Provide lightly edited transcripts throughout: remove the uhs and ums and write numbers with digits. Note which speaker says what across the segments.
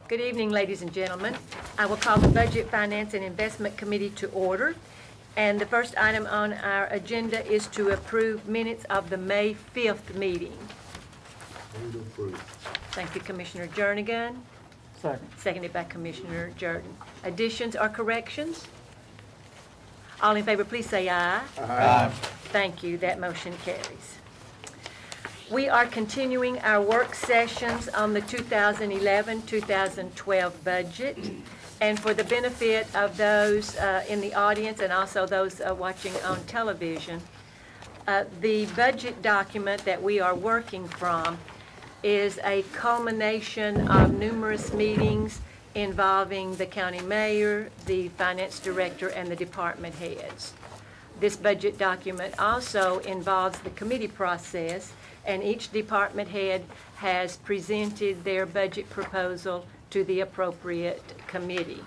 Speaker 1: Good evening, ladies and gentlemen. I will call the Budget, Finance, and Investment Committee to order. And the first item on our agenda is to approve minutes of the May 5th meeting.
Speaker 2: Move to approve.
Speaker 1: Thank you, Commissioner Jernigan.
Speaker 3: Second.
Speaker 1: Seconded by Commissioner Jordan. Additions or corrections? All in favor, please say aye.
Speaker 3: Aye.
Speaker 1: Thank you. That motion carries. We are continuing our work sessions on the 2011-2012 budget. And for the benefit of those in the audience and also those watching on television, the budget document that we are working from is a culmination of numerous meetings involving the county mayor, the finance director, and the department heads. This budget document also involves the committee process, and each department head has presented their budget proposal to the appropriate committee.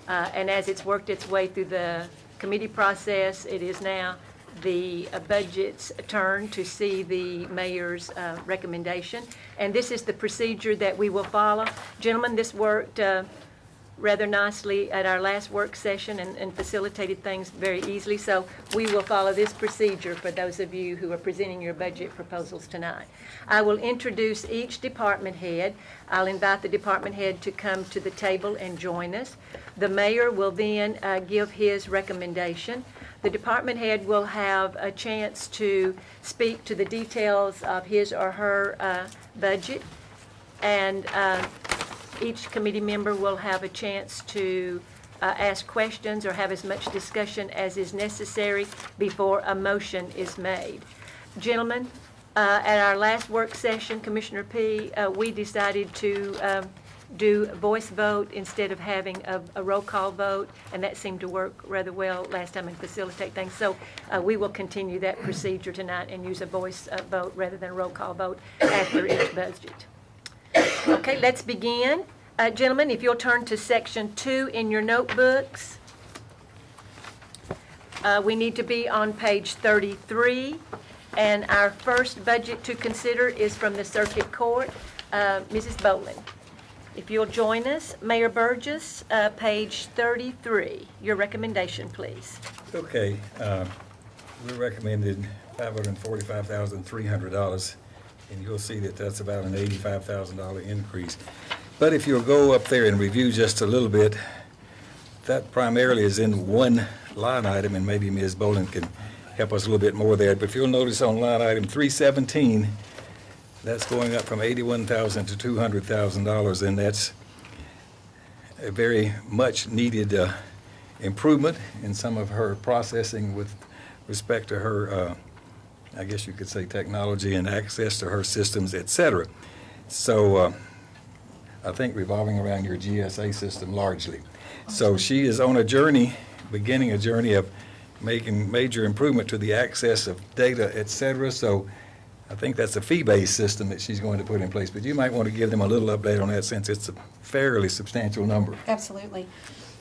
Speaker 1: And as it's worked its way through the committee process, it is now the budget's turn to see the mayor's recommendation. And this is the procedure that we will follow. Gentlemen, this worked rather nicely at our last work session and facilitated things very easily. So we will follow this procedure for those of you who are presenting your budget proposals tonight. I will introduce each department head. I'll invite the department head to come to the table and join us. The mayor will then give his recommendation. The department head will have a chance to speak to the details of his or her budget, and each committee member will have a chance to ask questions or have as much discussion as is necessary before a motion is made. Gentlemen, at our last work session, Commissioner P., we decided to do a voice vote instead of having a roll call vote, and that seemed to work rather well last time and facilitate things. So we will continue that procedure tonight and use a voice vote rather than a roll call vote after each budget. Okay, let's begin. Gentlemen, if you'll turn to section 2 in your notebooks. We need to be on page 33, and our first budget to consider is from the Circuit Court. Mrs. Boland, if you'll join us. Mayor Burgess, page 33. Your recommendation, please.
Speaker 4: Okay, we recommended $545,300, and you'll see that that's about an $85,000 increase. But if you'll go up there and review just a little bit, that primarily is in one line item, and maybe Ms. Boland can help us a little bit more there. But if you'll notice on line item 317, that's going up from $81,000 to $200,000, and that's a very much needed improvement in some of her processing with respect to her, I guess you could say, technology and access to her systems, etc. So I think revolving around your GSA system largely. So she is on a journey, beginning a journey of making major improvement to the access of data, etc. So I think that's a fee-based system that she's going to put in place. But you might want to give them a little update on that, since it's a fairly substantial number.
Speaker 5: Absolutely.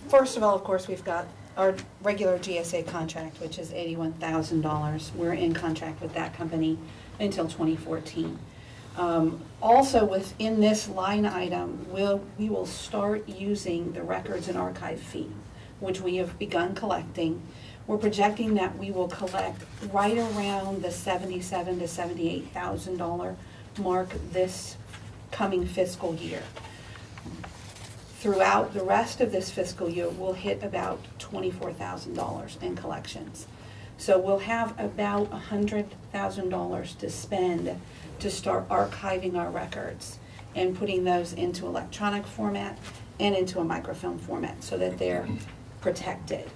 Speaker 5: First of all, of course, we've got our regular GSA contract, which is $81,000. We're in contract with that company until 2014. Also within this line item, we will start using the records and archive fee, which we have begun collecting. We're projecting that we will collect right around the $77,000 to $78,000 mark this coming fiscal year. Throughout the rest of this fiscal year, we'll hit about $24,000 in collections. So we'll have about $100,000 to spend to start archiving our records and putting those into electronic format and into a microfilm format so that they're protected.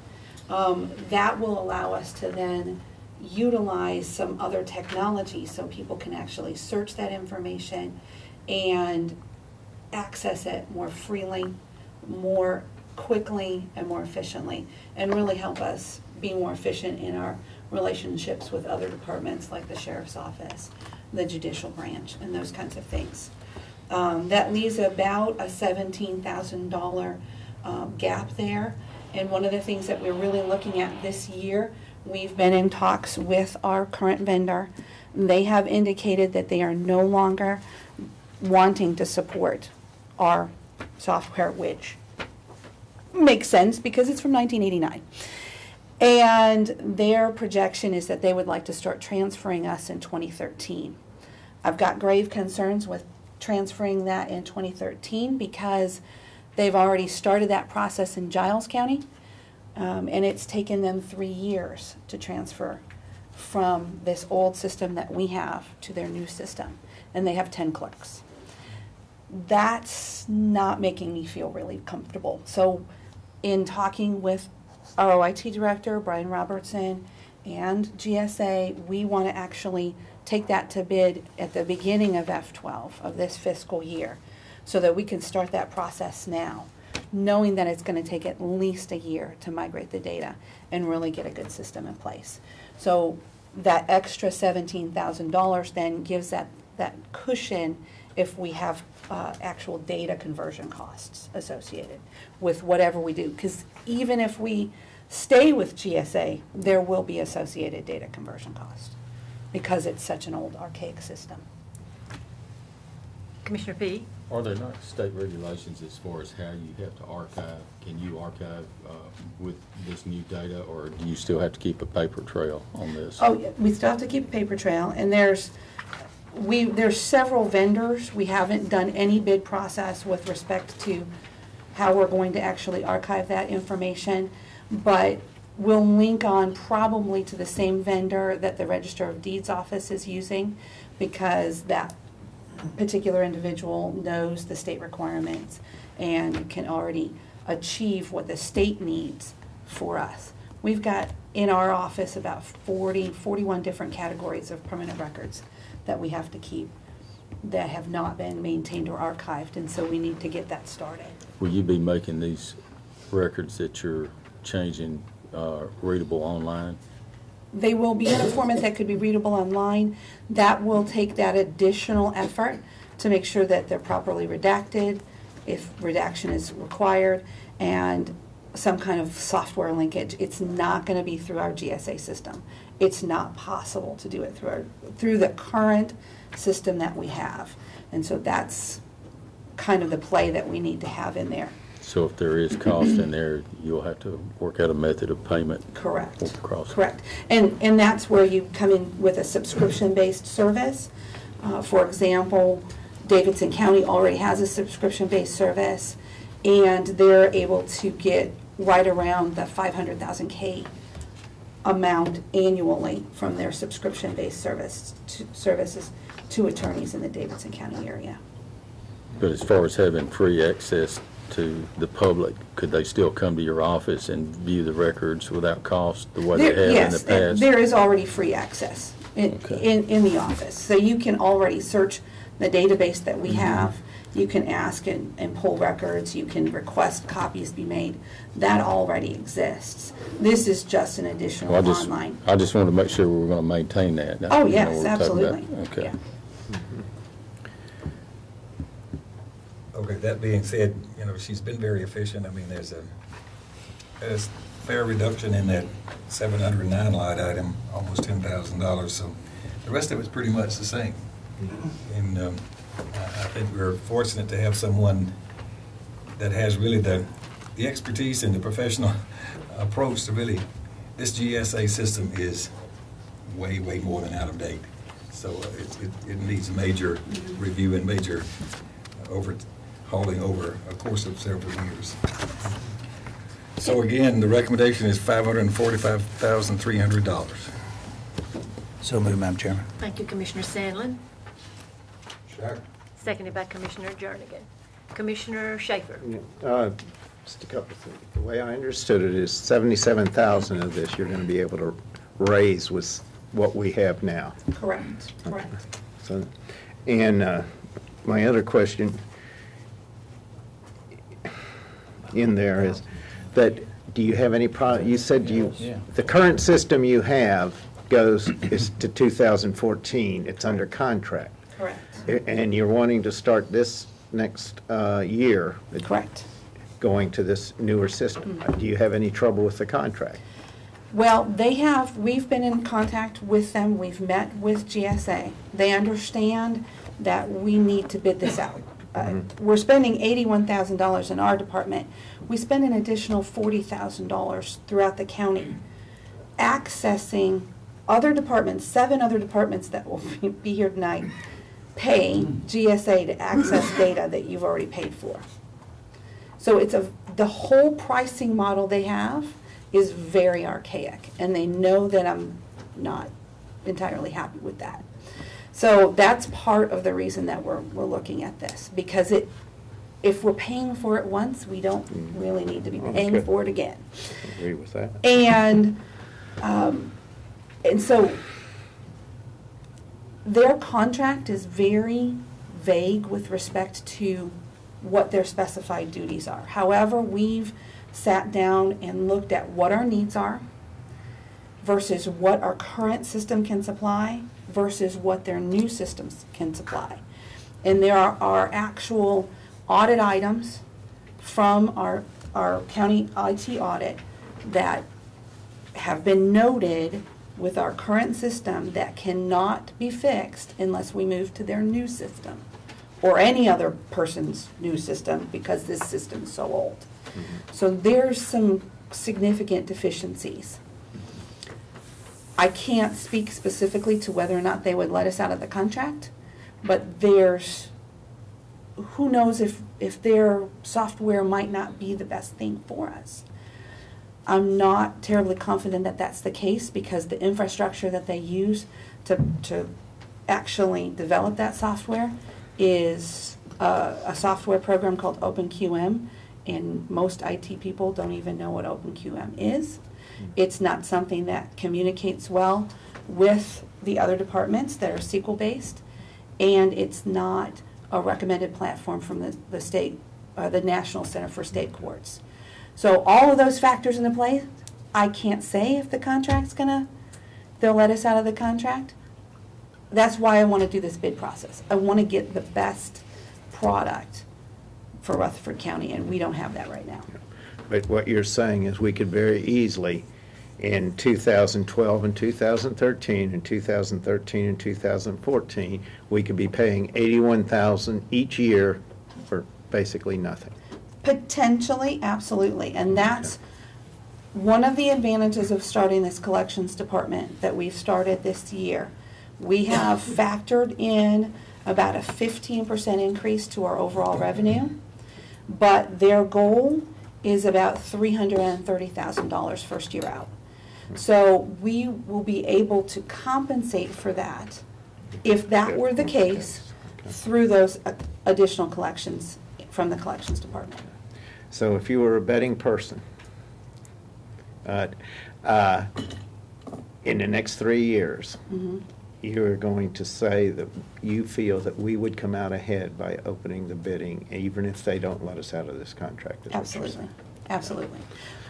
Speaker 5: That will allow us to then utilize some other technology so people can actually search that information and access it more freely, more quickly, and more efficiently, and really help us be more efficient in our relationships with other departments like the Sheriff's Office, the Judicial Branch, and those kinds of things. That leaves about a $17,000 gap there. And one of the things that we're really looking at this year, we've been in talks with our current vendor. They have indicated that they are no longer wanting to support our software, which makes sense because it's from 1989. And their projection is that they would like to start transferring us in 2013. I've got grave concerns with transferring that in 2013 because they've already started that process in Giles County, and it's taken them 3 years to transfer from this old system that we have to their new system, and they have 10 clerks. That's not making me feel really comfortable. So in talking with our OIT director, Brian Robertson, and GSA, we want to actually take that to bid at the beginning of F12 of this fiscal year so that we can start that process now, knowing that it's going to take at least a year to migrate the data and really get a good system in place. So that extra $17,000 then gives that cushion if we have actual data conversion costs associated with whatever we do. Because even if we stay with GSA, there will be associated data conversion costs because it's such an old archaic system.
Speaker 1: Commissioner Fee?
Speaker 3: Are there not state regulations as far as how you have to archive? Can you archive with this new data, or do you still have to keep a paper trail on this?
Speaker 5: Oh, yeah, we still have to keep a paper trail, and there's several vendors. We haven't done any bid process with respect to how we're going to actually archive that information, but we'll link on probably to the same vendor that the Register of Deeds office is using, because that particular individual knows the state requirements and can already achieve what the state needs for us. We've got in our office about 41 different categories of permanent records that we have to keep that have not been maintained or archived, and so we need to get that started.
Speaker 3: Will you be making these records that you're changing readable online?
Speaker 5: They will be in a format that could be readable online. That will take that additional effort to make sure that they're properly redacted, if redaction is required, and some kind of software linkage. It's not going to be through our GSA system. It's not possible to do it through the current system that we have. And so that's kind of the play that we need to have in there.
Speaker 3: So if there is cost in there, you'll have to work out a method of payment.
Speaker 5: Correct.
Speaker 3: Across.
Speaker 5: Correct. And that's where you come in with a subscription-based service. For example, Davidson County already has a subscription-based service, and they're able to get right around the 500,000 amount annually from their subscription-based services to attorneys in the Davidson County area.
Speaker 3: But as far as having free access to the public, could they still come to your office and view the records without cost the way they have in the past?
Speaker 5: Yes, there is already free access in the office. So you can already search the database that we have. You can ask and pull records. You can request copies be made. That already exists. This is just an additional online.
Speaker 3: I just wanted to make sure we were going to maintain that.
Speaker 5: Oh,
Speaker 3: You know
Speaker 5: yes,
Speaker 3: what we're talking
Speaker 5: absolutely.
Speaker 3: about. Okay.
Speaker 5: Yeah.
Speaker 4: Okay, that being said, she's been very efficient. I mean, there's a fair reduction in that 709 line item, almost $10,000. So the rest of it's pretty much the same. And I think we're fortunate to have someone that has really the expertise and the professional approach to really, this GSA system is way, way more than out of date. So it needs major review and major overhauling over a course of several years. So again, the recommendation is $545,300.
Speaker 6: So moved, Madam Chairman.
Speaker 1: Thank you, Commissioner Sandlin.
Speaker 2: Second.
Speaker 1: Seconded by Commissioner Jernigan. Commissioner Schaefer.
Speaker 7: Just a couple of things. The way I understood it is 77,000 of this you're going to be able to raise with what we have now.
Speaker 5: Correct. Correct.
Speaker 7: So, and my other question in there is that do you have any you said the current system you have is to 2014. It's under contract.
Speaker 5: Correct.
Speaker 7: And you're wanting to start this next year.
Speaker 5: Correct.
Speaker 7: Going to this newer system. Do you have any trouble with the contract?
Speaker 5: Well, we've been in contact with them. We've met with GSA. They understand that we need to bid this out. we're spending $81,000 in our department. We spend an additional $40,000 throughout the county accessing other departments, 7 other departments that will be here tonight, pay GSA to access data that you've already paid for. So the whole pricing model they have is very archaic, and they know that I'm not entirely happy with that. So that's part of the reason that we're looking at this, because if we're paying for it once, we don't really need to be paying
Speaker 7: Okay.
Speaker 5: for it again.
Speaker 7: I agree with that.
Speaker 5: And so their contract is very vague with respect to what their specified duties are. However, we've sat down and looked at what our needs are versus what our current system can supply versus what their new systems can supply. And there are actual audit items from our county IT audit that have been noted with our current system that cannot be fixed unless we move to their new system or any other person's new system, because this system is so old. So there's some significant deficiencies. I can't speak specifically to whether or not they would let us out of the contract, but who knows if their software might not be the best thing for us. I'm not terribly confident that that's the case, because the infrastructure that they use to actually develop that software is a software program called OpenQM, and most IT people don't even know what OpenQM is. It's not something that communicates well with the other departments that are SQL-based, and it's not a recommended platform from the state, the National Center for State Courts. So all of those factors into play, I can't say if the contract's they'll let us out of the contract. That's why I want to do this bid process. I want to get the best product for Rutherford County, and we don't have that right now.
Speaker 7: But what you're saying is we could very easily, in 2012 and 2013, and 2013 and 2014, we could be paying $81,000 each year for basically nothing.
Speaker 5: Potentially, absolutely. And that's one of the advantages of starting this collections department that we've started this year. We have factored in about a 15% increase to our overall revenue, but their goal is about $330,000 first year out. So we will be able to compensate for that, if that were the case, through those additional collections from the collections department.
Speaker 7: So if you were a betting person, in the next 3 years, you're going to say that you feel that we would come out ahead by opening the bidding, even if they don't let us out of this contract? Is what you're
Speaker 5: Absolutely,
Speaker 7: saying.
Speaker 5: absolutely.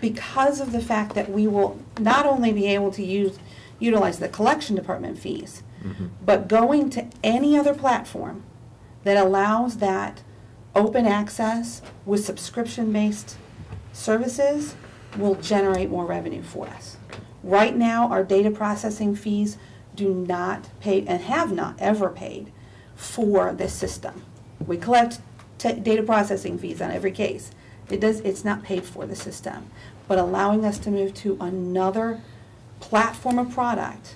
Speaker 5: Because of the fact that we will not only be able to utilize the collection department fees, but going to any other platform that allows that open access with subscription-based services will generate more revenue for us. Right now, our data processing fees do not pay, and have not ever paid, for this system. We collect data processing fees on every case. It's not paid for the system. But allowing us to move to another platform of product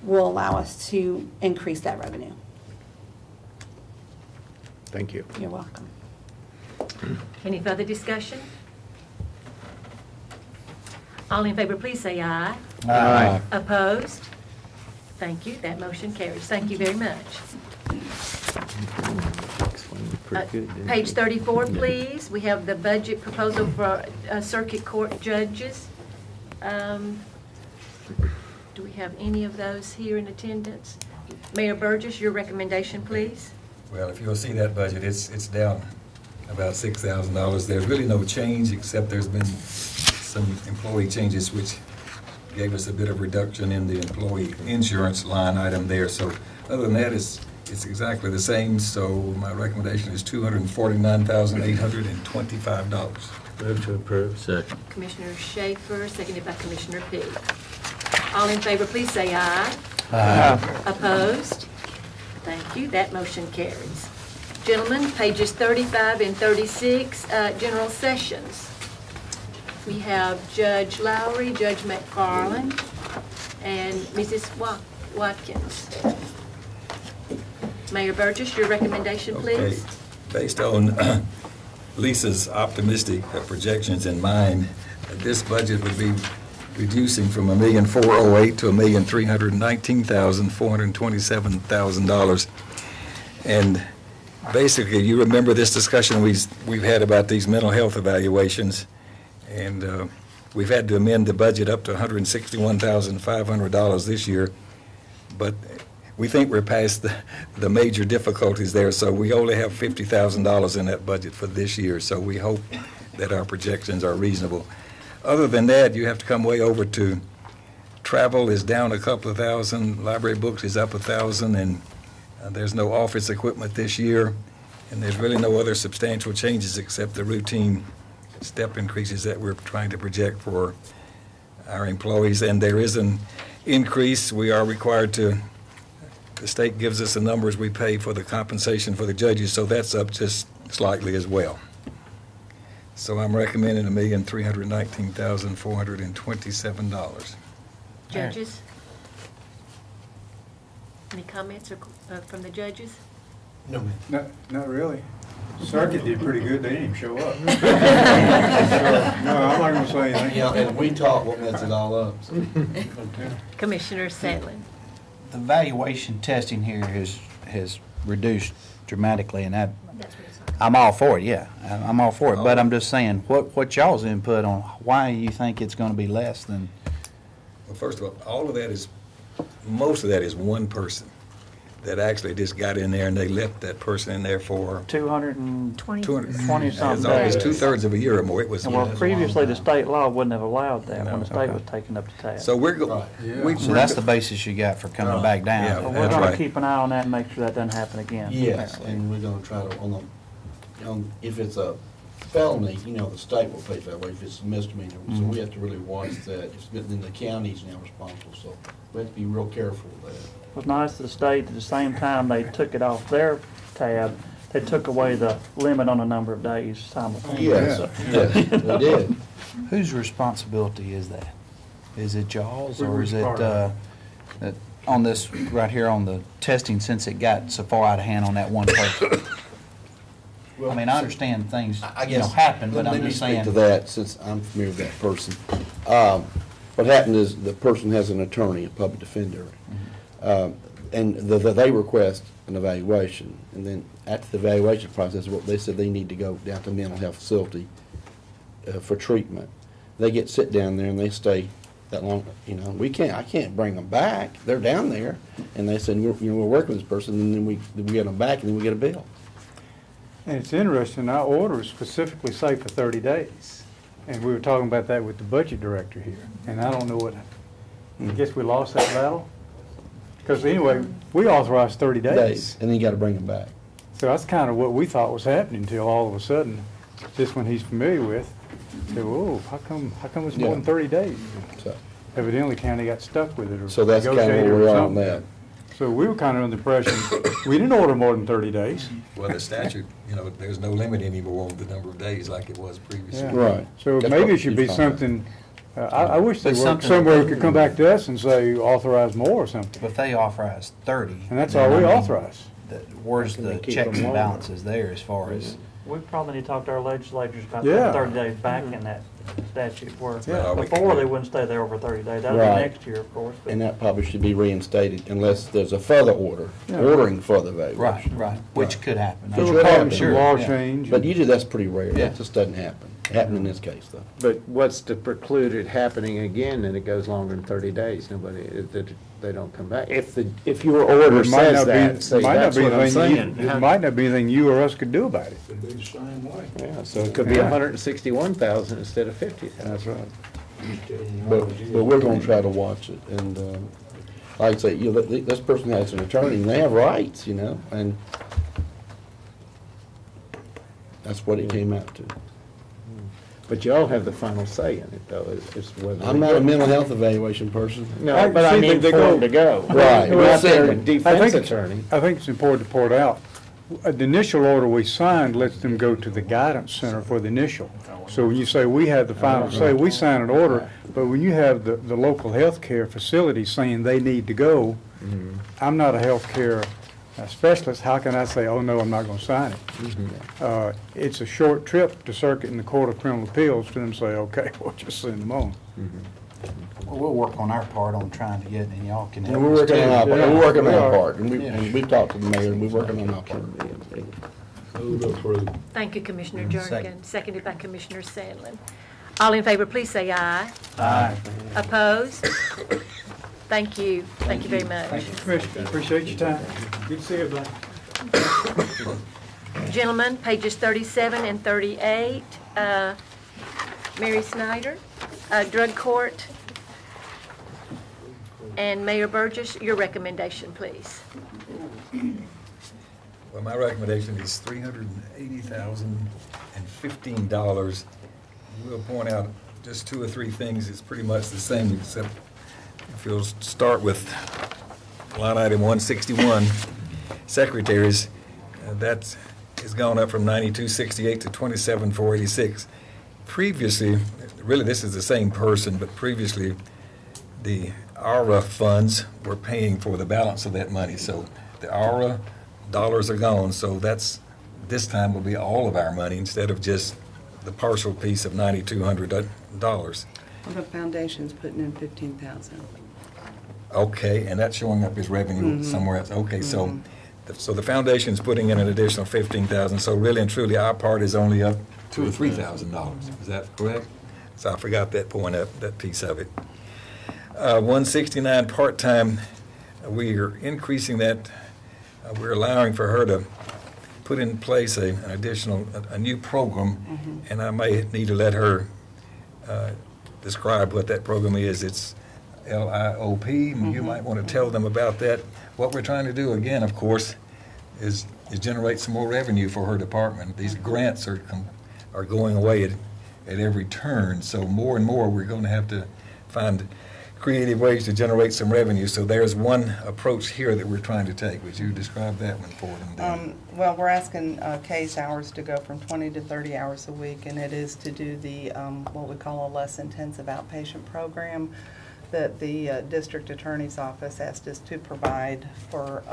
Speaker 5: will allow us to increase that revenue.
Speaker 7: Thank you.
Speaker 5: You're welcome.
Speaker 1: Any further discussion? All in favor, please say aye.
Speaker 7: Aye.
Speaker 1: Opposed? Thank you. That motion carries. Thank you very much.
Speaker 7: Explained pretty good, didn't
Speaker 1: Page
Speaker 7: you?
Speaker 1: 34, please. We have the budget proposal for circuit court judges. Do we have any of those here in attendance? Mayor Burgess, your recommendation, please.
Speaker 4: Well, if you'll see that budget, it's down about $6,000. There's really no change, except there's been some employee changes which gave us a bit of reduction in the employee insurance line item there. So other than that, it's exactly the same. So my recommendation is $249,825.
Speaker 3: Move to approve. Second.
Speaker 1: Commissioner Schaefer, seconded by Commissioner Peak. All in favor, please say aye.
Speaker 6: Aye.
Speaker 1: Opposed? Thank you. That motion carries. Gentlemen, pages 35 and 36, general sessions. We have Judge Lowry, Judge McFarland, and Mrs. Watkins. Mayor Burgess, your recommendation, please.
Speaker 4: Okay. Based on Lisa's optimistic projections in mind, this budget would be reducing from $1,408,000 to $1,319,427,000. And basically, you remember this discussion we've had about these mental health evaluations, and we've had to amend the budget up to $161,500 this year, but we think we're past the major difficulties there, so we only have $50,000 in that budget for this year, so we hope that our projections are reasonable. Other than that, you have to come way over to travel is down a couple of thousand, library books is up 1,000, and there's no office equipment this year, and there's really no other substantial changes except the routine step increases that we're trying to project for our employees. And there is an increase. We are required to, the state gives us the numbers we pay for the compensation for the judges, so that's up just slightly as well. So I'm recommending $1,319,427.
Speaker 1: Judges? Any comments from the judges?
Speaker 2: No, ma'am.
Speaker 8: Not really. Circuit did pretty good, they didn't even show up. No, I'm not gonna say anything.
Speaker 2: Yeah, and we talk what messed it all up. So.
Speaker 1: Commissioner Sandlin.
Speaker 6: The valuation testing here has reduced dramatically, and I'm all for it, yeah. I'm all for it, but I'm just saying, what y'all's input on why you think it's gonna be less than?
Speaker 4: Well, first of all of that is, most of that is one person that actually just got in there, and they left that person in there for
Speaker 9: 220
Speaker 4: 220
Speaker 9: something
Speaker 4: It's
Speaker 9: days.
Speaker 4: 2/3 of a year or more. It was.
Speaker 9: And well, previously, the state law wouldn't have allowed that when the state
Speaker 6: Okay.
Speaker 9: was taking up the tab.
Speaker 4: So we're going.
Speaker 2: Right.
Speaker 6: So that's the basis you got for coming back
Speaker 4: Yeah.
Speaker 6: down.
Speaker 9: But we're
Speaker 4: That's
Speaker 9: gonna
Speaker 4: right.
Speaker 9: keep an eye on that and make sure that doesn't happen again.
Speaker 2: Yes, and we're gonna try to, if it's a felony, the state will pay for that way, if it's a misdemeanor. So we have to really watch that. Then the county's now responsible, so we have to be real careful with that.
Speaker 9: It was nice of the state, at the same time they took it off their tab, they took away the limit on the number of days simultaneously.
Speaker 2: Yes, yes, they did.
Speaker 6: Whose responsibility is that? Is it y'all's,
Speaker 8: We
Speaker 6: or
Speaker 8: were
Speaker 6: is it,
Speaker 8: part of
Speaker 6: that on this, right here on the testing, since it got so far out of hand on that one person? I mean, I understand things,
Speaker 2: I guess.
Speaker 6: happen, but I'm
Speaker 2: Let me
Speaker 6: just
Speaker 2: speak
Speaker 6: saying.
Speaker 2: to that, since I'm familiar with that person. What happened is the person has an attorney, a public defender, and they request an evaluation. And then after the evaluation process, they said they need to go down to a mental health facility for treatment. They sit down there and they stay that long. I can't bring them back. They're down there, and they said we're working with this person, and then we get them back, and then we get a bill.
Speaker 8: And it's interesting, our orders specifically say for 30 days. And we were talking about that with the budget director here. And I don't know I guess we lost that battle? Because anyway, we authorized 30 days.
Speaker 2: And then you got to bring them back.
Speaker 8: So that's kind of what we thought was happening until all of a sudden, this one he's familiar with, said, whoa, how come it's more than 30 days?
Speaker 2: So,
Speaker 8: Evidently county got stuck with it or
Speaker 2: so that's kind of
Speaker 8: negotiated
Speaker 2: where
Speaker 8: or
Speaker 2: we are on
Speaker 8: something.
Speaker 2: that.
Speaker 8: So we were kind of under the impression, we didn't order more than 30 days.
Speaker 4: Well, the statute, there's no limit anymore on the number of days like it was previously.
Speaker 8: Yeah.
Speaker 2: Right.
Speaker 8: So
Speaker 2: That's
Speaker 8: maybe
Speaker 2: what
Speaker 8: it should be
Speaker 2: you're talking about.
Speaker 8: something, I wish they
Speaker 6: But
Speaker 8: were
Speaker 6: something-
Speaker 8: somewhere we could come back to us and say authorize more or something.
Speaker 6: If they authorize 30.
Speaker 8: And that's
Speaker 6: then,
Speaker 8: all we
Speaker 6: I mean,
Speaker 8: authorize.
Speaker 6: Where's
Speaker 7: Can
Speaker 6: the
Speaker 7: they keep
Speaker 6: checks
Speaker 7: them
Speaker 6: and
Speaker 7: longer?
Speaker 6: balances there as far as?
Speaker 9: We probably need to talk to our legislators about
Speaker 8: Yeah.
Speaker 9: that 30 days back in that statute where
Speaker 8: Yeah.
Speaker 9: before they wouldn't stay there over 30 days. That'll
Speaker 2: Right.
Speaker 9: be next year, of course. but-
Speaker 2: And that probably should be reinstated unless there's a further order,
Speaker 8: Yeah.
Speaker 2: ordering further evaluation.
Speaker 6: Right, which could happen.
Speaker 2: Which
Speaker 8: So
Speaker 2: would
Speaker 8: we're
Speaker 2: happen.
Speaker 8: talking
Speaker 6: Sure,
Speaker 8: some law
Speaker 6: yeah.
Speaker 8: change.
Speaker 2: But usually that's pretty rare.
Speaker 6: Yeah.
Speaker 2: That just doesn't happen. It happened in this case, though.
Speaker 7: But what's to preclude it happening again and it goes longer than 30 days? They don't come back. If your order
Speaker 8: It might
Speaker 7: says
Speaker 8: not be,
Speaker 7: that, say,
Speaker 8: it might not
Speaker 7: that's
Speaker 8: be
Speaker 7: what I'm
Speaker 8: anything,
Speaker 7: saying.
Speaker 8: it might not be anything you or us could do about it.
Speaker 2: It'd be the same way.
Speaker 7: Yeah, so it could be 161,000 instead of 50,000.
Speaker 8: That's right.
Speaker 2: But we're gonna try to watch it, and, like I say, this person has an attorney, and they have rights, and that's what it came out to.
Speaker 7: But y'all have the final say in it, though, is whether.
Speaker 2: I'm not a mental health evaluation person.
Speaker 7: No, but I
Speaker 8: See,
Speaker 7: mean
Speaker 8: they
Speaker 7: for
Speaker 8: go-
Speaker 7: them to go.
Speaker 2: Right.
Speaker 7: You're out there, a
Speaker 8: I
Speaker 7: defense
Speaker 8: think,
Speaker 7: attorney.
Speaker 8: I think it's important to point out the initial order we signed lets them go to the guidance center for the initial. So when you say we have the final say, we sign an order, but when you have the local healthcare facility saying they need to go, I'm not a healthcare specialist, how can I say, oh, no, I'm not going to sign it? It's a short trip to circuit in the Court of Criminal Appeals for them to say, okay, we'll just send them on.
Speaker 6: Well, we'll work on our part on trying to get, and y'all can help
Speaker 2: And we're
Speaker 6: us
Speaker 2: working
Speaker 6: too.
Speaker 2: on our,
Speaker 8: Yeah.
Speaker 2: we're working on
Speaker 8: We
Speaker 2: our
Speaker 8: are.
Speaker 2: part, and we've talked to the mayor, and we're working on our part.
Speaker 3: Move to approve.
Speaker 1: Thank you, Commissioner
Speaker 6: Second.
Speaker 1: Jernigan, seconded by Commissioner Sandlin. All in favor, please say aye.
Speaker 6: Aye.
Speaker 1: Opposed? Thank you. Thank you very much.
Speaker 8: Thank you, Commissioner. Appreciate your time. Good to see everybody.
Speaker 1: Gentlemen, pages 37 and 38, Mary Snyder, Drug Court, and Mayor Burgess, your recommendation, please.
Speaker 4: Well, my recommendation is $380,015. We'll point out just 2 or 3 things. It's pretty much the same, except if you'll start with line item 161, secretaries, that has gone up from 9268 to 27486. Previously, really this is the same person, but previously the ARA funds were paying for the balance of that money. So the ARA dollars are gone, so that's, this time will be all of our money instead of just the partial piece of $9,200.
Speaker 10: Well, the foundation's putting in 15,000.
Speaker 4: Okay, and that's showing up as revenue somewhere else. Okay, so the foundation's putting in an additional 15,000. So really and truly, our part is only up $2,000 or $3,000. Is that correct? So I forgot that point up, that piece of it. 169 part-time. We are increasing that. We're allowing for her to put in place an additional, a new program, and I may need to let her describe what that program is. It's LIOP. You might want to tell them about that. What we're trying to do, again, of course, is generate some more revenue for her department. These grants are going away at every turn, so more and more we're going to have to find creative ways to generate some revenue. So there's one approach here that we're trying to take. Would you describe that one for them, Dan?
Speaker 10: Well, we're asking case hours to go from 20 to 30 hours a week, and it is to do the, what we call a less intensive outpatient program that the district attorney's office asked us to provide for,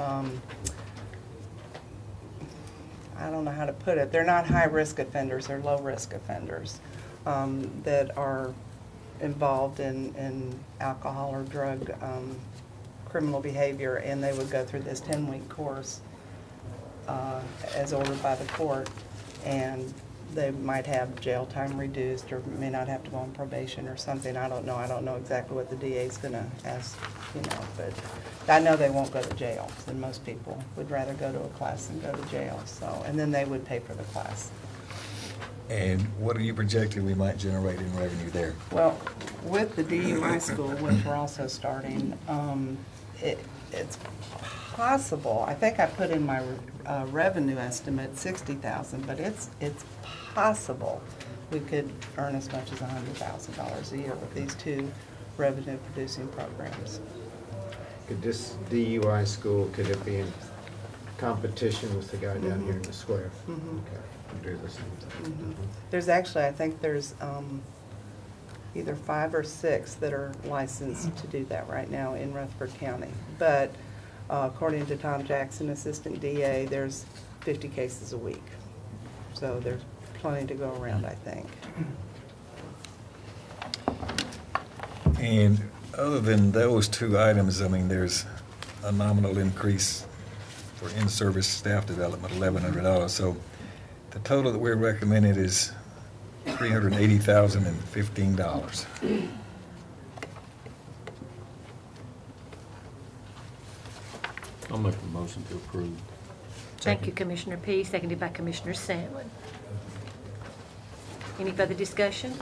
Speaker 10: I don't know how to put it. They're not high-risk offenders, they're low-risk offenders that are involved in alcohol or drug criminal behavior, and they would go through this 10-week course as ordered by the court, and they might have jail time reduced or may not have to go on probation or something. I don't know. I don't know exactly what the DA's going to ask, but I know they won't go to jail, and most people would rather go to a class than go to jail. So, and then they would pay for the class.
Speaker 4: And what are you projecting we might generate in revenue there?
Speaker 10: Well, with the DUI school, which we're also starting, it's possible. I think I put in my revenue estimate 60,000, but it's possible we could earn as much as $100,000 a year with these 2 revenue-producing programs.
Speaker 7: Could this DUI school, could it be in competition with the guy down here in the square? Okay, do the same thing.
Speaker 10: There's actually, I think there's either 5 or 6 that are licensed to do that right now in Rutherford County. But according to Tom Jackson, Assistant DA, there's 50 cases a week. So there's plenty to go around, I think.
Speaker 4: And other than those 2 items, I mean, there's a nominal increase for in-service staff development, $1,100. So the total that we're recommending is $380,015.
Speaker 3: I'll make a motion to approve.
Speaker 1: Thank you, Commissioner P., seconded by Commissioner Sandlin. Any further discussion?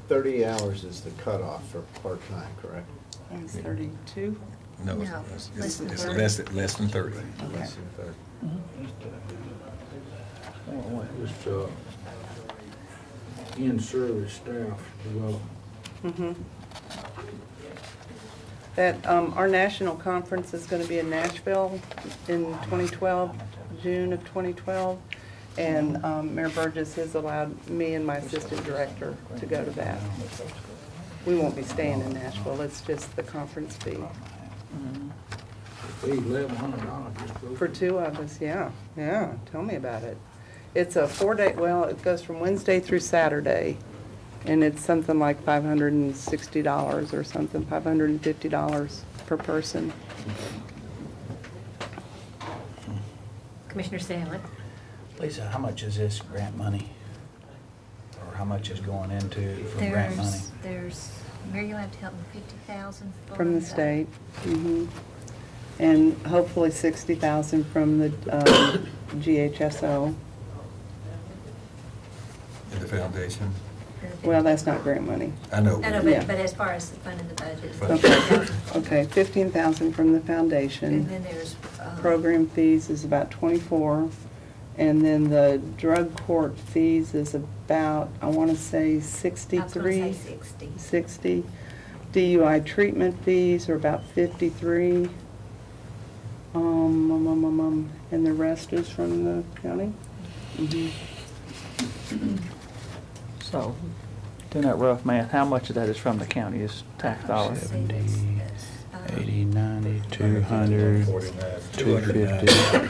Speaker 7: 30 hours is the cutoff for part-time, correct?
Speaker 10: It's 32.
Speaker 4: No,
Speaker 1: No,
Speaker 4: it's
Speaker 1: less than
Speaker 4: it's
Speaker 1: 30.
Speaker 4: less than 30.
Speaker 7: Less than 30.
Speaker 11: Just in-service staff development.
Speaker 10: That, our national conference is gonna be in Nashville in 2012, June of 2012. And Mayor Burgess has allowed me and my assistant director to go to that. We won't be staying in Nashville, it's just the conference fee. For two of us, yeah, tell me about it. It's a 4-day, well, it goes from Wednesday through Saturday, and it's something like $560 or something, $550 per person.
Speaker 1: Commissioner Salem?
Speaker 6: Lisa, how much is this grant money? Or how much is going into it from grant money?
Speaker 11: There's, Mary, you'll have to help me, 50,000
Speaker 10: From the state. And hopefully 60,000 from the GHSO.
Speaker 4: In the foundation.
Speaker 10: Well, that's not grant money.
Speaker 4: I know.
Speaker 11: I know,
Speaker 10: Yeah.
Speaker 11: but as far as funding the budget.
Speaker 10: Okay, 15,000 from the foundation.
Speaker 11: And then there's.
Speaker 10: Program fees is about 24. And then the drug court fees is about, I want to say 63.
Speaker 11: I was gonna say 60.
Speaker 10: 60. DUI treatment fees are about 53. And the rest is from the county?
Speaker 9: So, doing that rough math, how much of that is from the county is tax dollars?
Speaker 6: 70, 80, 90, 200, 250,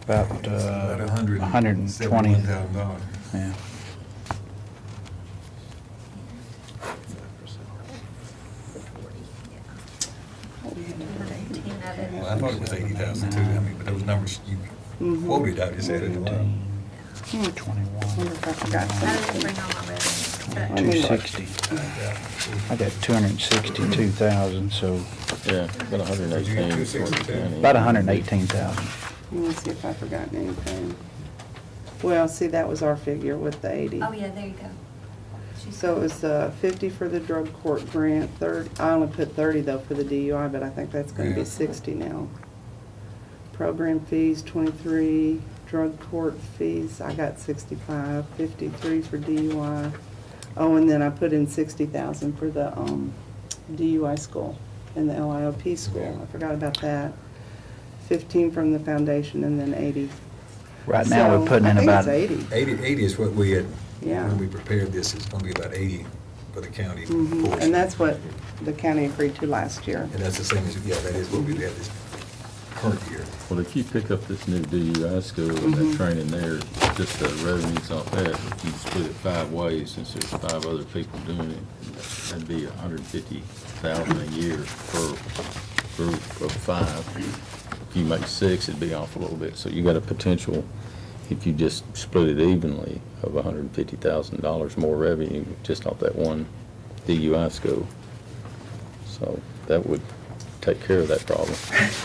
Speaker 6: about $120. Yeah.
Speaker 4: Well, I thought it was 80,000 too, I mean, but those numbers you quoted, I just added them up.
Speaker 6: 21,
Speaker 10: I forgot
Speaker 11: I didn't
Speaker 10: something.
Speaker 11: bring all my revenue.
Speaker 6: 260. I got 262,000, so
Speaker 3: Yeah, about 118 for the county.
Speaker 6: about 118,000.
Speaker 10: Let me see if I've forgotten anything. Well, see, that was our figure with the 80.
Speaker 11: Oh, yeah, there you go.
Speaker 10: So it was 50 for the drug court grant, I only put 30 though for the DUI, but I think that's going to be 60 now. Program fees, 23, drug court fees, I got 65, 53 for DUI. Oh, and then I put in 60,000 for the DUI school and the LIOP school. I forgot about that. 15 from the foundation and then 80.
Speaker 6: Right now,
Speaker 10: So,
Speaker 6: we're putting in about,
Speaker 10: I think it's 80.
Speaker 4: 80 is what we had,
Speaker 10: Yeah.
Speaker 4: when we prepared this, it's going to be about 80 for the county portion.
Speaker 10: And that's what the county agreed to last year.
Speaker 4: And that's the same as, yeah, that is what we've had this current year.
Speaker 3: Well, if you pick up this new DUI school and that training there, just the revenues off that, if you split it 5 ways, since there's 5 other people doing it, that'd be $150,000 a year per group of 5. If you make 6, it'd be off a little bit. So you got a potential, if you just split it evenly, of $150,000 more revenue just off that one DUI school. So that would take care of that problem.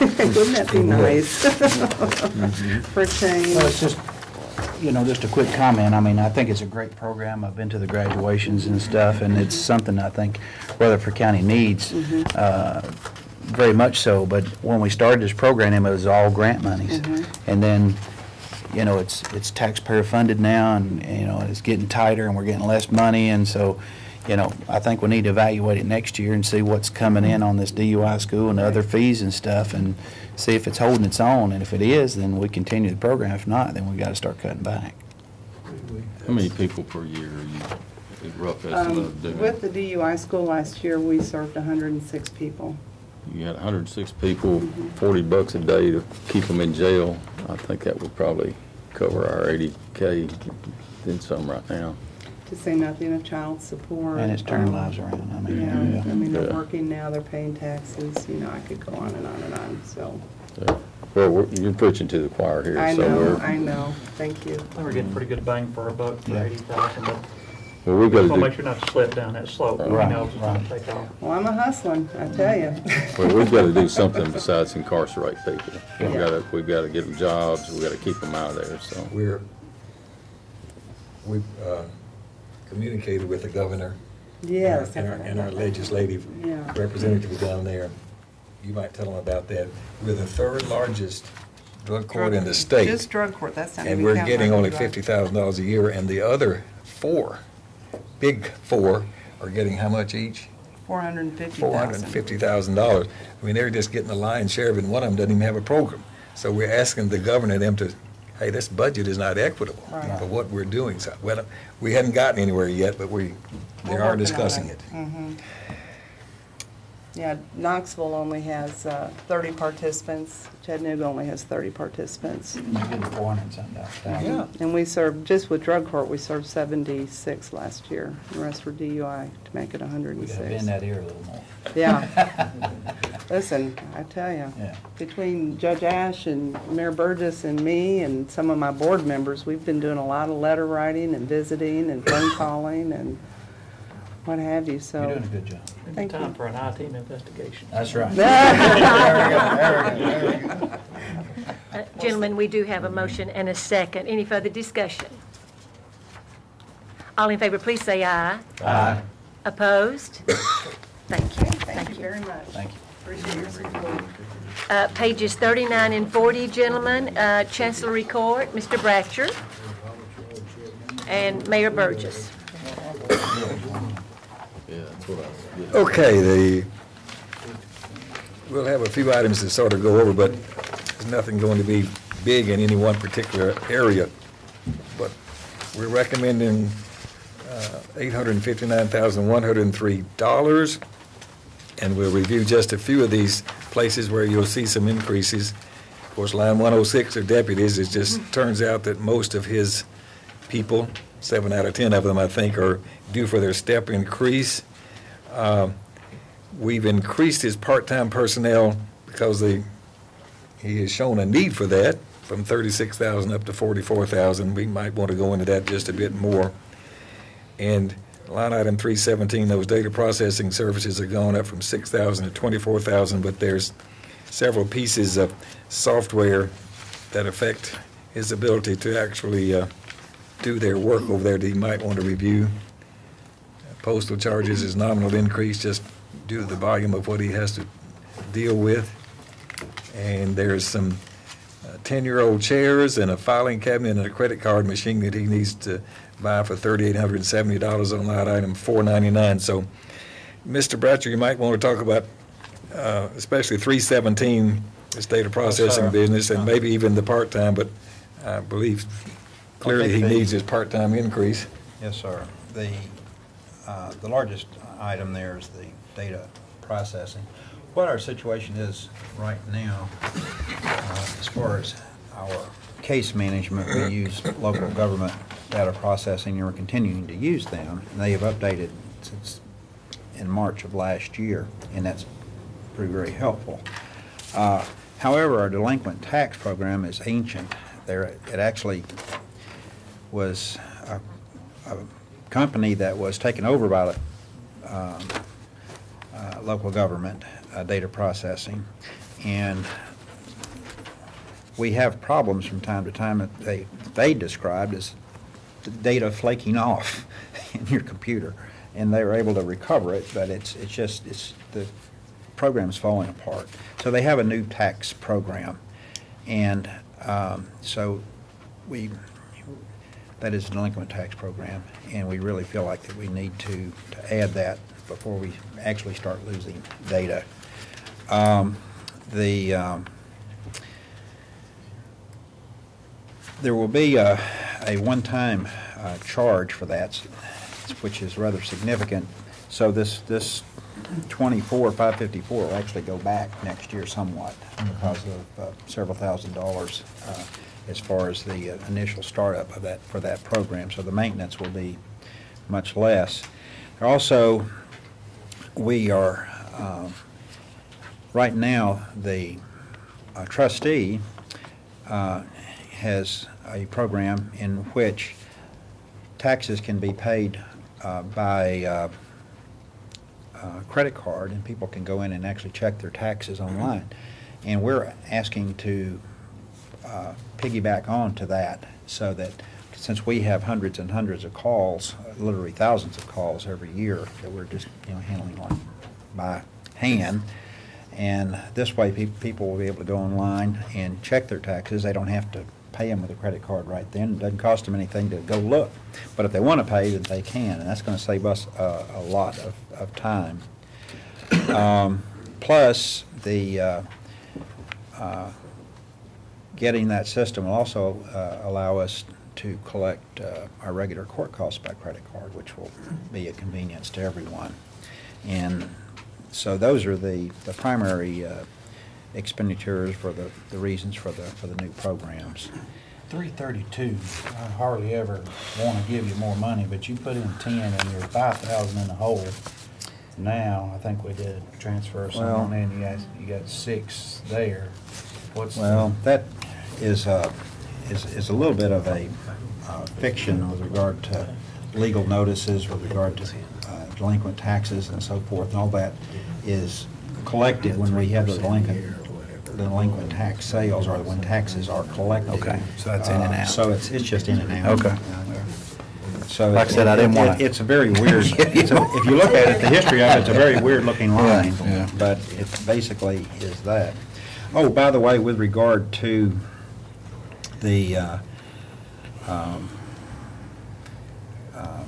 Speaker 10: Wouldn't that be nice? For change.
Speaker 6: well, it's just, just a quick comment. I mean, I think it's a great program. I've been to the graduations and stuff, and it's something I think Rutherford County needs, very much so. But when we started this program, it was all grant monies. And then, it's taxpayer funded now, and, it's getting tighter, and we're getting less money, and so, I think we need to evaluate it next year and see what's coming in on this DUI school and other fees and stuff, and see if it's holding its own, and if it is, then we continue the program. If not, then we got to start cutting back.
Speaker 3: How many people per year are you, a rough estimate of doing?
Speaker 10: With the DUI school last year, we served 106 people.
Speaker 3: You got 106 people, $40 a day to keep them in jail. I think that would probably cover our 80K, then some right now.
Speaker 10: To say nothing of child support.
Speaker 6: And it's turning lives around. I mean,
Speaker 10: Yeah, I mean, they're
Speaker 3: Yeah.
Speaker 10: working now, they're paying taxes, I could go on and on and on, so.
Speaker 3: Yeah. Well, you're preaching to the choir here,
Speaker 10: I
Speaker 3: so
Speaker 10: know, thank you.
Speaker 9: I think we're getting pretty good bang for our buck for
Speaker 6: Yeah.
Speaker 9: 80,000, but
Speaker 3: well, we've
Speaker 9: we
Speaker 3: got
Speaker 9: just want to
Speaker 3: to
Speaker 9: make sure not to slip down that slope. We
Speaker 6: Right,
Speaker 9: know it's going
Speaker 6: right.
Speaker 9: to take off.
Speaker 10: Well, I'm a hustling, I tell you.
Speaker 3: well, we've got to do something besides incarcerate people.
Speaker 10: Yeah.
Speaker 3: We've got to get them jobs, we've got to keep them out of there, so.
Speaker 4: We've communicated with the governor.
Speaker 10: Yes.
Speaker 4: And our legislative
Speaker 10: Yeah.
Speaker 4: representatives down there. You might tell them about that. We're the 3rd largest drug court in the state.
Speaker 10: Just drug court, that's not.
Speaker 4: And
Speaker 10: even
Speaker 4: we're
Speaker 10: counting
Speaker 4: getting only
Speaker 10: DUI.
Speaker 4: $50,000 a year, and the other 4, big 4, are getting how much each?
Speaker 10: $450,000.
Speaker 4: $450,000. I mean, they're just getting the lion's share of it, and one of them doesn't even have a program. So we're asking the governor and them to, hey, this budget is not equitable
Speaker 10: Right.
Speaker 4: for what we're doing. So, well, we hadn't gotten anywhere yet, but they
Speaker 10: We're
Speaker 4: are
Speaker 10: working on
Speaker 4: discussing it.
Speaker 10: Mhm. Yeah, Knoxville only has 30 participants. Chattanooga only has 30 participants.
Speaker 6: You're getting 400-something thousand.
Speaker 4: Yeah.
Speaker 10: And we served, just with drug court, we served 76 last year. The rest were DUI to make it
Speaker 6: We gotta bend
Speaker 10: 106.
Speaker 6: that ear a little more.
Speaker 10: Yeah. Listen, I tell you,
Speaker 6: Yeah.
Speaker 10: between Judge Ash and Mayor Burgess and me and some of my board members, we've been doing a lot of letter writing and visiting and phone calling and what have you, so.
Speaker 6: You're doing a good job.
Speaker 9: Maybe
Speaker 10: Thank
Speaker 9: time
Speaker 10: you.
Speaker 9: for an IT investigation.
Speaker 6: That's right.
Speaker 1: Gentlemen, we do have a motion and a second. Any further discussion? All in favor, please say aye.
Speaker 6: Aye.
Speaker 1: Opposed? Thank you.
Speaker 10: Thank you very much.
Speaker 6: Thank you.
Speaker 10: Appreciate your support.
Speaker 1: Pages 39 and 40, gentlemen, Chancellery Court, Mr. Bratcher, and Mayor Burgess.
Speaker 3: Yeah, that's what I was getting.
Speaker 4: Okay, we'll have a few items to sort of go over, but there's nothing going to be big in any one particular area. But we're recommending $859,103, and we'll review just a few of these places where you'll see some increases. Of course, line 106 are deputies. It just turns out that most of his people, 7 out of 10 of them, I think, are due for their step increase. We've increased his part-time personnel because he has shown a need for that, from 36,000 up to 44,000. We might want to go into that just a bit more. And line item 317, those data processing services have gone up from 6,000 to 24,000, but there's several pieces of software that affect his ability to actually do their work over there that he might want to review. Postal charges is nominal increase just due to the volume of what he has to deal with. And there's some 10-year-old chairs and a filing cabinet and a credit card machine that he needs to buy for $3,870 on line item 499. So, Mr. Bratcher, you might want to talk about especially 317, this data processing business, and maybe even the part-time, but I believe clearly he needs his part-time increase.
Speaker 12: Yes, sir. The largest item there is the data processing. What our situation is right now, as far as our case management, we use local government data processing, and we're continuing to use them. And they have updated since in March of last year, and that's proved very helpful. However, our delinquent tax program is ancient. It actually was a company that was taken over by the local government data processing, and we have problems from time to time that they described as the data flaking off in your computer, and they were able to recover it, but it's the program's falling apart. So they have a new tax program, and so that is a delinquent tax program, and we really feel like that we need to add that before we actually start losing data. There will be a one-time charge for that, which is rather significant. So this 24,554 will actually go back next year somewhat because of several $1,000s as far as the initial startup of that for that program. So the maintenance will be much less. Also, we are right now the trustee has a program in which taxes can be paid by credit card, and people can go in and actually check their taxes online. And we're asking to piggyback on to that, so that since we have hundreds and hundreds of calls, literally thousands of calls every year that we're just handling by hand, and this way people will be able to go online and check their taxes. They don't have to pay them with a credit card right then. It doesn't cost them anything to go look. But if they want to pay, then they can, and that's going to save us a lot of time. Plus, getting that system will also allow us to collect our regular court costs by credit card, which will be a convenience to everyone. And so those are the primary expenditures for the reasons for the new programs.
Speaker 6: 332, I hardly ever want to give you more money, but you put in 10 and you're 5,000 in the hole. Now, I think we did transfer some,
Speaker 12: Well-
Speaker 6: and you got 6 there. What's the-
Speaker 12: Well, that is a little bit of a fiction with regard to legal notices, with regard to delinquent taxes and so forth, and all that is collected when we have the delinquent tax sales, or when taxes are collected.
Speaker 6: Okay, so that's in and out.
Speaker 12: So it's just in and out.
Speaker 6: Okay.
Speaker 12: So
Speaker 6: Like I said, I didn't wanna-
Speaker 12: It's a very weird, if you look at it, the history of it's a very weird looking line,
Speaker 6: Yeah, yeah.
Speaker 12: but it basically is that. Oh, by the way, with regard to the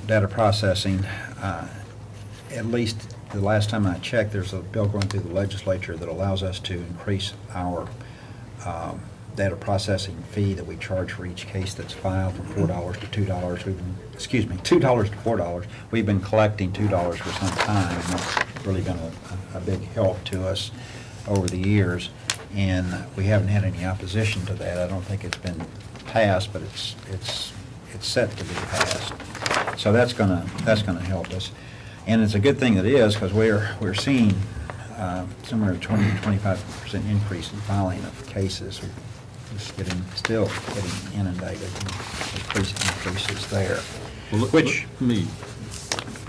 Speaker 12: data processing, at least the last time I checked, there's a bill going through the legislature that allows us to increase our data processing fee that we charge for each case that's filed from $4 to $2. $2 to $4. We've been collecting $2 for some time, and that's really been a big help to us over the years. And we haven't had any opposition to that. I don't think it's been passed, but it's set to be passed. So that's gonna help us. And it's a good thing that it is, because we're seeing somewhere 20 to 25% increase in filing of cases. We're still getting inundated, and increases there.
Speaker 3: Well,
Speaker 12: Which,
Speaker 3: let me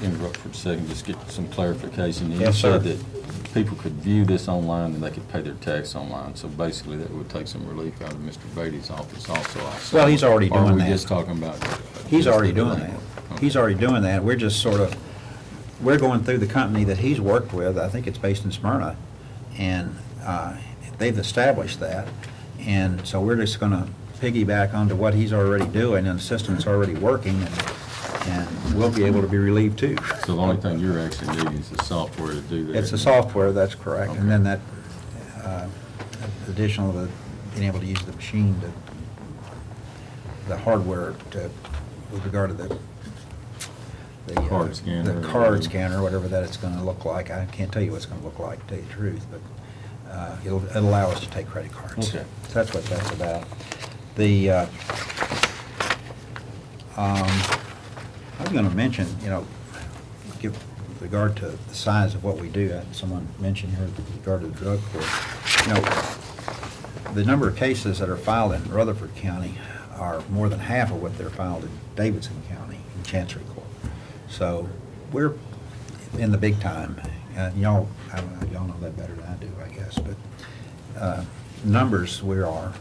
Speaker 3: interrupt for a second, just get some clarification. You
Speaker 12: Yes, sir.
Speaker 3: said that people could view this online and they could pay their tax online, so basically that would take some relief out of Mr. Beatty's office also, I assume.
Speaker 12: Well, he's already
Speaker 3: Or are
Speaker 12: doing
Speaker 3: we
Speaker 12: that.
Speaker 3: just talking about?
Speaker 12: he's
Speaker 3: just
Speaker 12: already
Speaker 3: the
Speaker 12: doing that.
Speaker 3: delinquent?
Speaker 12: He's
Speaker 3: Okay.
Speaker 12: already doing that. We're just sort of, we're going through the company that he's worked with. I think it's based in Smyrna, and they've established that. And so we're just going to piggyback onto what he's already doing, and the system's already working, and we'll be able to be relieved too.
Speaker 3: So the only thing you're actually needing is the software to do that?
Speaker 12: It's the software, that's correct.
Speaker 3: Okay.
Speaker 12: And then that additional, being able to use the machine, the hardware with regard to the
Speaker 3: Card scanner.
Speaker 12: The card scanner, whatever that it's going to look like. I can't tell you what it's going to look like, to tell you the truth, but it'll allow us to take credit cards.
Speaker 3: Okay.
Speaker 12: So that's what that's about. The, I was going to mention, give regard to the size of what we do. Someone mentioned here with regard to the drug court. The number of cases that are filed in Rutherford County are more than half of what they're filed in Davidson County in Chancery Court. So we're in the big time. Y'all know that better than I do, I guess. But numbers, we are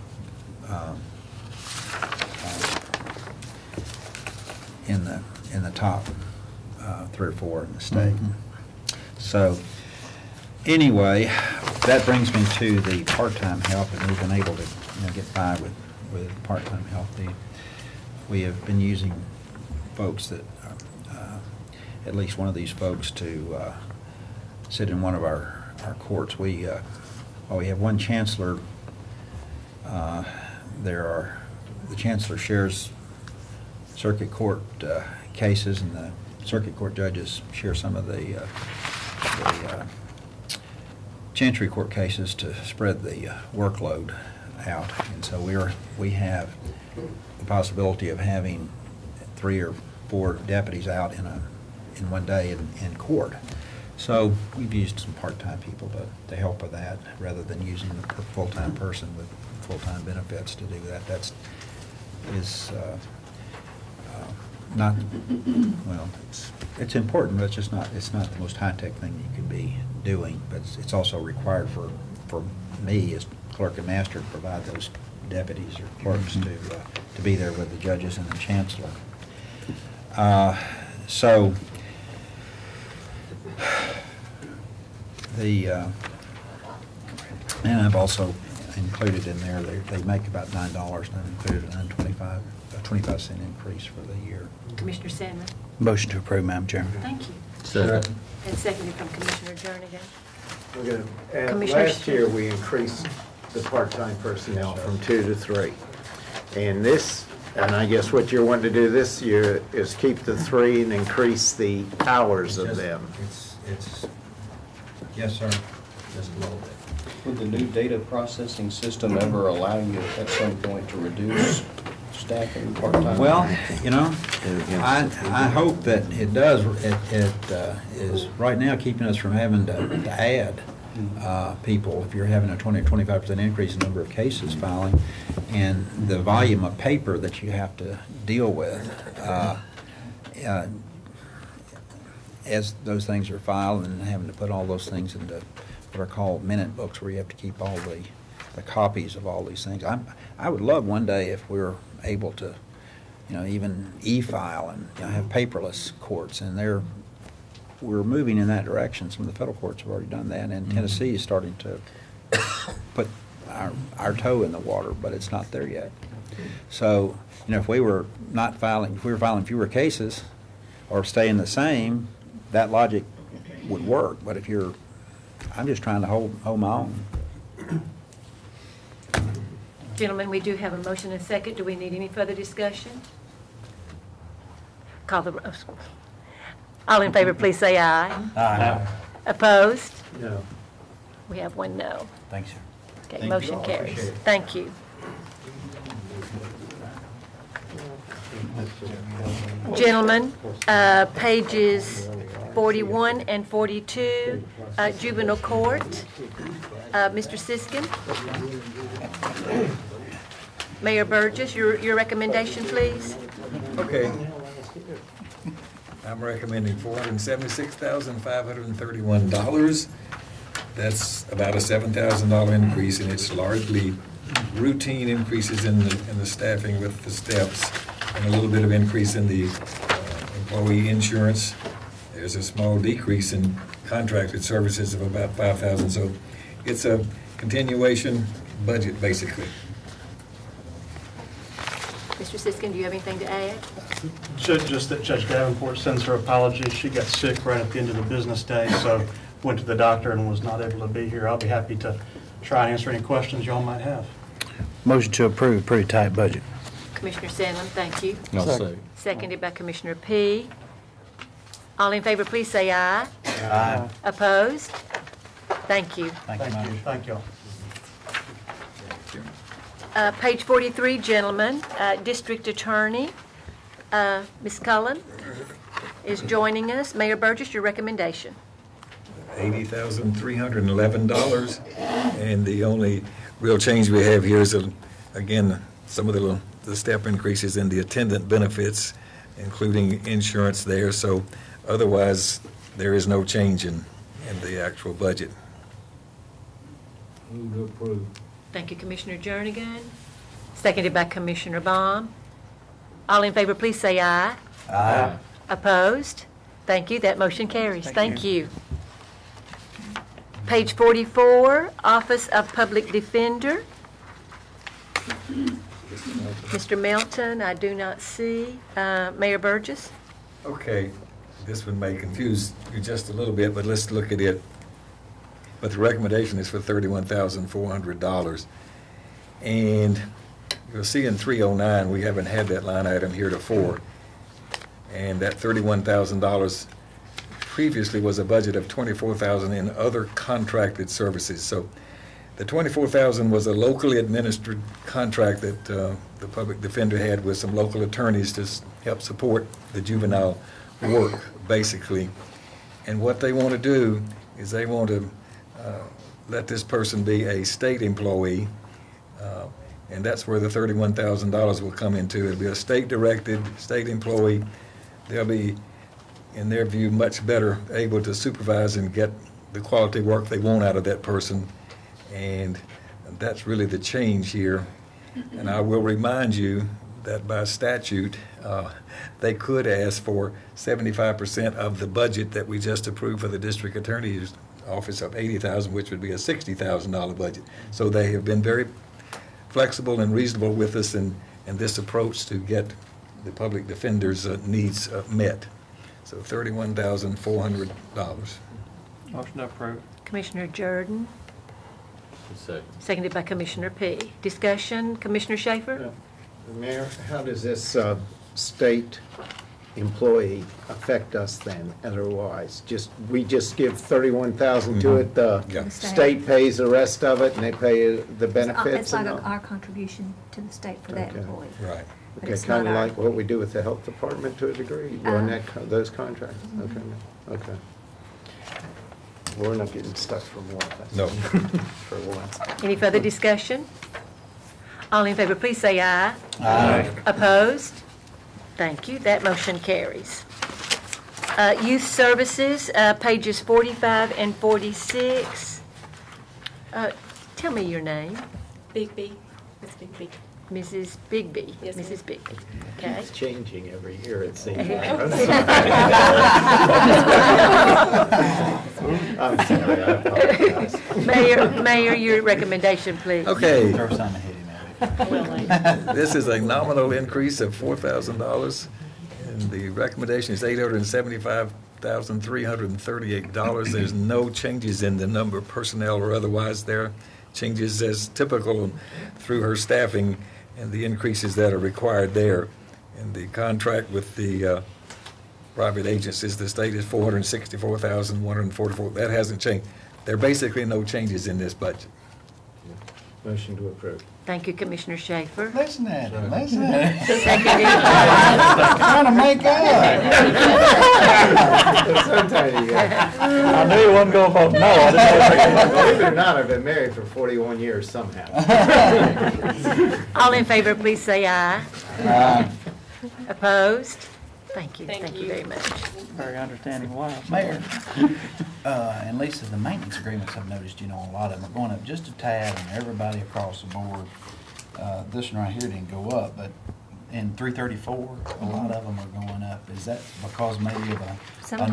Speaker 12: in the top 3 or 4 in the state.
Speaker 6: Mhm.
Speaker 12: So anyway, that brings me to the part-time help, and we've been able to get by with part-time help. We have been using folks that, at least one of these folks, to sit in one of our courts. We have one chancellor. The chancellor shares circuit court cases, and the circuit court judges share some of the Chancery court cases to spread the workload out. And so we have the possibility of having 3 or 4 deputies out in one day in court. So we've used some part-time people to help with that, rather than using a full-time person with full-time benefits to do that. That's not, well, it's important, but it's not the most high-tech thing you could be doing. But it's also required for me as clerk and master to provide those deputies or clerks to be there with the judges and the chancellor. So and I've also included in there, they make about $9, and I've included a 25-cent increase for the year.
Speaker 1: Commissioner Sandman?
Speaker 6: Motion to approve, Madam Chairman.
Speaker 1: Thank you.
Speaker 3: Second.
Speaker 1: And seconded from Commissioner Jernigan. Commissioner
Speaker 7: Last year, we increased the part-time personnel from 2 to 3. And this, and I guess what you're wanting to do this year is keep the 3 and increase the hours of them.
Speaker 12: It's, yes, sir, just a little bit.
Speaker 13: Would the new data processing system ever allow you at some point to reduce staffing part-time?
Speaker 12: Well, you know, I hope that it does. It is right now keeping us from having to add people. If you're having a 20 or 25% increase in number of cases filing and the volume of paper that you have to deal with, as those things are filed and having to put all those things into what are called minute books where you have to keep all the copies of all these things. I would love one day if we were able to, you know, even e-file and, you know, have paperless courts, and we're moving in that direction. Some of the federal courts have already done that, and Tennessee is starting to put our toe in the water, but it's not there yet. So, you know, if we were filing fewer cases or staying the same, that logic would work. But if I'm just trying to hold my own.
Speaker 1: Gentlemen, we do have a motion and a second. Do we need any further discussion? Call the, all in favor, please say aye.
Speaker 6: Aye.
Speaker 1: Opposed?
Speaker 7: No.
Speaker 1: We have one no.
Speaker 6: Thanks, sir.
Speaker 1: Okay,
Speaker 12: Thank you
Speaker 1: motion
Speaker 12: all.
Speaker 1: carries.
Speaker 12: Appreciate it.
Speaker 1: Thank you. Gentlemen, pages 41 and 42, juvenile court. Mr. Siskin? Mayor Burgess, your recommendation, please?
Speaker 4: Okay. I'm recommending $476,531. That's about a $7,000 increase, and it's largely routine increases in the staffing with the steps, and a little bit of increase in the employee insurance. There's a small decrease in contracted services of about $5,000. So it's a continuation budget, basically.
Speaker 1: Mr. Siskin, do you have anything to add?
Speaker 9: Just that Judge Davenport sends her apologies. She got sick right at the end of the business day, so went to the doctor and was not able to be here. I'll be happy to try and answer any questions y'all might have.
Speaker 6: Motion to approve, pretty tight budget.
Speaker 1: Commissioner Sandlin, thank you.
Speaker 3: I'll say.
Speaker 1: Seconded by Commissioner P. All in favor, please say aye.
Speaker 6: Aye.
Speaker 1: Opposed? Thank you.
Speaker 6: Thank you, Mike.
Speaker 9: Thank y'all.
Speaker 1: Page 43, gentlemen, District Attorney, Ms. Cullen is joining us. Mayor Burgess, your recommendation.
Speaker 4: $80,311. And the only real change we have here is, again, some of the step increases in the attendant benefits, including insurance there. So otherwise, there is no change in the actual budget.
Speaker 13: Move to approve.
Speaker 1: Thank you, Commissioner Jernigan. Seconded by Commissioner Baum. All in favor, please say aye.
Speaker 6: Aye.
Speaker 1: Opposed? Thank you. That motion carries. Thank you. Page 44, Office of Public Defender. Mr. Melton, I do not see. Mayor Burgess?
Speaker 4: Okay, this one may confuse you just a little bit, but let's look at it. But the recommendation is for $31,400. And you'll see in 309, we haven't had that line item heretofore. And that $31,000 previously was a budget of $24,000 in other contracted services. So the $24,000 was a locally administered contract that the public defender had with some local attorneys to help support the juvenile work, basically. And what they want to do is they want to let this person be a state employee, and that's where the $31,000 will come into. It'll be a state-directed, state employee. They'll be, in their view, much better able to supervise and get the quality work they want out of that person, and that's really the change here. And I will remind you that by statute, they could ask for 75% of the budget that we just approved for the district attorney's office of $80,000, which would be a $60,000 budget. So they have been very flexible and reasonable with us in this approach to get the public defender's needs met. So $31,400.
Speaker 9: Motion to approve.
Speaker 1: Commissioner Jordan,
Speaker 3: Second.
Speaker 1: seconded by Commissioner P. Discussion, Commissioner Schaefer?
Speaker 7: Mayor, how does this state employee affect us then, otherwise? We just give 31,000 to it, the
Speaker 4: Yeah.
Speaker 7: state pays the rest of it, and they pay the benefits?
Speaker 11: It's like
Speaker 7: and all?
Speaker 11: our contribution to the state for that
Speaker 7: Okay.
Speaker 11: employee.
Speaker 4: Right.
Speaker 11: But
Speaker 7: Okay,
Speaker 11: it's
Speaker 7: kind of
Speaker 11: not our-
Speaker 7: like what we do with the health department to a degree, doing
Speaker 11: Uh-huh.
Speaker 7: those contracts? Okay, okay. We're not getting stuck for more. that's-
Speaker 4: No.
Speaker 7: For once.
Speaker 1: Any further discussion? All in favor, please say aye.
Speaker 6: Aye.
Speaker 1: Opposed? Thank you. That motion carries. Youth Services, pages 45 and 46. Tell me your name.
Speaker 14: Bigby, Miss Bigby.
Speaker 1: Mrs. Bigby.
Speaker 14: Yes, ma'am.
Speaker 1: Mrs. Bigby. Okay.
Speaker 7: It's changing every year, it seems like. I'm sorry, I apologize.
Speaker 1: Mayor, your recommendation, please.
Speaker 4: Okay.
Speaker 6: Throw something ahead of me.
Speaker 4: This is a nominal increase of $4,000, and the recommendation is $875,338. There's no changes in the number of personnel or otherwise. There are changes as typical through her staffing and the increases that are required there. And the contract with the private agencies, the state is $464,144. That hasn't changed. There are basically no changes in this budget.
Speaker 7: Motion to approve.
Speaker 1: Thank you, Commissioner Schaefer.
Speaker 6: Listen at him, listen at him.
Speaker 1: Seconded
Speaker 6: Trying to make up.
Speaker 7: Sometimes you got-
Speaker 8: I knew you wasn't going to vote no. I didn't know
Speaker 7: Believe it or not, I've been married for 41 years somehow.
Speaker 1: All in favor, please say aye.
Speaker 6: Aye.
Speaker 1: Opposed? Thank you.
Speaker 14: Thank
Speaker 1: Thank you
Speaker 14: you.
Speaker 1: very much.
Speaker 8: very understanding wife.
Speaker 6: Mayor, and Lisa, the maintenance agreements I've noticed, a lot of them are going up just a tad on everybody across the board. This one right here didn't go up, but in 334, a lot of them are going up. Is that because maybe of an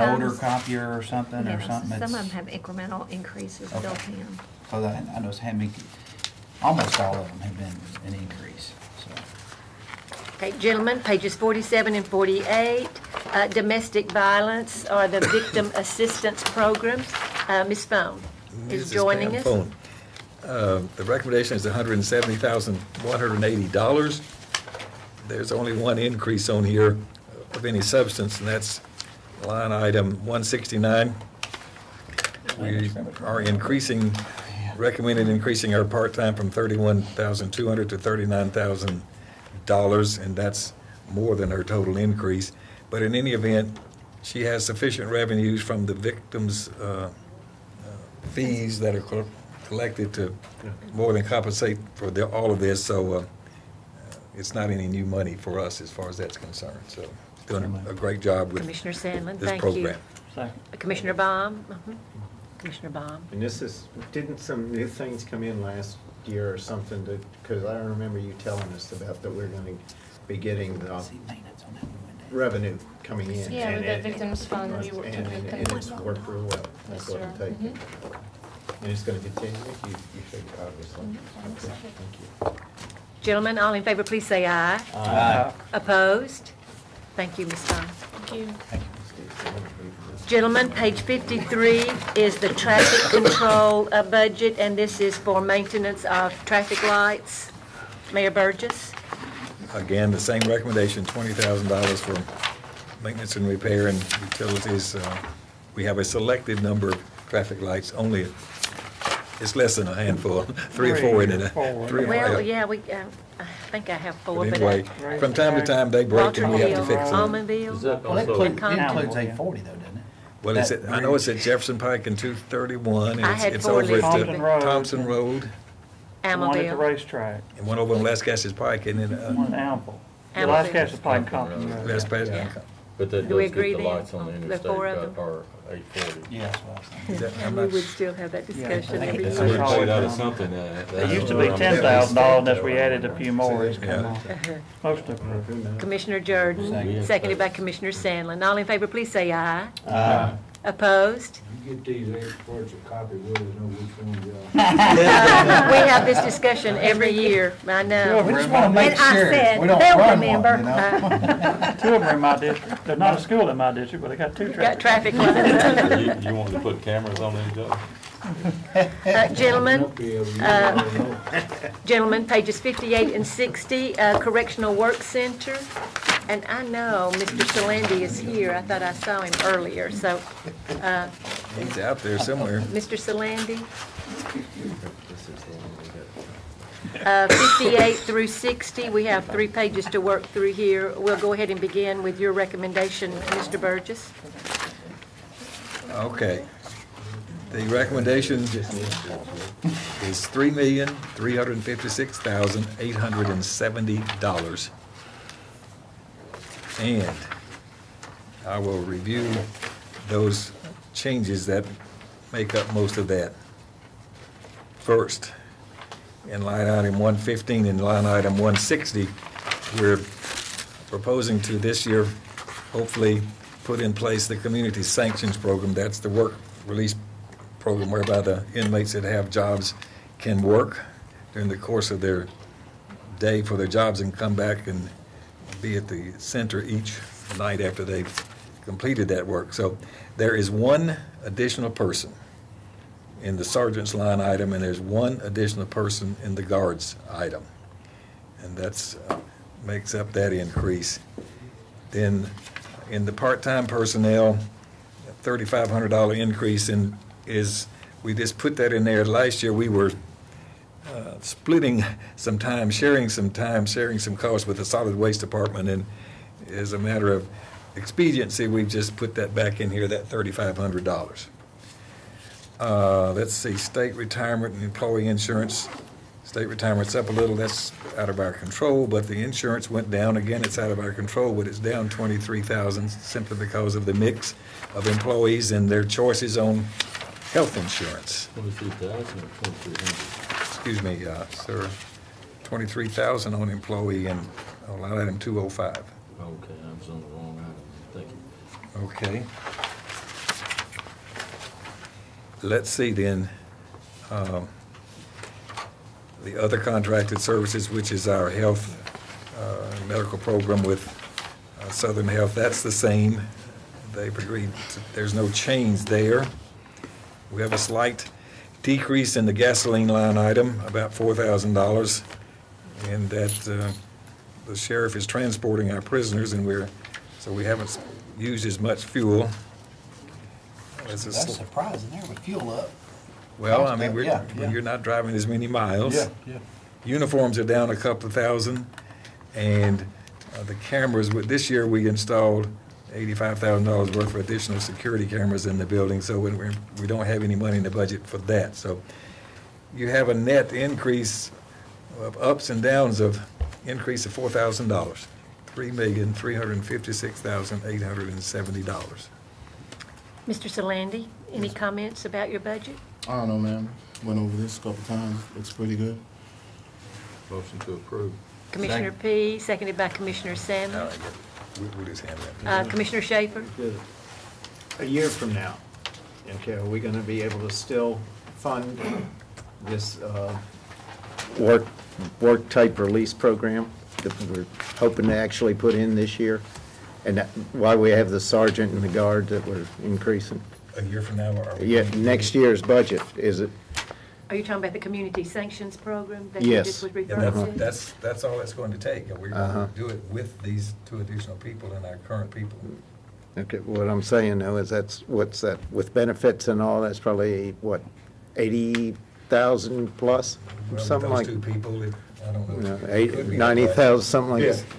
Speaker 6: older
Speaker 11: Sometimes-
Speaker 6: copier or something, or
Speaker 11: Yes,
Speaker 6: something?
Speaker 11: some of
Speaker 6: that's-
Speaker 11: them have incremental increases
Speaker 6: Okay.
Speaker 11: built in.
Speaker 6: Because I know almost all of them have been an increase, so.
Speaker 1: Okay, gentlemen, pages 47 and 48, domestic violence or the victim assistance programs. Ms. Phone is
Speaker 4: Mrs.
Speaker 1: joining
Speaker 4: Pam
Speaker 1: us.
Speaker 4: Phone. The recommendation is $170,180. There's only one increase on here of any substance, and that's line item 169. We are recommending increasing our part-time from $31,200 to $39,000, and that's more than her total increase. But in any event, she has sufficient revenues from the victims' fees that are collected to more than compensate for all of this, so it's not any new money for us as far as that's concerned. So doing a great job with
Speaker 1: Commissioner Sandlin,
Speaker 4: this
Speaker 1: thank you.
Speaker 4: program.
Speaker 8: Second.
Speaker 1: Commissioner Baum? Commissioner Baum?
Speaker 7: And didn't some new things come in last year or something because I remember you telling us about that we're going to be getting the
Speaker 6: Maintenance on that one went down.
Speaker 7: revenue coming in.
Speaker 14: Yeah, with
Speaker 7: and
Speaker 14: the victims fund, we
Speaker 7: and-
Speaker 14: worked
Speaker 7: and-
Speaker 14: with
Speaker 7: and
Speaker 14: them.
Speaker 7: it's worked real well. That's
Speaker 14: Yes,
Speaker 7: what I'm
Speaker 14: sir.
Speaker 7: taking. And it's going to continue, you figure, obviously. Okay, thank you.
Speaker 1: Gentlemen, all in favor, please say aye.
Speaker 6: Aye.
Speaker 1: Opposed? Thank you, Ms. Phone.
Speaker 14: Thank you.
Speaker 1: Gentlemen, page 53 is the traffic control budget, and this is for maintenance of traffic lights. Mayor Burgess?
Speaker 4: Again, the same recommendation, $20,000 for maintenance and repair and utilities. We have a selected number of traffic lights, only, it's less than a handful, 3 or 4 in it. Three or
Speaker 1: Well,
Speaker 4: four.
Speaker 1: yeah, I think I have 4,
Speaker 4: But
Speaker 1: but
Speaker 4: anyway, from time to time, they break
Speaker 1: Walter
Speaker 4: and we have to
Speaker 1: Hill,
Speaker 4: fix them.
Speaker 1: Almonville.
Speaker 3: Is that
Speaker 6: Well, it
Speaker 3: also,
Speaker 6: includes
Speaker 1: Concord.
Speaker 6: 840 though, doesn't it?
Speaker 4: Well, it's
Speaker 6: That
Speaker 4: I know it's at Jefferson Pike and 231,
Speaker 1: I
Speaker 4: and
Speaker 1: had
Speaker 4: it's
Speaker 1: 4
Speaker 4: over at
Speaker 1: listed.
Speaker 8: Thompson Road.
Speaker 4: Thompson Road,
Speaker 8: One at the
Speaker 1: Almonville.
Speaker 8: racetrack,
Speaker 4: and one over on Las Casas Pike, and then
Speaker 8: one at Ample. The
Speaker 1: Ample.
Speaker 8: last cast of Pine Compton Road.
Speaker 4: Las Casas.
Speaker 1: Yeah.
Speaker 3: but that
Speaker 1: Do we
Speaker 3: does
Speaker 1: agree
Speaker 3: get the
Speaker 1: then
Speaker 3: lights on the
Speaker 1: on the
Speaker 3: interstate
Speaker 1: 4 of them?
Speaker 3: are 840.
Speaker 6: Yeah, that's what I was thinking.
Speaker 4: Is that- I'm
Speaker 1: And we
Speaker 4: not
Speaker 1: would
Speaker 4: s-
Speaker 1: still have that
Speaker 8: Yeah,
Speaker 1: discussion
Speaker 6: I think
Speaker 1: every
Speaker 6: that's
Speaker 3: So
Speaker 8: what
Speaker 3: we
Speaker 1: year.
Speaker 8: it's
Speaker 3: paid out of
Speaker 8: always
Speaker 3: something.
Speaker 8: It used to be $10,000, and that's we added a few more. It's come
Speaker 4: Yeah.
Speaker 8: on. Most of them.
Speaker 1: Commissioner Jordan,
Speaker 6: Second.
Speaker 1: seconded by Commissioner Sandlin. All in favor, please say aye.
Speaker 6: Aye.
Speaker 1: Opposed?
Speaker 15: You get these exports a copy, we'll know which one y'all.
Speaker 1: We have this discussion every year, I know.
Speaker 6: We just want to make
Speaker 11: And I
Speaker 6: sure
Speaker 11: said,
Speaker 6: we don't
Speaker 11: they'll
Speaker 6: run
Speaker 11: remember.
Speaker 6: one, you know?
Speaker 8: Two of them are in my district. They're not a school in my district, but they got 2
Speaker 1: Got
Speaker 8: traffic.
Speaker 1: traffic lights.
Speaker 3: You want to put cameras on these jobs?
Speaker 1: Gentlemen, pages 58 and 60, Correctional Work Center. And I know Mr. Solandi is here. I thought I saw him earlier, so,
Speaker 4: He's out there somewhere.
Speaker 1: Mr. Solandi? 58 through 60, we have 3 pages to work through here. We'll go ahead and begin with your recommendation, Mr. Burgess.
Speaker 4: Okay. The recommendation is $3,356,870. And I will review those changes that make up most of that. First, in line item 115 and line item 160, we're proposing to this year, hopefully, put in place the community sanctions program. That's the work release program whereby the inmates that have jobs can work during the course of their day for their jobs and come back and be at the center each night after they've completed that work. So there is one additional person in the sergeant's line item, and there's one additional person in the guard's item. And that's makes up that increase. Then in the part-time personnel, $3,500 increase we just put that in there. Last year we were splitting some time, sharing some costs with the solid waste department, and as a matter of expediency, we've just put that back in here, that $3,500. Let's see, state retirement and employee insurance. State retirement's up a little, that's out of our control, but the insurance went down. Again, it's out of our control, but it's down $23,000 simply because of the mix of employees and their choices on health insurance.
Speaker 3: 23,000 or 2,300?
Speaker 4: Excuse me, sir, 23,000 on employee and line item 205.
Speaker 3: Okay, I was on the wrong item. Thank you.
Speaker 4: Okay. Let's see then, the other contracted services, which is our health medical program with Southern Health, that's the same. They've agreed, there's no change there. We have a slight decrease in the gasoline line item, about $4,000, and that the sheriff is transporting our prisoners, and so we haven't used as much fuel.
Speaker 6: That's surprising there with fuel up.
Speaker 4: Well, I mean, you're not driving as many miles.
Speaker 6: Yeah.
Speaker 4: Uniforms are down a couple of thousand, and the cameras, this year we installed $85,000 worth of additional security cameras in the building, so we don't have any money in the budget for that. So you have a net increase of ups and downs of increase of $4,000, $3,356,870.
Speaker 1: Mr. Solandi, any comments about your budget?
Speaker 16: I don't know, ma'am. Went over this a couple times. Looks pretty good.
Speaker 3: Motion to approve.
Speaker 1: Commissioner P., seconded by Commissioner Salmon.
Speaker 4: We'll just handle that.
Speaker 1: Commissioner Schaefer?
Speaker 7: A year from now, okay, are we going to be able to still fund this work-type release program that we're hoping to actually put in this year? And why we have the sergeant and the guard that we're increasing?
Speaker 4: A year from now?
Speaker 7: Yeah, next year's budget, is it?
Speaker 1: Are you talking about the community sanctions program that you
Speaker 7: Yes.
Speaker 1: just was referring to?
Speaker 4: That's all it's going to take. We're going to do it with these 2 additional people and our current people.
Speaker 7: Okay, what I'm saying though is what's that, with benefits and all, that's probably, what, 80,000 plus?
Speaker 4: Well,
Speaker 7: Something
Speaker 4: those
Speaker 7: like.
Speaker 4: 2 people, I don't know.
Speaker 7: No,
Speaker 4: It could be
Speaker 7: 90,000, something like
Speaker 16: Yes.
Speaker 7: that.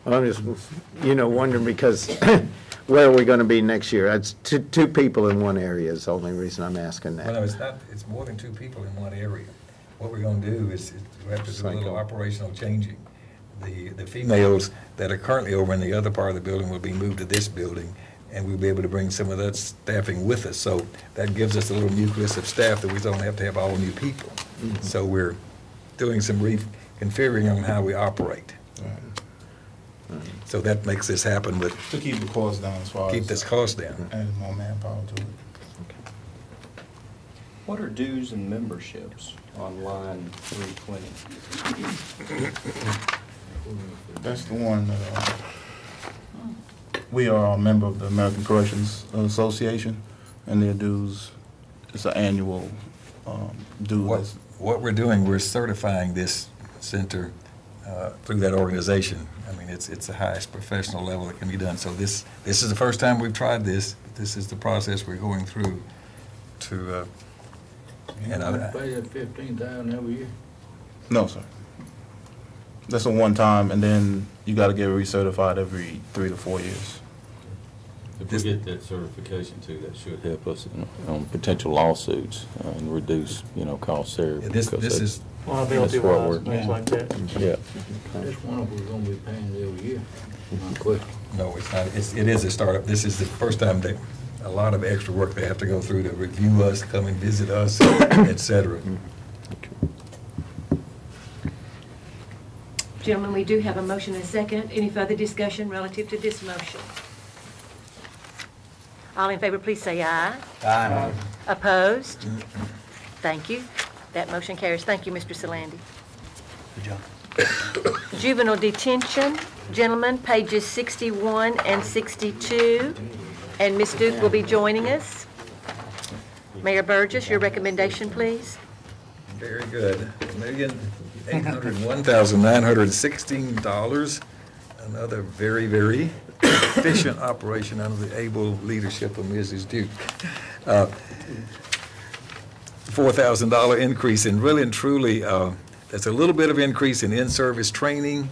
Speaker 7: Well, I'm just, wondering because where are we going to be next year? That's two people in one area is the only reason I'm asking that.
Speaker 4: Well, no, it's not, it's more than 2 people in one area. What we're going to do is we have to do a little operational changing. The females that are currently over in the other part of the building will be moved to this building, and we'll be able to bring some of that staffing with us. So that gives us a little nucleus of staff that we don't have to have all new people.
Speaker 7: Mm-hmm.
Speaker 4: So we're doing some reconfiguring on how we operate. So that makes this happen with.
Speaker 16: To keep the cost down as far as.
Speaker 4: Keep this cost down.
Speaker 16: And more manpower to it.
Speaker 13: What are dues and memberships on line 320?
Speaker 16: That's the one that, we are a member of the American Corrections Association, and their dues it's an annual due.
Speaker 4: What we're doing, we're certifying this center through that organization. I mean, it's the highest professional level that can be done. So this is the first time we've tried this. This is the process we're going through to,
Speaker 15: You don't pay that $15,000 every year?
Speaker 16: No, sir. That's a one-time, and then you got to get recertified every 3 to 4 years.
Speaker 3: If we get that certification too, that should help us on potential lawsuits and reduce, costs there.
Speaker 4: This
Speaker 3: because
Speaker 4: is,
Speaker 8: Liability
Speaker 3: that's what
Speaker 8: wise,
Speaker 3: we're-
Speaker 8: things like that.
Speaker 3: Yeah.
Speaker 15: This one of us is gonna be paying it every year. My question.
Speaker 4: no, it's not. It is a startup. This is the first time that a lot of extra work they have to go through to review us, come and visit us, et cetera.
Speaker 1: Gentlemen, we do have a motion and a second. Any further discussion relative to this motion? All in favor, please say aye.
Speaker 6: Aye.
Speaker 1: Opposed? Thank you. That motion carries. Thank you, Mr. Solandi.
Speaker 6: Good job.
Speaker 1: Juvenile detention, gentlemen, pages 61 and 62. And Ms. Duke will be joining us. Mayor Burgess, your recommendation, please.
Speaker 4: Very good. $1,801,916. Another very, very efficient operation under the able leadership of Mrs. Duke. $4,000 increase, and really and truly, that's a little bit of increase in-service training.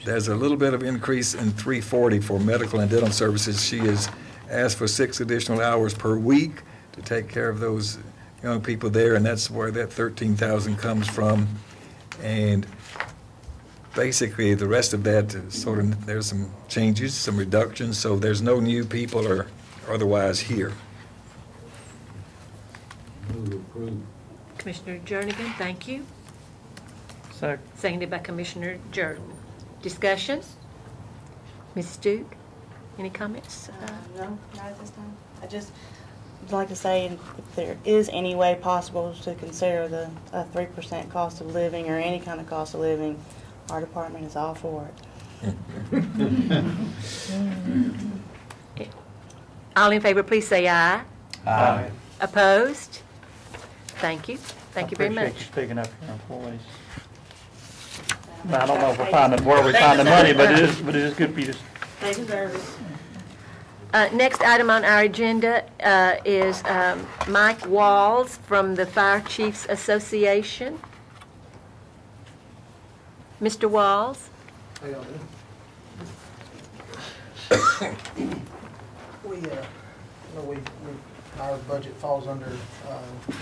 Speaker 4: There's a little bit of increase in 340 for medical and dental services. She has asked for 6 additional hours per week to take care of those young people there, and that's where that 13,000 comes from. And basically, the rest of that is there's some changes, some reductions, so there's no new people or otherwise here.
Speaker 15: Move to approve.
Speaker 1: Commissioner Jernigan, thank you.
Speaker 8: Second.
Speaker 1: Seconded by Commissioner Jordan. Discussion? Ms. Duke, any comments?
Speaker 17: No, not at this time. I just would like to say if there is any way possible to consider the 3% cost of living or any kind of cost of living, our department is all for it.
Speaker 1: All in favor, please say aye.
Speaker 6: Aye.
Speaker 1: Opposed? Thank you. Thank you very
Speaker 8: Appreciate
Speaker 1: much.
Speaker 8: you speaking up for your employees. I don't know if we're finding, where we find the money, but it is good for you to.
Speaker 17: They deserve it.
Speaker 1: Next item on our agenda is Mike Walls from the Fire Chiefs Association. Mr. Walls?
Speaker 18: Our budget falls under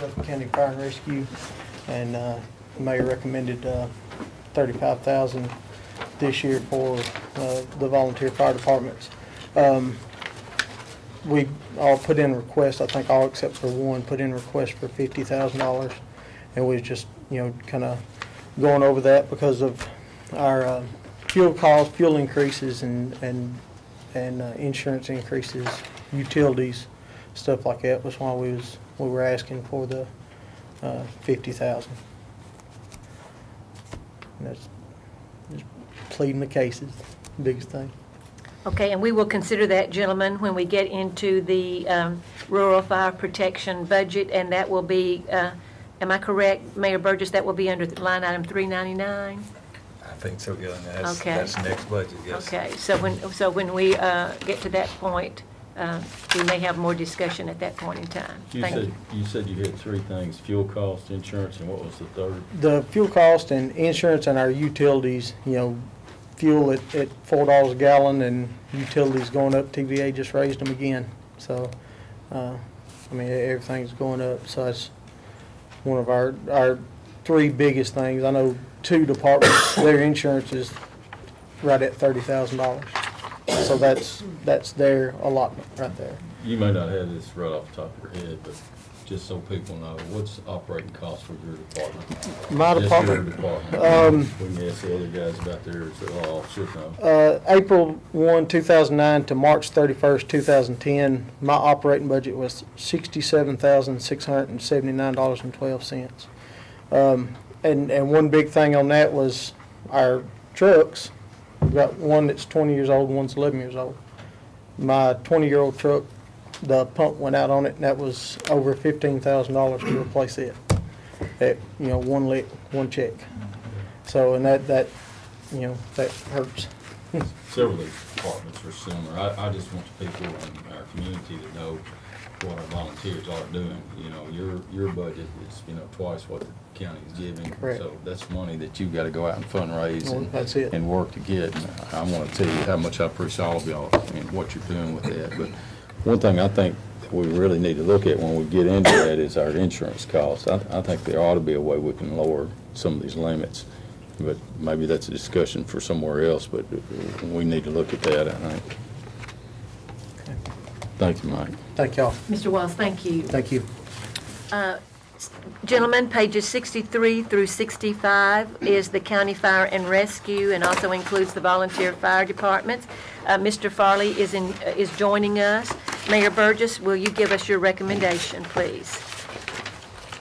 Speaker 18: Rutherford County Fire and Rescue, and the mayor recommended $35,000 this year for the volunteer fire departments. We all put in requests, I think all except for one, put in requests for $50,000, and we was just, kind of going over that because of our fuel costs, fuel increases, and insurance increases, utilities, stuff like that was why we were asking for the $50,000. That's just pleading the case is the biggest thing.
Speaker 1: Okay, and we will consider that, gentlemen, when we get into the rural fire protection budget, and that will be, am I correct, Mayor Burgess, that will be under line item 399?
Speaker 4: I think so, yeah. That's next budget, yes.
Speaker 1: Okay, so when we get to that point, we may have more discussion at that point in time.
Speaker 3: You said you had 3 things: fuel cost, insurance, and what was the third?
Speaker 18: The fuel cost and insurance and our utilities, fuel at $4 a gallon and utilities going up. TVA just raised them again. So, everything's going up. So that's one of our 3 biggest things. I know 2 departments, their insurance is right at $30,000. So that's their allotment right there.
Speaker 3: You may not have this right off the top of your head, but just so people know, what's the operating cost for your department?
Speaker 18: My department?
Speaker 3: Just your department. We can ask the other guys about theirs, they all should know.
Speaker 18: April 1, 2009 to March 31st, 2010, my operating budget was $67,679.12. And one big thing on that was our trucks. We've got one that's 20 years old and one's 11 years old. My 20-year-old truck the pump went out on it, and that was over $15,000 to replace it. At, one lick, one check. So, and that that hurts.
Speaker 3: Several of these departments are similar. I just want the people in our community to know what our volunteers are doing. Your budget is, twice what the county is giving.
Speaker 18: Correct.
Speaker 3: So that's money that you've got to go out and fundraise
Speaker 18: That's it.
Speaker 3: and work to get. And I want to tell you how much I appreciate all of y'all and what you're doing with that. But one thing I think we really need to look at when we get into that is our insurance costs. I think there ought to be a way we can lower some of these limits. But maybe that's a discussion for somewhere else, but we need to look at that, I think. Thank you, Mike.
Speaker 18: Thank y'all.
Speaker 1: Mr. Walls, thank you.
Speaker 18: Thank you.
Speaker 1: Gentlemen, pages 63 through 65 is the County Fire and Rescue, and also includes the volunteer fire departments. Mr. Farley is joining us. Mayor Burgess, will you give us your recommendation, please?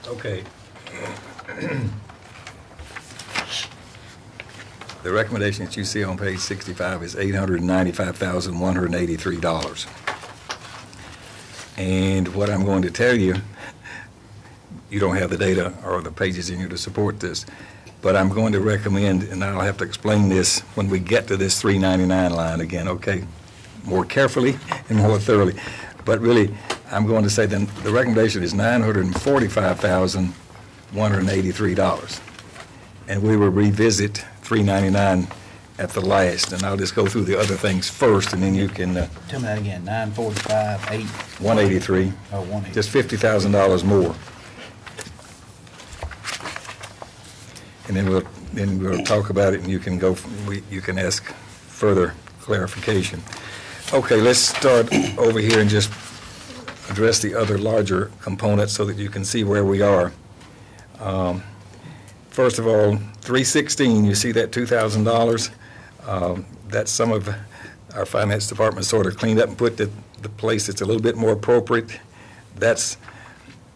Speaker 4: Okay. The recommendation that you see on page 65 is $895,183. And what I'm going to tell you, you don't have the data or the pages in here to support this, but I'm going to recommend, and I'll have to explain this when we get to this 399 line again, okay? More carefully and more thoroughly. But really, I'm going to say then the recommendation is $945,183. And we will revisit 399 at the last, and I'll just go through the other things first, and then you can...
Speaker 6: Tell me that again, 945,
Speaker 4: 183.
Speaker 6: Oh, 183.
Speaker 4: Just $50,000 more. And then we'll talk about it, and you can you can ask further clarification. Okay, let's start over here and just address the other larger components so that you can see where we are. First of all, 316, you see that $2,000? That's some of our finance department sort of cleaned up and put the place that's a little bit more appropriate. That's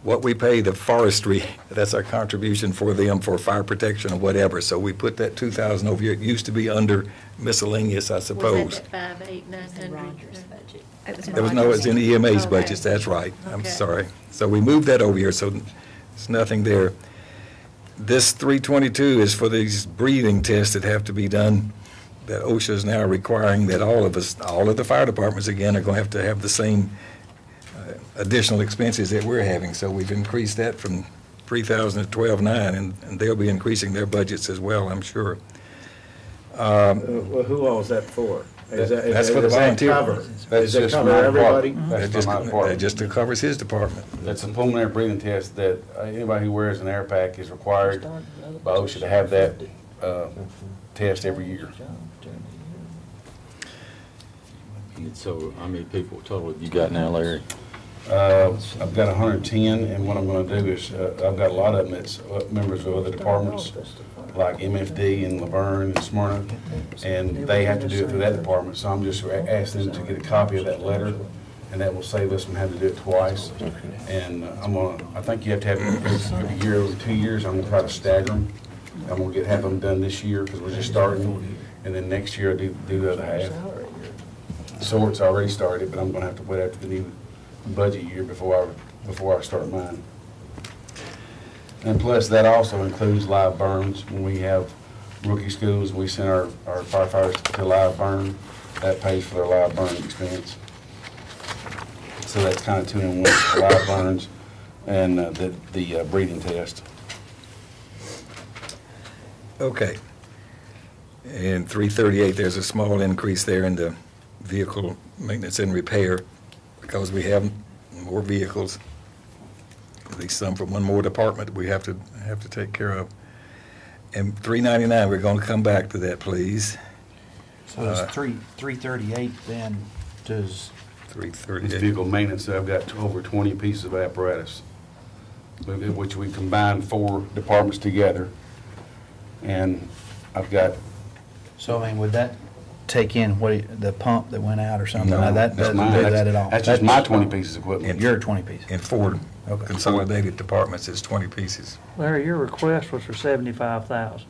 Speaker 4: what we pay the forestry. That's our contribution for them for fire protection or whatever. So we put that $2,000 over here. It used to be under miscellaneous, I suppose.
Speaker 1: Was that 5, 8, 900?
Speaker 14: Rogers' budget.
Speaker 4: It's in the EMA's
Speaker 1: Okay.
Speaker 4: budgets, that's right. I'm
Speaker 1: Okay.
Speaker 4: sorry. So we moved that over here, so there's nothing there. This 322 is for these breathing tests that have to be done, that OSHA is now requiring that all of the fire departments, again, are going to have the same additional expenses that we're having. So we've increased that from $3,000 to $12,900, and they'll be increasing their budgets as well, I'm sure.
Speaker 7: Well, who all is that for?
Speaker 4: That's for the volunteer.
Speaker 7: Does that cover everybody?
Speaker 4: That just covers his department.
Speaker 19: That's a pulmonary breathing test that anybody who wears an air pack is required by OSHA to have that test every year.
Speaker 3: So how many people total have you got now, Larry?
Speaker 19: I've got 110, and what I'm going to do is, I've got a lot of them that's members of other departments, like MFD and Laverne and Smyrna, and they have to do it through that department, so I'm just asking them to get a copy of that letter, and that will save us from having to do it twice. And I think you have to have it every year, over 2 years. I'm going to try to stagger them. I'm going to have them done this year because we're just starting, and then next year I'll do the other half. Sort's already started, but I'm going to have to wait after the new budget year before I start mine. And plus, that also includes live burns. When we have rookie schools, we send our firefighters to live burn. That pays for their live burn expense. So that's kind of 2 in 1, live burns and the breathing test.
Speaker 4: Okay. In 338, there's a small increase there in the vehicle maintenance and repair because we have more vehicles, at least some from one more department we have to take care of. And 399, we're going to come back to that, please.
Speaker 6: So it's 338 then, does...
Speaker 4: 338.
Speaker 19: It's vehicle maintenance. I've got over 20 pieces of apparatus, which we combined 4 departments together. And I've got...
Speaker 6: So, I mean, would that take in the pump that went out or something?
Speaker 19: No,
Speaker 6: That
Speaker 19: that's
Speaker 6: doesn't
Speaker 19: mine.
Speaker 6: do that at all?
Speaker 19: That's just my 20 pieces of equipment.
Speaker 6: Your 20 pieces?
Speaker 4: In 4
Speaker 6: Okay.
Speaker 4: consolidated departments, it's 20 pieces.
Speaker 20: Larry, your request was for $75,000,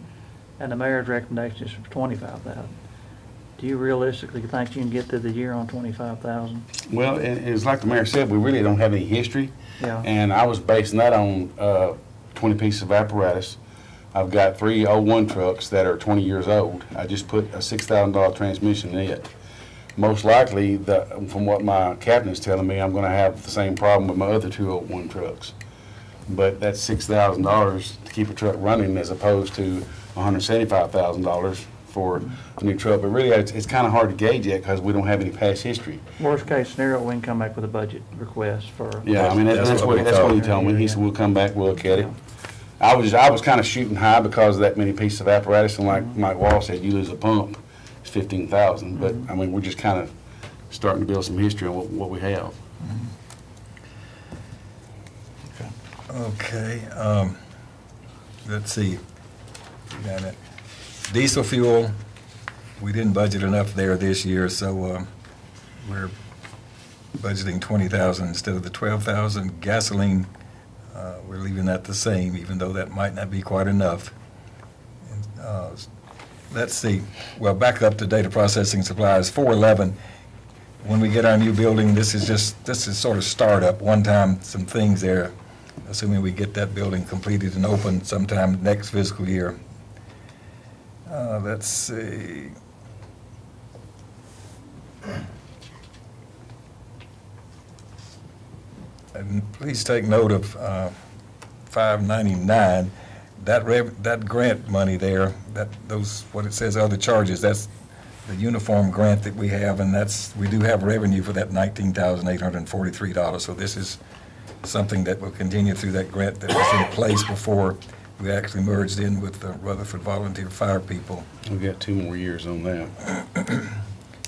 Speaker 20: and the mayor's recommendation is for $25,000.
Speaker 6: Do you realistically think you can get through the year on 25,000?
Speaker 19: Well, and it's like the mayor said, we really don't have any history.
Speaker 6: Yeah.
Speaker 19: And I was basing that on 20 pieces of apparatus. I've got 3 01 trucks that are 20 years old. I just put a $6,000 transmission in it. Most likely, from what my captain is telling me, I'm going to have the same problem with my other 2 01 trucks. But that's $6,000 to keep a truck running as opposed to $175,000 for a new truck. But really, it's kind of hard to gauge yet because we don't have any past history.
Speaker 6: Worst case scenario, we can come back with a budget request for.
Speaker 19: Yeah, I mean, that's what he told me. He said, we'll come back, we'll look at it. I was kind of shooting high because of that many pieces of apparatus, and like Mike Wall said, you lose a pump, it's 15,000. But I mean, we're just kind of starting to build some history on what we have.
Speaker 4: Okay, let's see. We got it. Diesel fuel, we didn't budget enough there this year, so we're budgeting 20,000 instead of the 12,000. Gasoline, we're leaving that the same, even though that might not be quite enough. And, let's see. Well, back up to data processing supplies, 411. When we get our new building, this is sort of startup. One time, some things there, assuming we get that building completed and open sometime next fiscal year. Let's see. And please take note of 599. That grant money there, what it says other charges, that's the uniform grant that we have, and we do have revenue for that $19,843. So this is something that will continue through that grant that was in place before we actually merged in with the Rutherford Volunteer Fire people.
Speaker 19: We've got 2 more years on that.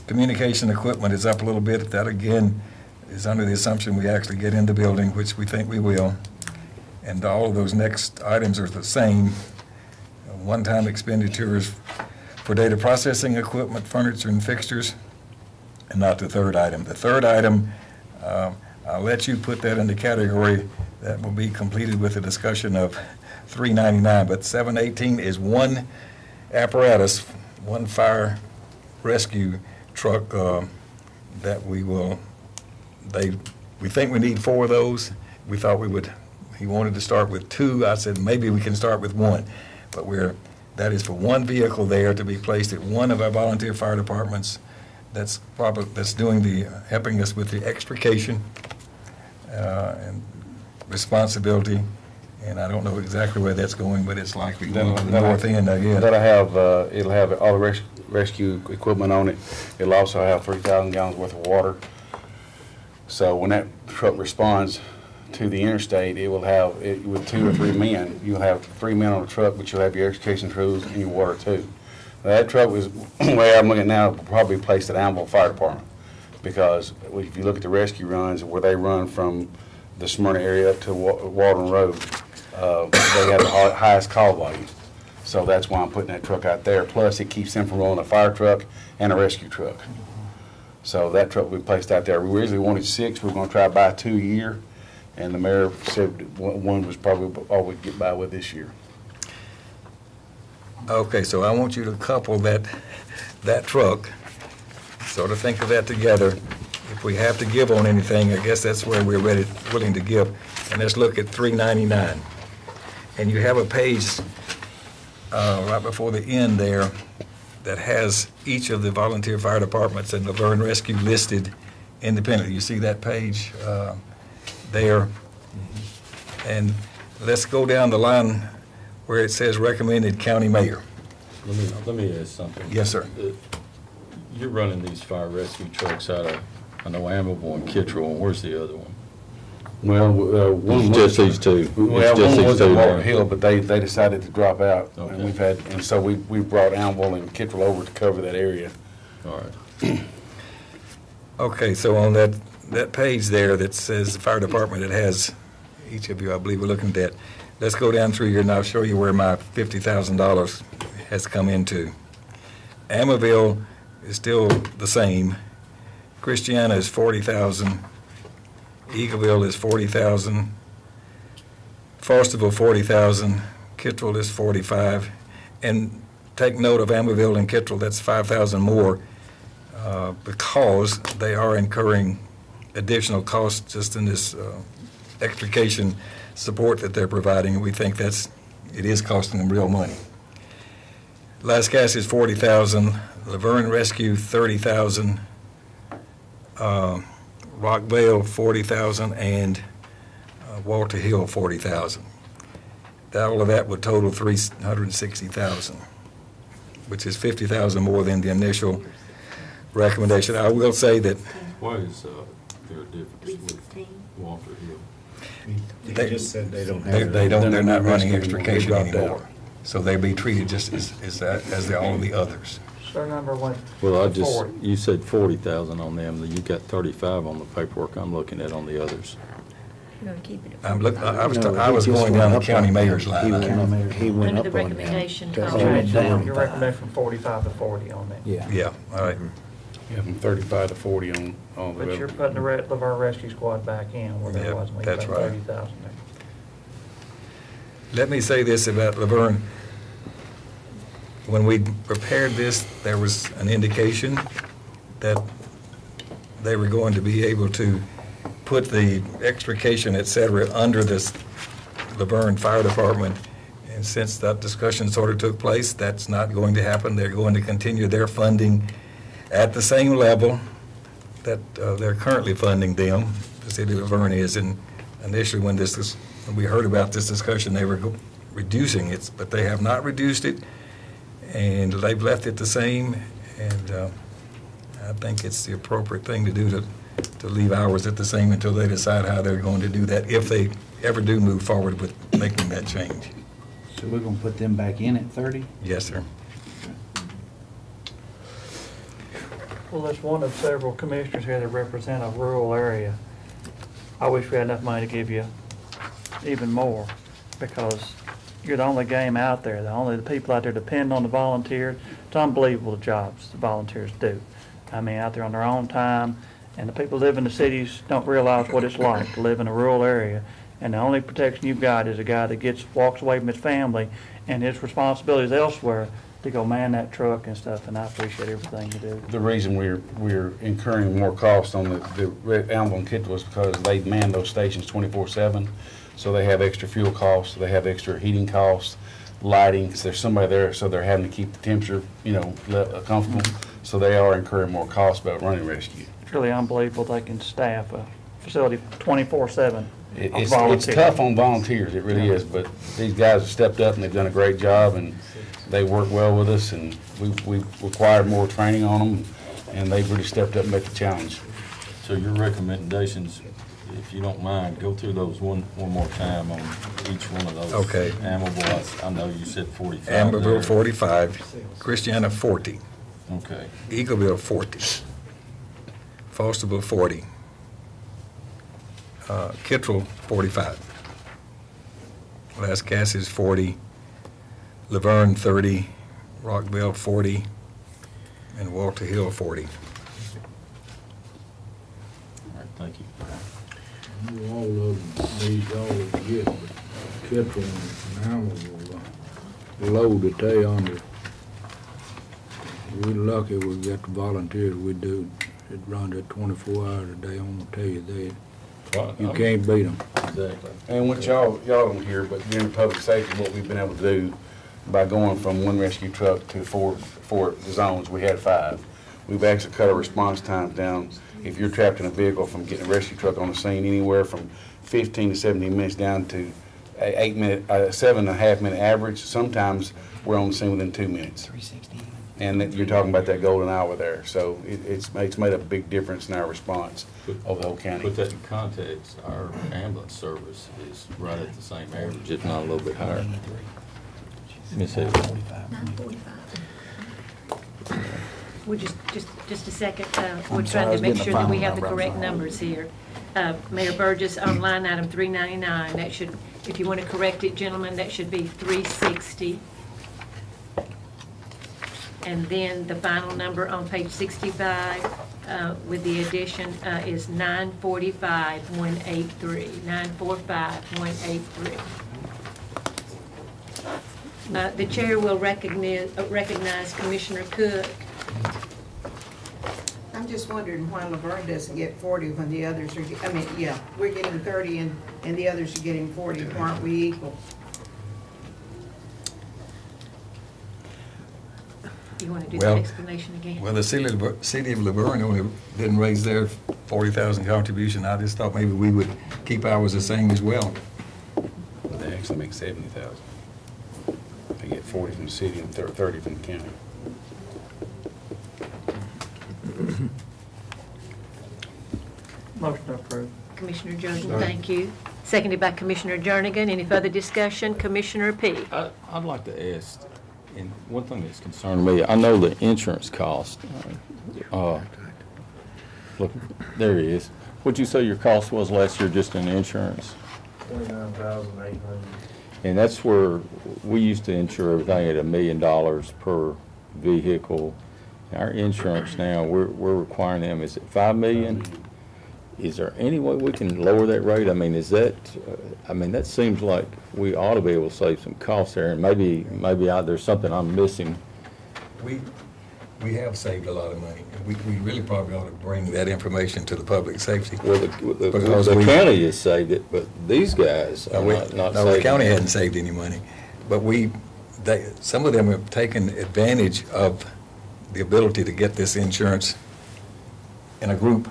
Speaker 4: Communication equipment is up a little bit. That, again, is under the assumption we actually get in the building, which we think we will. And all of those next items are the same. One-time expenditures for data processing equipment, furniture, and fixtures, and not the third item. The third item, I'll let you put that in the category that will be completed with a discussion of $399, but 718 is one apparatus, one fire rescue truck that we think we need 4 of those. We thought he wanted to start with 2. I said maybe we can start with 1, but that is for one vehicle there to be placed at one of our volunteer fire departments. That's doing helping us with the extrication and responsibility. And I don't know exactly where that's going, but it's likely going to the north end, I guess.
Speaker 19: It'll have all the rescue equipment on it. It'll also have 3,000 gallons worth of water. So when that truck responds to the interstate, it will have, with 2 or 3 men, you'll have 3 men on the truck, but you'll have your extrication tools and your water too. That truck was, the way I'm looking now, probably placed at Annville Fire Department, because if you look at the rescue runs, where they run from the Smyrna area up to Walden Road, they have the highest call volume. So that's why I'm putting that truck out there. Plus, it keeps them from rolling a fire truck and a rescue truck. So that truck will be placed out there. We originally wanted 6. We're going to try to buy 2 a year. And the mayor said 1 was probably all we'd get by with this year.
Speaker 4: Okay, so I want you to couple that truck, sort of think of that together. If we have to give on anything, I guess that's where we're willing to give. And let's look at $399. And you have a page right before the end there that has each of the volunteer fire departments and Laverne Rescue listed independently. You see that page there? And let's go down the line where it says recommended county mayor.
Speaker 3: Let me ask something.
Speaker 4: Yes, sir.
Speaker 3: You're running these fire rescue trucks out of, I know, Annville and Kittrell, and where's the other one?
Speaker 19: Well, one
Speaker 3: It's just these 2.
Speaker 19: Well,
Speaker 3: It's just
Speaker 19: one
Speaker 3: these
Speaker 19: was
Speaker 3: 2
Speaker 19: at Walter
Speaker 3: now.
Speaker 19: Hill, but they decided to drop out.
Speaker 3: Okay.
Speaker 19: And so we brought Annville and Kittrell over to cover that area.
Speaker 3: All right.
Speaker 4: Okay, so on that page there that says the fire department, it has each of you, I believe, we're looking at that. Let's go down through here and I'll show you where my $50,000 has come into. Amaville is still the same. Christiana is 40,000. Eagleville is 40,000. Fosterville 40,000. Kittrell is 45. And take note of Amaville and Kittrell, that's 5,000 more. because they are incurring additional costs just in this extrication support that they're providing. We think it is costing them real money. Lascassas, $40,000, Laverne Rescue, $30,000, Rockvale, $40,000, and Walter Hill, $40,000. All of that would total $360,000, which is $50,000 more than the initial recommendation. I will say that
Speaker 3: Why is there a difference with Walter Hill?
Speaker 15: They just said they don't
Speaker 4: They
Speaker 15: have.
Speaker 4: they're not running
Speaker 15: rescue
Speaker 4: extrication
Speaker 15: dropped out.
Speaker 4: anymore. So they'll be treated just as all the others.
Speaker 20: Their number went
Speaker 3: Well,
Speaker 20: to 40.
Speaker 3: you said 40,000 on them, you got 35 on the paperwork I'm looking at on the others.
Speaker 11: You're gonna keep it at
Speaker 4: I was going down the county mayor's line.
Speaker 7: He went
Speaker 1: Under
Speaker 7: up
Speaker 1: the
Speaker 7: on them.
Speaker 1: recommendation
Speaker 7: to
Speaker 1: column.
Speaker 7: hold down
Speaker 20: Your recommendation from 45 to 40 on that.
Speaker 7: Yeah.
Speaker 4: Yeah, all right.
Speaker 19: Yeah, from 35 to 40 on all the
Speaker 20: But you're
Speaker 19: other.
Speaker 20: putting the Laverne Rescue Squad back in where there
Speaker 4: Yep,
Speaker 20: wasn't. We
Speaker 4: that's
Speaker 20: put
Speaker 4: right.
Speaker 20: 30,000 there.
Speaker 4: Let me say this about Laverne. When we prepared this, there was an indication that they were going to be able to put the extrication, et cetera, under this Laverne Fire Department. And since that discussion sort of took place, that's not going to happen. They're going to continue their funding at the same level that they're currently funding them, the city of Laverne is. And initially, when we heard about this discussion, they were reducing it, but they have not reduced it, and they've left it the same. And I think it's the appropriate thing to do to leave ours at the same until they decide how they're going to do that, if they ever do move forward with making that change.
Speaker 6: So we're gonna put them back in at 30?
Speaker 4: Yes, sir.
Speaker 20: Well, that's one of several commissioners here that represent a rural area. I wish we had enough money to give you even more, because you're the only game out there. The people out there depend on the volunteers. It's unbelievable the jobs the volunteers do. I mean, out there on their own time, and the people who live in the cities don't realize what it's like to live in a rural area. And the only protection you've got is a guy that walks away from his family and his responsibilities elsewhere to go man that truck and stuff, and I appreciate everything you do.
Speaker 19: The reason we're incurring more cost on the Allenville and Kittle is because they man those stations 24/7. So they have extra fuel costs, they have extra heating costs, lighting, 'cause there's somebody there, so they're having to keep the temperature, comfortable. So they are incurring more costs about running rescue.
Speaker 20: It's really unbelievable they can staff a facility 24/7.
Speaker 19: It's tough on volunteers, it really is, but these guys have stepped up and they've done a great job, and they work well with us, and we've required more training on them, and they've really stepped up and met the challenge.
Speaker 3: So your recommendations, if you don't mind, go through those one more time on each one of those.
Speaker 4: Okay.
Speaker 3: Amable, I know you said 45.
Speaker 4: Amberville,
Speaker 3: there.
Speaker 4: 45, Christiana, 40,
Speaker 3: Okay.
Speaker 4: Eagleville, 40, Fosterville, 40, Kittrell, 45, Lascassas, 40, Laverne, 30, Rockville, 40, and Walter Hill, 40.
Speaker 3: All right, thank you.
Speaker 15: All of them, these all get, but Kittrell and Allenville, low that they under. We're lucky we got the volunteers we do. It runs at 24 hours a day. I'm gonna tell you that. You can't beat them.
Speaker 3: Exactly.
Speaker 19: And what y'all don't hear, but during public safety, what we've been able to do by going from one rescue truck to four zones, we had 5. We've actually cut our response times down. If you're trapped in a vehicle, from getting a rescue truck on the scene, anywhere from 15 to 17 minutes down to 7.5 minute average. Sometimes we're on the scene within 2 minutes.
Speaker 6: 360.
Speaker 19: And you're talking about that golden hour there. So it's made a big difference in our response over the whole county.
Speaker 3: Put that in context, our ambulance service is right at the same average, if not a little bit higher. Ms. Hill.
Speaker 11: 945.
Speaker 1: We're just a second, we're
Speaker 6: I'm sorry, I
Speaker 1: trying
Speaker 6: was
Speaker 1: to make
Speaker 6: getting
Speaker 1: sure
Speaker 6: the
Speaker 1: that we
Speaker 6: final
Speaker 1: have the
Speaker 6: number, I'm
Speaker 1: correct
Speaker 6: sorry.
Speaker 1: numbers here. Mayor Burgess, on line item 399, that should, if you want to correct it, gentlemen, that should be 360. And then the final number on page 65, with the addition, is 945,183, 945,183. The chair will recognize Commissioner Cook.
Speaker 21: just wondering why Laverne doesn't get 40 when the others are, I mean, yeah, we're getting 30 and the others are getting 40. Why aren't we equal?
Speaker 1: You want to do the
Speaker 4: Well,
Speaker 1: explanation again?
Speaker 4: Well, the city of Laverne only didn't raise their 40,000 contribution. I just thought maybe we would keep ours the same as well.
Speaker 19: They actually make 70,000. They get 40 from the city and 30 from the county.
Speaker 20: Motion approved.
Speaker 1: Commissioner Jernigan, thank you. Seconded by Commissioner Jernigan. Any further discussion? Commissioner P.
Speaker 3: I'd like to ask, and one thing that's concerning me, I know the insurance cost. Look, there he is. What'd you say your cost was last year just in insurance?
Speaker 22: $29,800.
Speaker 3: And that's where we used to insure everything at $1 million per vehicle. Our insurance now, we're requiring them, is it $5 million? Is there any way we can lower that rate? I mean, is that, that seems like we ought to be able to save some costs there, and maybe there's something I'm missing.
Speaker 4: We have saved a lot of money. We really probably ought to bring that information to the public safety.
Speaker 3: Well, the county has saved it, but these guys are not saving.
Speaker 4: No, the county hadn't saved any money. But some of them have taken advantage of the ability to get this insurance in a group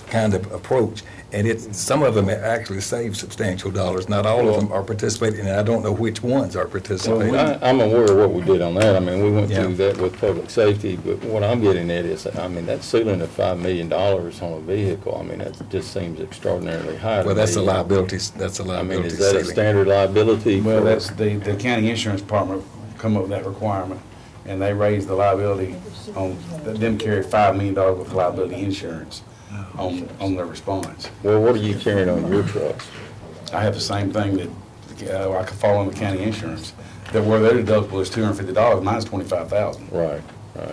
Speaker 4: kind of approach. And some of them actually save substantial dollars. Not all of them are participating, and I don't know which ones are participating.
Speaker 3: Well, I'm aware of what we did on that. I mean, we went through that with public safety, but what I'm getting at is, that ceiling of $5 million on a vehicle, that just seems extraordinarily high.
Speaker 4: Well, that's a liability, is that
Speaker 3: a standard liability?
Speaker 19: Well, that's the county insurance department come up with that requirement, and they raised the liability on, them carry $5 million with liability insurance on their response.
Speaker 3: Well, what are you carrying on your trucks?
Speaker 19: I have the same thing that I could fall on the county insurance. That where their deductible is $250, mine's $25,000.
Speaker 3: Right,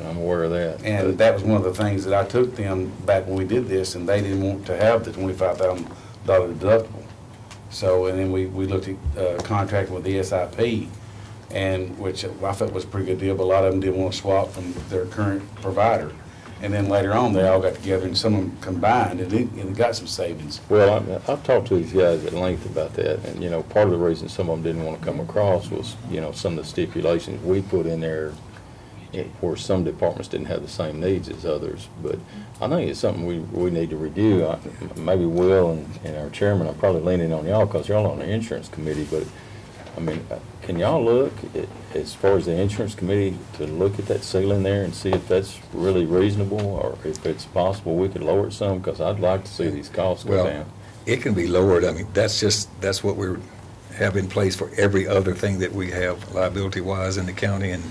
Speaker 3: I'm aware of that.
Speaker 19: And that was one of the things that I took them back when we did this, and they didn't want to have the $25,000 deductible. So, and then we looked at contracting with the SIP, and which I felt was a pretty good deal, but a lot of them didn't want to swap from their current provider. And then later on, they all got together and some of them combined, and it got some savings.
Speaker 3: Well, I've talked to these guys at length about that, and, part of the reason some of them didn't want to come across was, some of the stipulations we put in there where some departments didn't have the same needs as others. But I think it's something we need to review. Maybe Will and our chairman, I'm probably leaning on y'all because y'all on the insurance committee, but can y'all look as far as the insurance committee to look at that ceiling there and see if that's really reasonable, or if it's possible we could lower it some? Because I'd like to see these costs go down.
Speaker 4: It can be lowered. That's what we have in place for every other thing that we have liability-wise in the county, and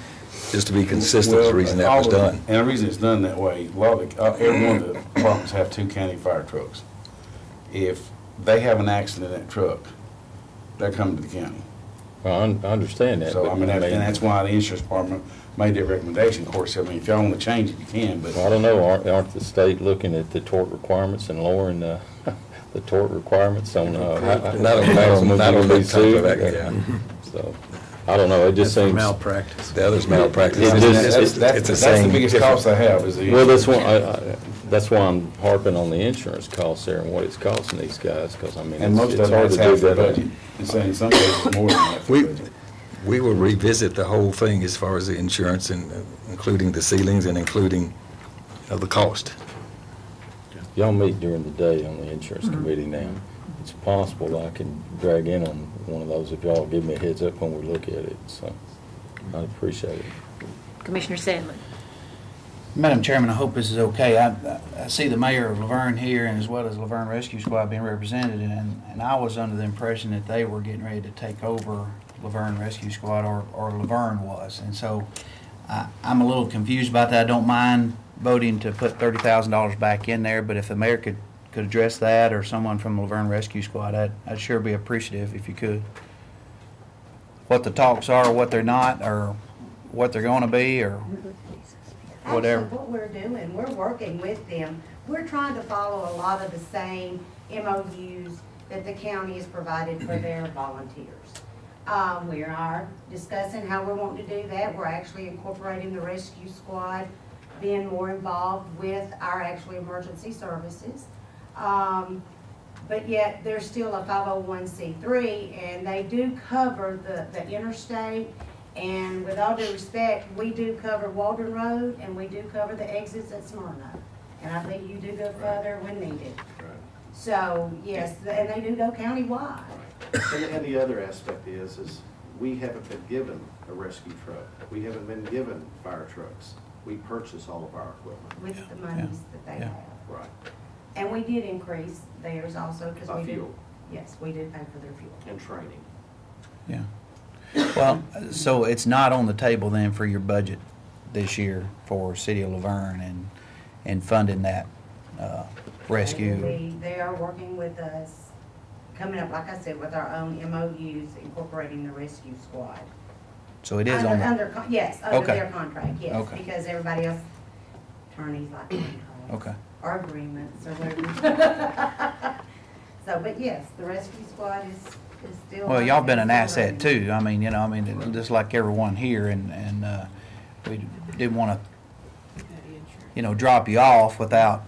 Speaker 4: just to be consistent is the reason that was done.
Speaker 19: And the reason it's done that way, every one of the departments have 2 county fire trucks. If they have an accident in that truck, they're coming to the county.
Speaker 3: Well, I understand that.
Speaker 19: So, and that's why the insurance department made that recommendation. Of course, if y'all want to change it, you can, but.
Speaker 3: Well, I don't know, aren't the state looking at the tort requirements and lowering the tort requirements on,
Speaker 4: not on that type of act,
Speaker 3: So, I don't know, it just seems.
Speaker 4: Malpractice. The other's malpractice.
Speaker 19: That's the biggest cost I have is the
Speaker 3: insurance. Well, that's why I'm harping on the insurance costs there and what it's costing these guys, because
Speaker 19: and most of that's half the budget. In some cases more than half the budget.
Speaker 4: We will revisit the whole thing as far as the insurance, and including the ceilings and including the cost.
Speaker 3: Y'all meet during the day on the insurance committee now. It's possible I can drag in on one of those if y'all give me a heads up when we look at it, so I'd appreciate it.
Speaker 1: Commissioner Sandlin.
Speaker 6: Madam Chairman, I hope this is okay. I see the mayor of Laverne here, and as well as Laverne Rescue Squad being represented, and I was under the impression that they were getting ready to take over Laverne Rescue Squad, or Laverne was. And so I'm a little confused about that. I don't mind voting to put $30,000 back in there, but if the mayor could address that, or someone from Laverne Rescue Squad, I'd sure be appreciative if you could. What the talks are, what they're not, or what they're going to be, or whatever.
Speaker 23: Actually, what we're doing, we're working with them. We're trying to follow a lot of the same MOUs that the has provided for their volunteers. We are discussing how we're wanting to do that. We're actually incorporating the rescue squad being more involved with our actual emergency services. But yet, they're still a 501c3, and they do cover the interstate. And with all due respect, we do cover Walden Road, and we do cover the exits at Smyrna. And I think you do go further when needed. So, yes, and they do go countywide.
Speaker 2: And the other aspect is we haven't been given a rescue truck. We haven't been given fire trucks. We purchase all of our equipment.
Speaker 23: With the monies that they have.
Speaker 2: Right.
Speaker 23: And we did increase theirs also, because
Speaker 2: By
Speaker 23: we did.
Speaker 2: fuel.
Speaker 23: Yes, we did pay for their fuel.
Speaker 2: And training.
Speaker 6: Yeah. Well, so it's not on the table then for your budget this year for City of Laverne and funding that rescue?
Speaker 23: They are working with us, coming up, like I said, with our own MOUs incorporating the rescue squad.
Speaker 6: So it is on the...
Speaker 23: Yes, under
Speaker 6: Okay.
Speaker 23: their contract, yes,
Speaker 6: Okay.
Speaker 23: because everybody else, attorneys like contracts.
Speaker 6: Okay.
Speaker 23: Or agreements or whatever. So, but yes, the rescue squad is still.
Speaker 6: Well, y'all been an asset too. I mean, just like everyone here, and we didn't want to, drop you off without,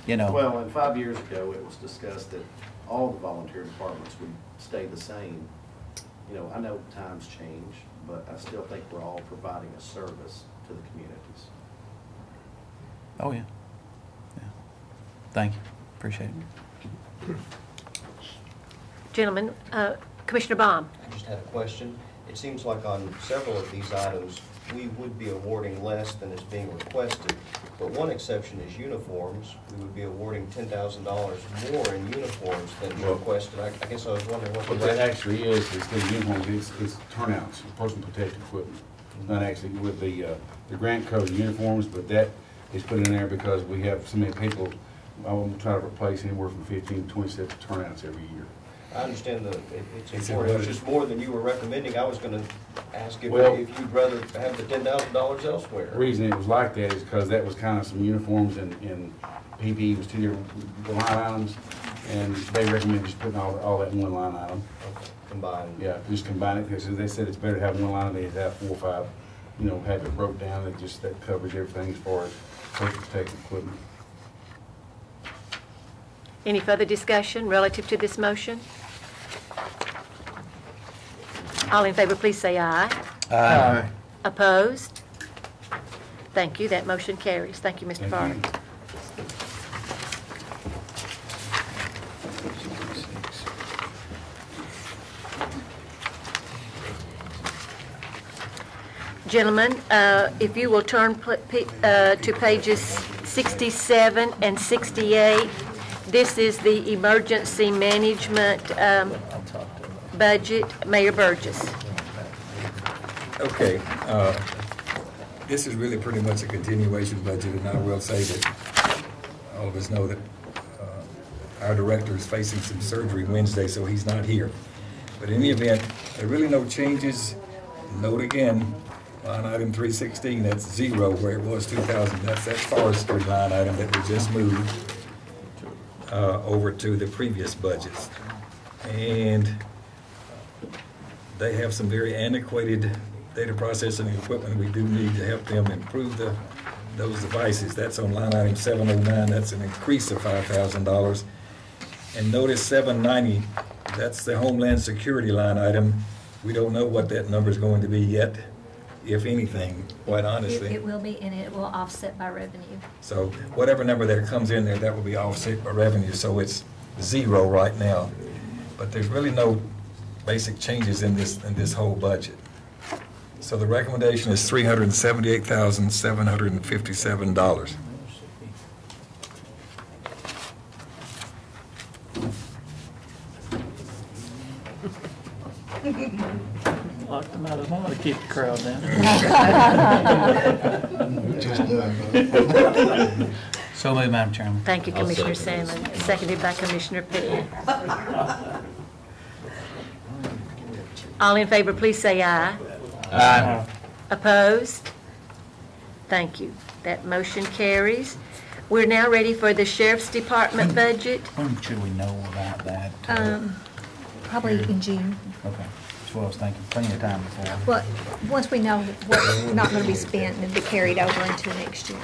Speaker 2: Well, and 5 years ago, it was discussed that all the volunteer departments would stay the same. I know times change, but I still think we're all providing a service to the communities.
Speaker 6: Oh, yeah. Thank you. Appreciate it.
Speaker 1: Gentlemen, Commissioner Baum.
Speaker 13: I just had a question. It seems like on several of these items, we would be awarding less than is being requested, but one exception is uniforms. We would be awarding $10,000 more in uniforms than requested. I guess I was wondering what
Speaker 19: What that actually is the uniforms, it's turnouts, personal protective equipment. It's not actually with the grant covered uniforms, but that is put in there because we have so many people. I want to try to replace anywhere from 15 to 27 turnouts every year.
Speaker 13: I understand it's important. It's just more than you were recommending. I was going to ask if you'd rather have the $10,000 elsewhere.
Speaker 19: The reason it was like that is because that was kind of some uniforms and PPE was two different line items, and they recommended just putting all that in one line item.
Speaker 13: Okay. Combined.
Speaker 19: Yeah, just combine it because they said it's better to have one line than to have 4 or 5. Have it broke down. That covers everything as far as personal protective equipment.
Speaker 1: Any further discussion relative to this motion? All in favor, please say aye.
Speaker 6: Aye.
Speaker 1: Opposed? Thank you. That motion carries. Thank you, Mr. Farr. Gentlemen, if you will turn to pages 67 and 68, this is the emergency management budget. Mayor Burgess.
Speaker 4: Okay, this is really pretty much a continuation budget, and I will say that all of us know that our director is facing some surgery Wednesday, so he's not here. But in any event, there are really no changes. Note again, line item 316, that's zero where it was 2,000. That's that forestry line item that we just moved over to the previous budgets. And they have some very antiquated data processing equipment. We do need to help them improve those devices. That's on line item 709. That's an increase of $5,000. And notice 790, that's the Homeland Security line item. We don't know what that number is going to be yet, if anything, quite honestly.
Speaker 11: It will be, and it will offset by revenue.
Speaker 4: So whatever number that comes in there, that will be offset by revenue. So it's zero right now. But there's really no basic changes in this whole budget. So the recommendation is $378,757.
Speaker 20: Locked them out of home to keep the crowd down.
Speaker 6: So moved, Madam Chairman.
Speaker 1: Thank you, Commissioner Salmon. Seconded by Commissioner Pettit. All in favor, please say aye.
Speaker 6: Aye.
Speaker 1: Opposed? Thank you. That motion carries. We're now ready for the Sheriff's Department budget.
Speaker 6: When should we know about that?
Speaker 11: Probably in June.
Speaker 6: Okay. That's what I was thinking, plenty of time before.
Speaker 11: Well, once we know what's not going to be spent, and it'll be carried over into next year.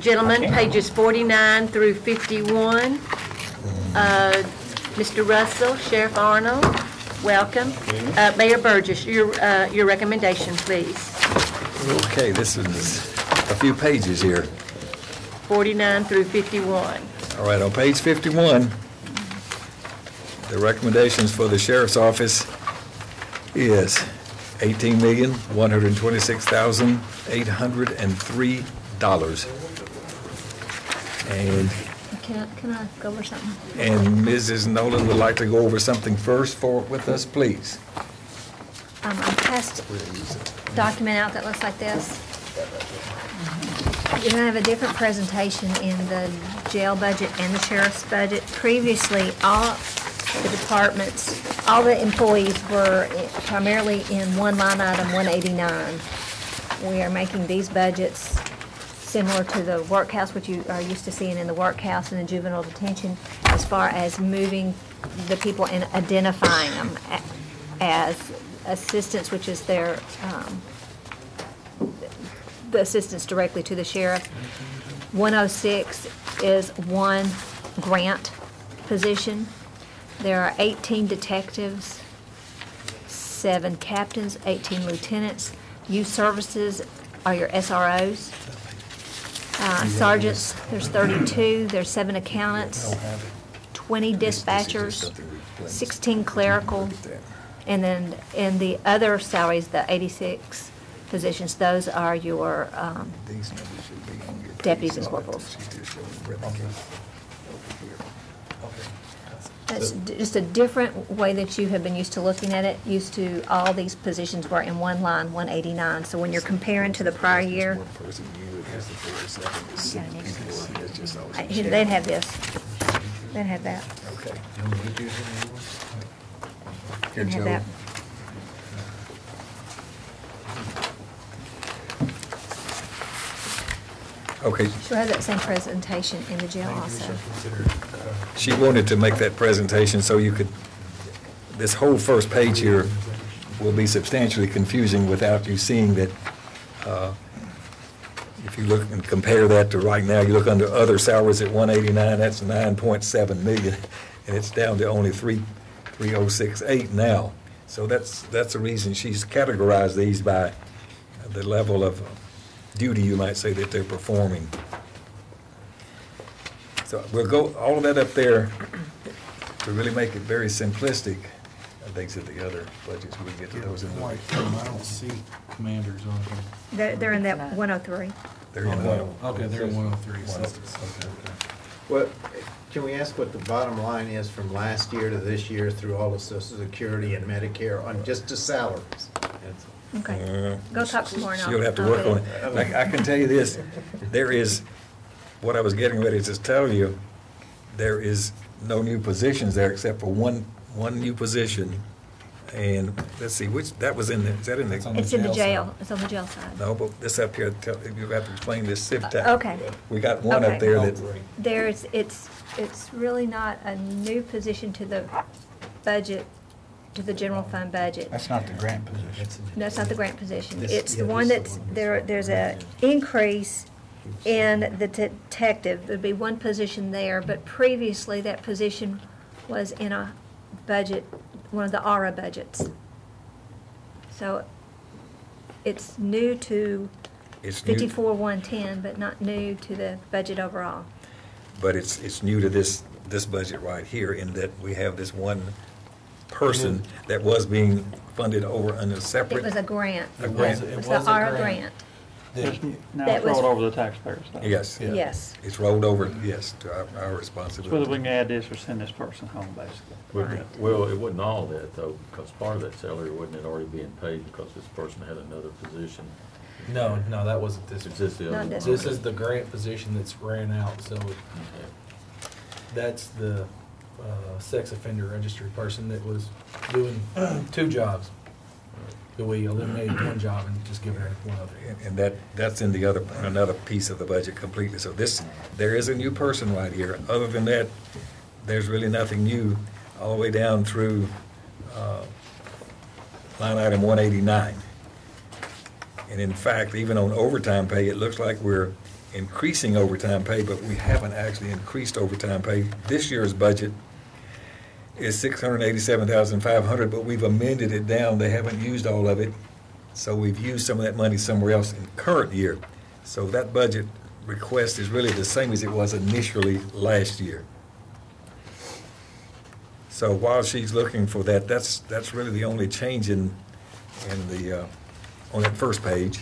Speaker 1: Gentlemen, pages 49 through 51. Mr. Russell, Sheriff Arnold, welcome. Mayor Burgess, your recommendation, please.
Speaker 4: Okay, this is a few pages here.
Speaker 1: 49 through 51.
Speaker 4: All right, on page 51, the recommendations for the sheriff's office is $18,126,803. And
Speaker 11: Can I go over something?
Speaker 4: Mrs. Nolan would like to go over something first with us, please.
Speaker 11: I passed a document out that looks like this. You're going to have a different presentation in the jail budget and the sheriff's budget. Previously, all the departments, all the employees were primarily in one line item, 189. We are making these budgets similar to the workhouse, which you are used to seeing in the workhouse and the juvenile detention, as far as moving the people and identifying them as assistants, which is their the assistants directly to the sheriff. 106 is one grant position. There are 18 detectives, 7 captains, 18 lieutenants. Youth services are your SROs. Sergeants, there's 32. There's 7 accountants, 20 dispatchers, 16 clerical, and then in the other salaries, the 86 positions, those are your deputies and corporals. That's just a different way that you have been used to looking at it. Used to, all these positions were in one line, 189. So when you're comparing to the prior year, they'd have this. They'd have that.
Speaker 4: Okay.
Speaker 11: Didn't have that.
Speaker 4: Okay.
Speaker 11: She'll have that same presentation in the jail also.
Speaker 4: She wanted to make that presentation so you could, this whole first page here will be substantially confusing without you seeing that. If you look and compare that to right now, you look under other salaries at 189, that's 9.7 million, and it's down to only 3,068 now. So that's the reason she's categorized these by the level of duty, you might say, that they're performing. So we'll go all of that up there to really make it very simplistic. I think that the other budgets, we'll get to those in the
Speaker 16: I don't see commanders on here.
Speaker 11: They're in that 103.
Speaker 4: They're in
Speaker 16: Okay, they're in 103. So, okay.
Speaker 7: What, can we ask what the bottom line is from last year to this year through all of Social Security and Medicare on just the salaries? That's-
Speaker 11: Okay. Go talk some more now.
Speaker 4: She'll have to work on it. I can tell you this, there is, what I was getting ready to tell you, there is no new positions there except for one new position. And let's see, which, that was in the, is that in the?
Speaker 11: It's in the jail. It's on the jail side.
Speaker 4: No, but this up here, you have to explain this CIVTAC.
Speaker 11: Okay.
Speaker 4: We got one up
Speaker 11: Okay.
Speaker 4: there that,
Speaker 11: It's really not a new position to the budget, to the general fund budget.
Speaker 6: That's not the grant position.
Speaker 11: No, it's not the grant position.
Speaker 7: This-
Speaker 11: It's the
Speaker 7: yeah,
Speaker 11: one
Speaker 7: this is
Speaker 11: that's,
Speaker 7: the one.
Speaker 11: there's a increase in the detective. There'd be one position there, but previously that position was in a budget, one of the ARA budgets. So it's new to
Speaker 4: it's new,
Speaker 11: 54,110, but not new to the budget overall.
Speaker 4: but it's new to this budget right here in that we have this one person that was being funded over under separate.
Speaker 11: It was a grant.
Speaker 4: A grant.
Speaker 11: It was the ARA grant.
Speaker 20: Now
Speaker 11: That
Speaker 20: it's
Speaker 11: was-
Speaker 20: rolled over to the taxpayers. now.
Speaker 4: Yes.
Speaker 11: Yes.
Speaker 4: It's rolled over, yes, to our
Speaker 20: So whether
Speaker 4: responsibility.
Speaker 20: we can add this or send this person home, basically.
Speaker 11: Right.
Speaker 3: Well, it wasn't all that though, because part of that salary wasn't it already being paid because this person had another position.
Speaker 22: No, that wasn't this.
Speaker 3: Is this the
Speaker 11: Not
Speaker 3: other?
Speaker 11: this
Speaker 22: This
Speaker 11: one.
Speaker 22: is the grant position that's ran out, so that's the sex offender registry person that was doing 2 jobs. So we eliminated one job and just given her one other.
Speaker 4: And that's in the other, another piece of the budget completely. So there is a new person right here. Other than that, there's really nothing new all the way down through line item 189. And in fact, even on overtime pay, it looks like we're increasing overtime pay, but we haven't actually increased overtime pay. This year's budget is $687,500, but we've amended it down. They haven't used all of it, so we've used some of that money somewhere else in the current year. So that budget request is really the same as it was initially last year. So while she's looking for that, that's really the only change in the on that first page.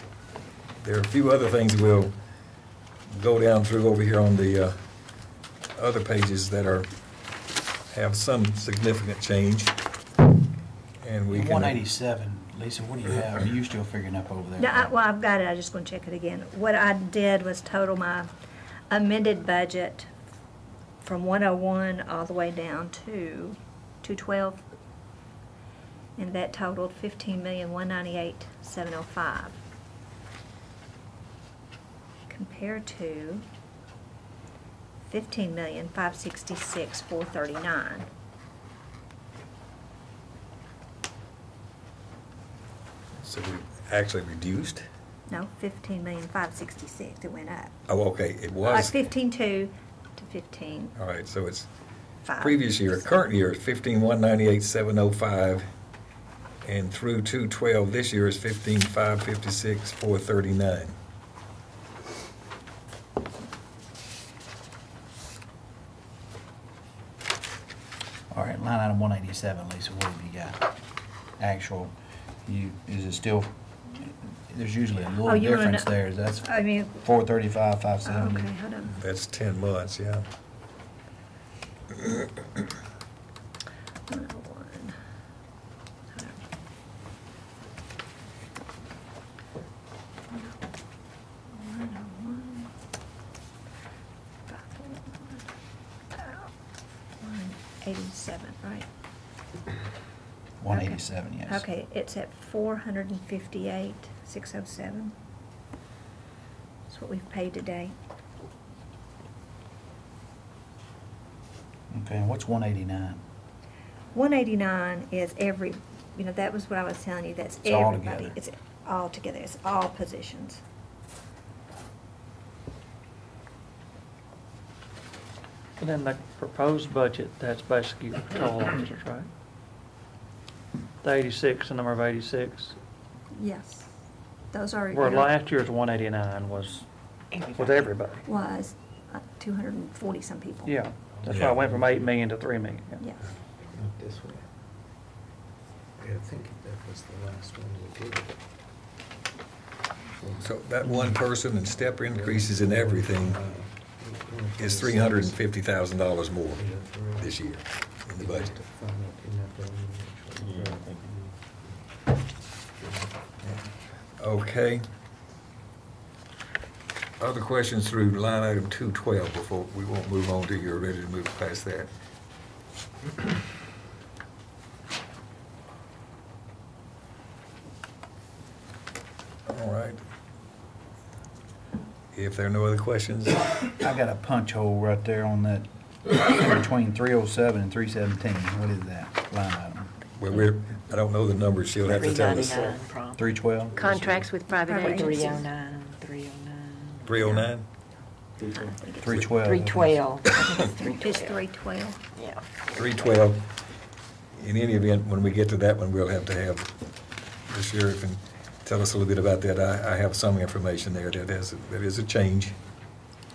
Speaker 4: There are a few other things we'll go down through over here on the other pages that have some significant change. And we can.
Speaker 6: 187, Lisa, what do you have? Are you still figuring up over there?
Speaker 11: No, well, I've got it, I just want to check it again. What I did was total my amended budget from 101 all the way down to 212. And that totaled $15,198,705. Compared to $15,566,439.
Speaker 4: So we actually reduced?
Speaker 11: No, $15,566,000. It went up.
Speaker 4: Oh, okay, it was.
Speaker 11: 15.2 to 15.
Speaker 4: All right, so it's
Speaker 11: 5.
Speaker 4: previous year, current year is 15,198,705, and through 212 this year is 15,556,439.
Speaker 6: All right, line item 187, Lisa, what have you got? Actual, is it still, there's usually a little difference there. That's 435, 570.
Speaker 11: Okay, hold on.
Speaker 4: That's 10 months, yeah.
Speaker 11: 101. '87, right?
Speaker 6: 187, yes.
Speaker 11: Okay, it's at 458,607. That's what we've paid today.
Speaker 6: Okay, and what's 189?
Speaker 11: 189 is every, that was what I was telling you, that's
Speaker 6: It's all
Speaker 11: everybody.
Speaker 6: together.
Speaker 11: It's all together, it's all positions.
Speaker 20: And then the proposed budget, that's basically your patrol officers, right? The 86, the number of 86.
Speaker 11: Yes. Those are.
Speaker 20: Where last year's 189 was with everybody.
Speaker 11: Was 240 some people.
Speaker 20: Yeah, that's why I went from 8 million to 3 million. Yeah.
Speaker 11: Yes.
Speaker 7: Not this way. I think that was the last one we did.
Speaker 4: So that one person and step increases in everything is $350,000 more this year in the budget. Okay. Other questions through line item 212 before we won't move on till you're ready to move past that? All right. If there are no other questions,
Speaker 6: I got a punch hole right there on that, between 307 and 317. What is that line item?
Speaker 4: well, I don't know the numbers, she'll have to tell us.
Speaker 6: 312?
Speaker 1: Contracts with private agencies.
Speaker 14: 309,
Speaker 4: 309?
Speaker 6: 312.
Speaker 14: 312.
Speaker 11: It's 312.
Speaker 14: Yeah.
Speaker 4: 312. In any event, when we get to that one, we'll have to have the sheriff and tell us a little bit about that. I have some information there that is a change.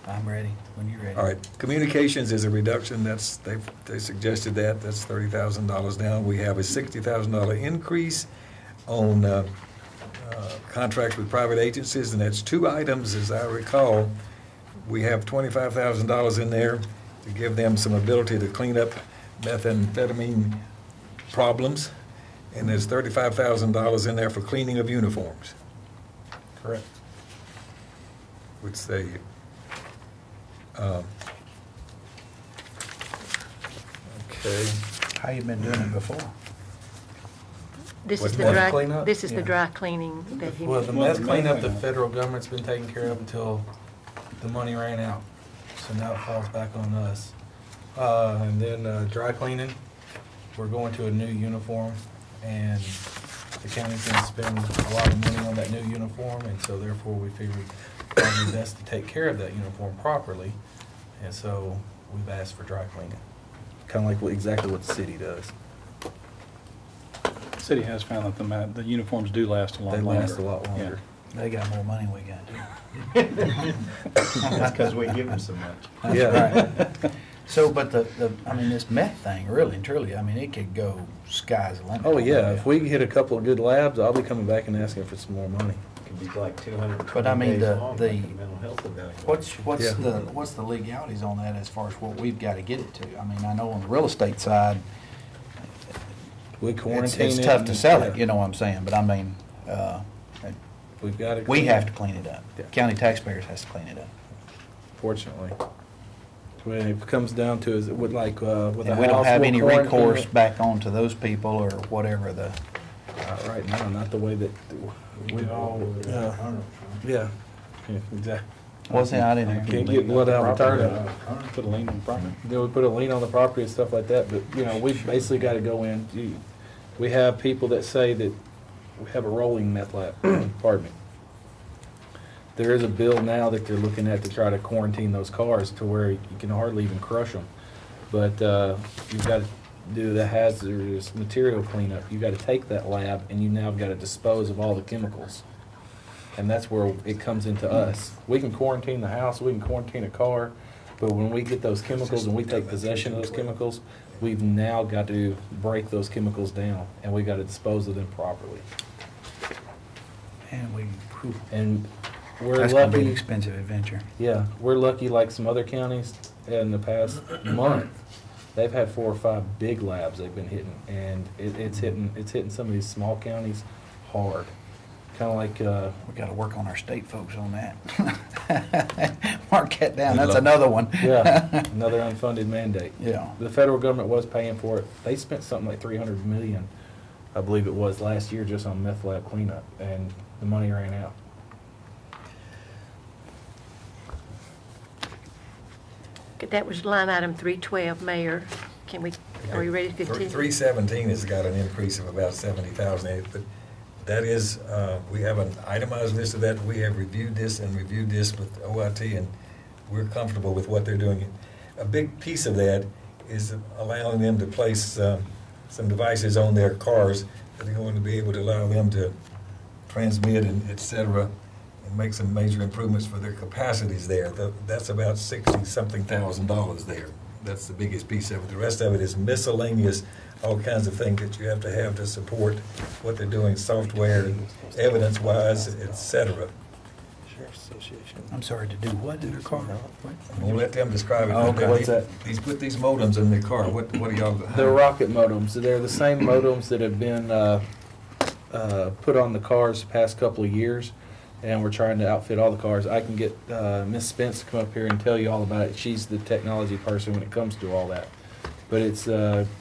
Speaker 6: I'm ready, when you're ready.
Speaker 4: All right, communications is a reduction, they suggested that, that's $30,000 down. We have a $60,000 increase on contracts with private agencies, and that's 2 items, as I recall. We have $25,000 in there to give them some ability to clean up methamphetamine problems, and there's $35,000 in there for cleaning of uniforms.
Speaker 22: Correct.
Speaker 4: Which they, okay.
Speaker 6: How you been doing it before?
Speaker 1: This
Speaker 22: What's
Speaker 1: is the
Speaker 22: meth
Speaker 1: dry,
Speaker 22: cleanup?
Speaker 1: this is the
Speaker 22: Yeah.
Speaker 1: dry cleaning that he.
Speaker 22: Well, the meth cleanup, the federal government's been taking care of until the money ran out. So now it falls back on us. And then dry cleaning, we're going to a new uniform, and The county's gonna spend a lot of money on that new uniform, and so therefore we figured probably best to take care of that uniform properly. And so we've asked for dry cleaning, kind of like exactly what the city does.
Speaker 8: The city has found that the uniforms do last a lot
Speaker 22: They
Speaker 8: longer.
Speaker 22: last a lot longer.
Speaker 6: They got more money we got.
Speaker 7: That's because we give them so much.
Speaker 6: That's
Speaker 22: Yeah.
Speaker 6: right. So, but I mean, this meth thing, really and truly, I mean, it could go sky's the limit.
Speaker 22: Oh, yeah, if we hit a couple of good labs, I'll be coming back and asking for some more money.
Speaker 7: Could be like 220
Speaker 6: But I mean,
Speaker 7: days long,
Speaker 6: the
Speaker 7: like a mental health evaluation.
Speaker 6: what's the legalities on that as far as what we've got to get it to? I mean, I know on the real estate side,
Speaker 22: We quarantine
Speaker 6: it's
Speaker 22: it
Speaker 6: tough
Speaker 22: and-
Speaker 6: to sell it,
Speaker 22: yeah.
Speaker 6: you know what I'm saying? But I mean,
Speaker 22: We've got to.
Speaker 6: we have to clean it up.
Speaker 22: Yeah.
Speaker 6: County taxpayers has to clean it up.
Speaker 22: Fortunately. When it comes down to is it would like, with a
Speaker 6: And we don't
Speaker 22: house,
Speaker 6: have
Speaker 22: we'll
Speaker 6: any
Speaker 22: quarantine
Speaker 6: recourse
Speaker 22: it.
Speaker 6: back onto those people or whatever the.
Speaker 22: Right now, not the way that we all, yeah, exactly.
Speaker 6: What's that? I didn't hear.
Speaker 22: Can't get blood out of a turnip.
Speaker 8: Put a lien on the property.
Speaker 22: Then we put a lien on the property and stuff like that, but, you know, we've basically got to go in. We have people that say that we have a rolling meth lab, pardon me. There is a bill now that they're looking at to try to quarantine those cars to where you can hardly even crush them. But you've got to do the hazardous material cleanup. You've got to take that lab and you now got to dispose of all the chemicals. And that's where it comes into us. We can quarantine the house, we can quarantine a car, but when we get those chemicals and we take possession of those chemicals, we've now got to break those chemicals down and we've got to dispose of them properly.
Speaker 6: And
Speaker 22: We're
Speaker 6: that's going to be an
Speaker 22: lucky,
Speaker 6: expensive adventure.
Speaker 22: yeah, we're lucky like some other counties in the past month. They've had 4 or 5 big labs they've been hitting, and it's hitting some of these small counties hard. Kind of like,
Speaker 6: We got to work on our state folks on that. Mark that down.
Speaker 22: Good
Speaker 6: That's
Speaker 22: luck.
Speaker 6: another one.
Speaker 22: yeah, another unfunded mandate.
Speaker 6: Yeah.
Speaker 22: The federal government was paying for it. They spent something like $300 million, I believe it was, last year just on meth lab cleanup, and the money ran out.
Speaker 1: Okay, that was line item 312, Mayor. Are we ready to continue?
Speaker 4: 317 has got an increase of about 70,000, but that is, we have an itemized list of that. We have reviewed this with OIT, and we're comfortable with what they're doing. A big piece of that is allowing them to place some devices on their cars that are going to be able to allow them to transmit and et cetera, and make some major improvements for their capacities there. That's about $60-something thousand there. That's the biggest piece of it. The rest of it is miscellaneous, all kinds of things that you have to support what they're doing, software, evidence-wise, et cetera.
Speaker 6: I'm sorry, to do what in their car?
Speaker 4: We'll let them describe it.
Speaker 22: Oh, okay. What's that?
Speaker 4: He's put these modems in their car. What are y'all?
Speaker 22: The rocket modems, they're the same modems that have been put on the cars the past couple of years, and we're trying to outfit all the cars. I can get Miss Spence to come up here and tell you all about it. She's the technology person when it comes to all that. But it's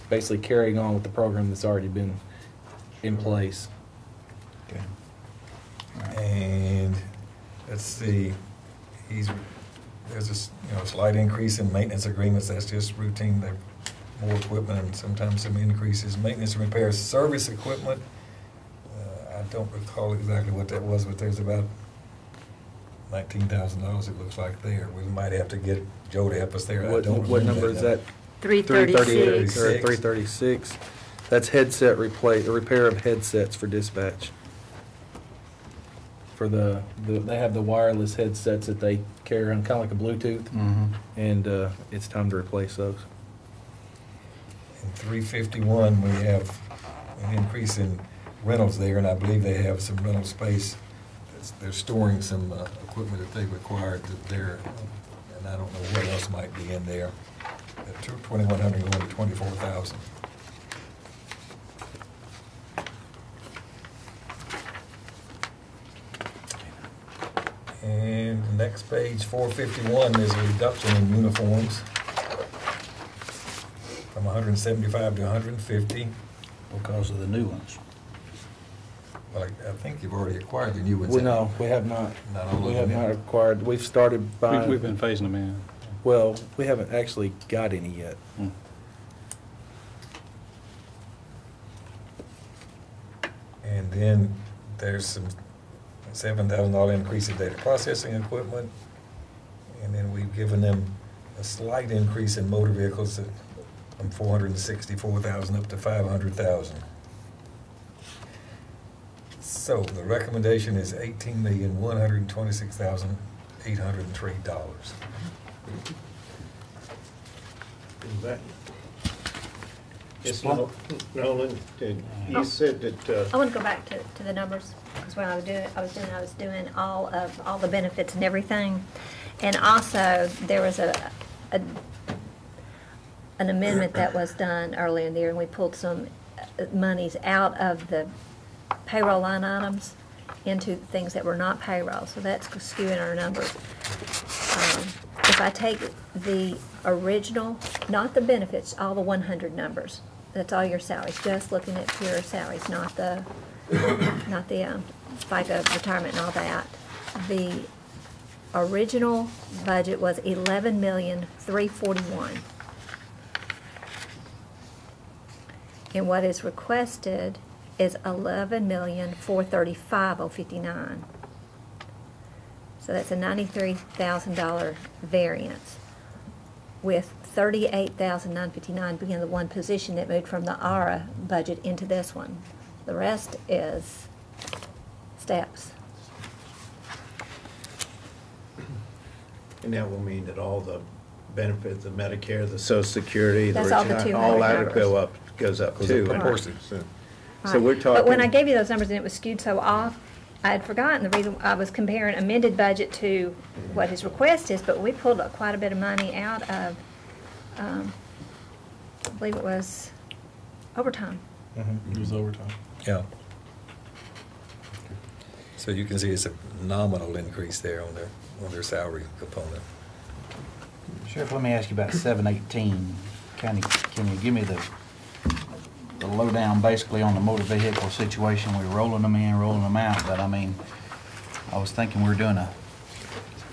Speaker 22: basically carrying on with the program that's already been in place.
Speaker 4: And let's see, there's a slight increase in maintenance agreements. That's just routine. They're more equipment and sometimes some increases. Maintenance and repairs, service equipment. I don't recall exactly what that was, but there's about $19,000 it looks like there. We might have to get Joe to help us there.
Speaker 22: What number is that?
Speaker 1: 336.
Speaker 22: 336. That's headset repair of headsets for dispatch. For they have the wireless headsets that they carry around, kind of like a Bluetooth, and it's time to replace those.
Speaker 4: In 351, we have an increase in rentals there, and I believe they have some rental space. They're storing some equipment that they required there, and I don't know what else might be in there. At 2,100 going to 24,000. And the next page, 451, is a reduction in uniforms from 175 to 150.
Speaker 6: Because of the new ones.
Speaker 4: Well, I think you've already acquired the new ones.
Speaker 22: No, we have not.
Speaker 4: Not all of
Speaker 22: We have
Speaker 4: them
Speaker 22: not
Speaker 4: yet.
Speaker 22: acquired. We've started buying.
Speaker 8: We've been phasing them in.
Speaker 22: Well, we haven't actually got any yet.
Speaker 4: And And then there's some $7,000 increase in data processing equipment. And then we've given them a slight increase in motor vehicles from 464,000 up to 500,000. So the recommendation is $18,126,803.
Speaker 7: Yes, Nolan, you said that,
Speaker 11: I want to go back to the numbers, because when I was doing all the benefits and everything. And also, there was an amendment that was done earlier in the year, and we pulled some monies out of the payroll line items into things that were not payroll, so that's skewing our numbers. If I take the original, not the benefits, all the 100 numbers, that's all your salaries, just looking at pure salaries, not the FICA retirement and all that. The original budget was $11,341,000. And what is requested is $11,435,059. So that's a $93,000 variance, with $38,959 being the one position that moved from the ARA budget into this one. The rest is steps.
Speaker 7: and that will mean that all the benefits, the Medicare, the Social Security, the
Speaker 11: That's all the
Speaker 7: retirement,
Speaker 11: 200
Speaker 7: all that
Speaker 11: numbers.
Speaker 7: goes up
Speaker 4: Goes
Speaker 7: too.
Speaker 4: up proportionally.
Speaker 7: So
Speaker 11: Right.
Speaker 7: we're talking.
Speaker 11: But when I gave you those numbers and it was skewed so off, I had forgotten the reason. I was comparing amended budget to what his request is, but we pulled up quite a bit of money out of, I believe it was overtime.
Speaker 16: It was overtime.
Speaker 4: Yeah. So you can see it's a nominal increase there on their salary component.
Speaker 6: Sheriff, let me ask you about 718. Can you give me the lowdown basically on the motor vehicle situation? We're rolling them in, rolling them out, but I mean, I was thinking we were doing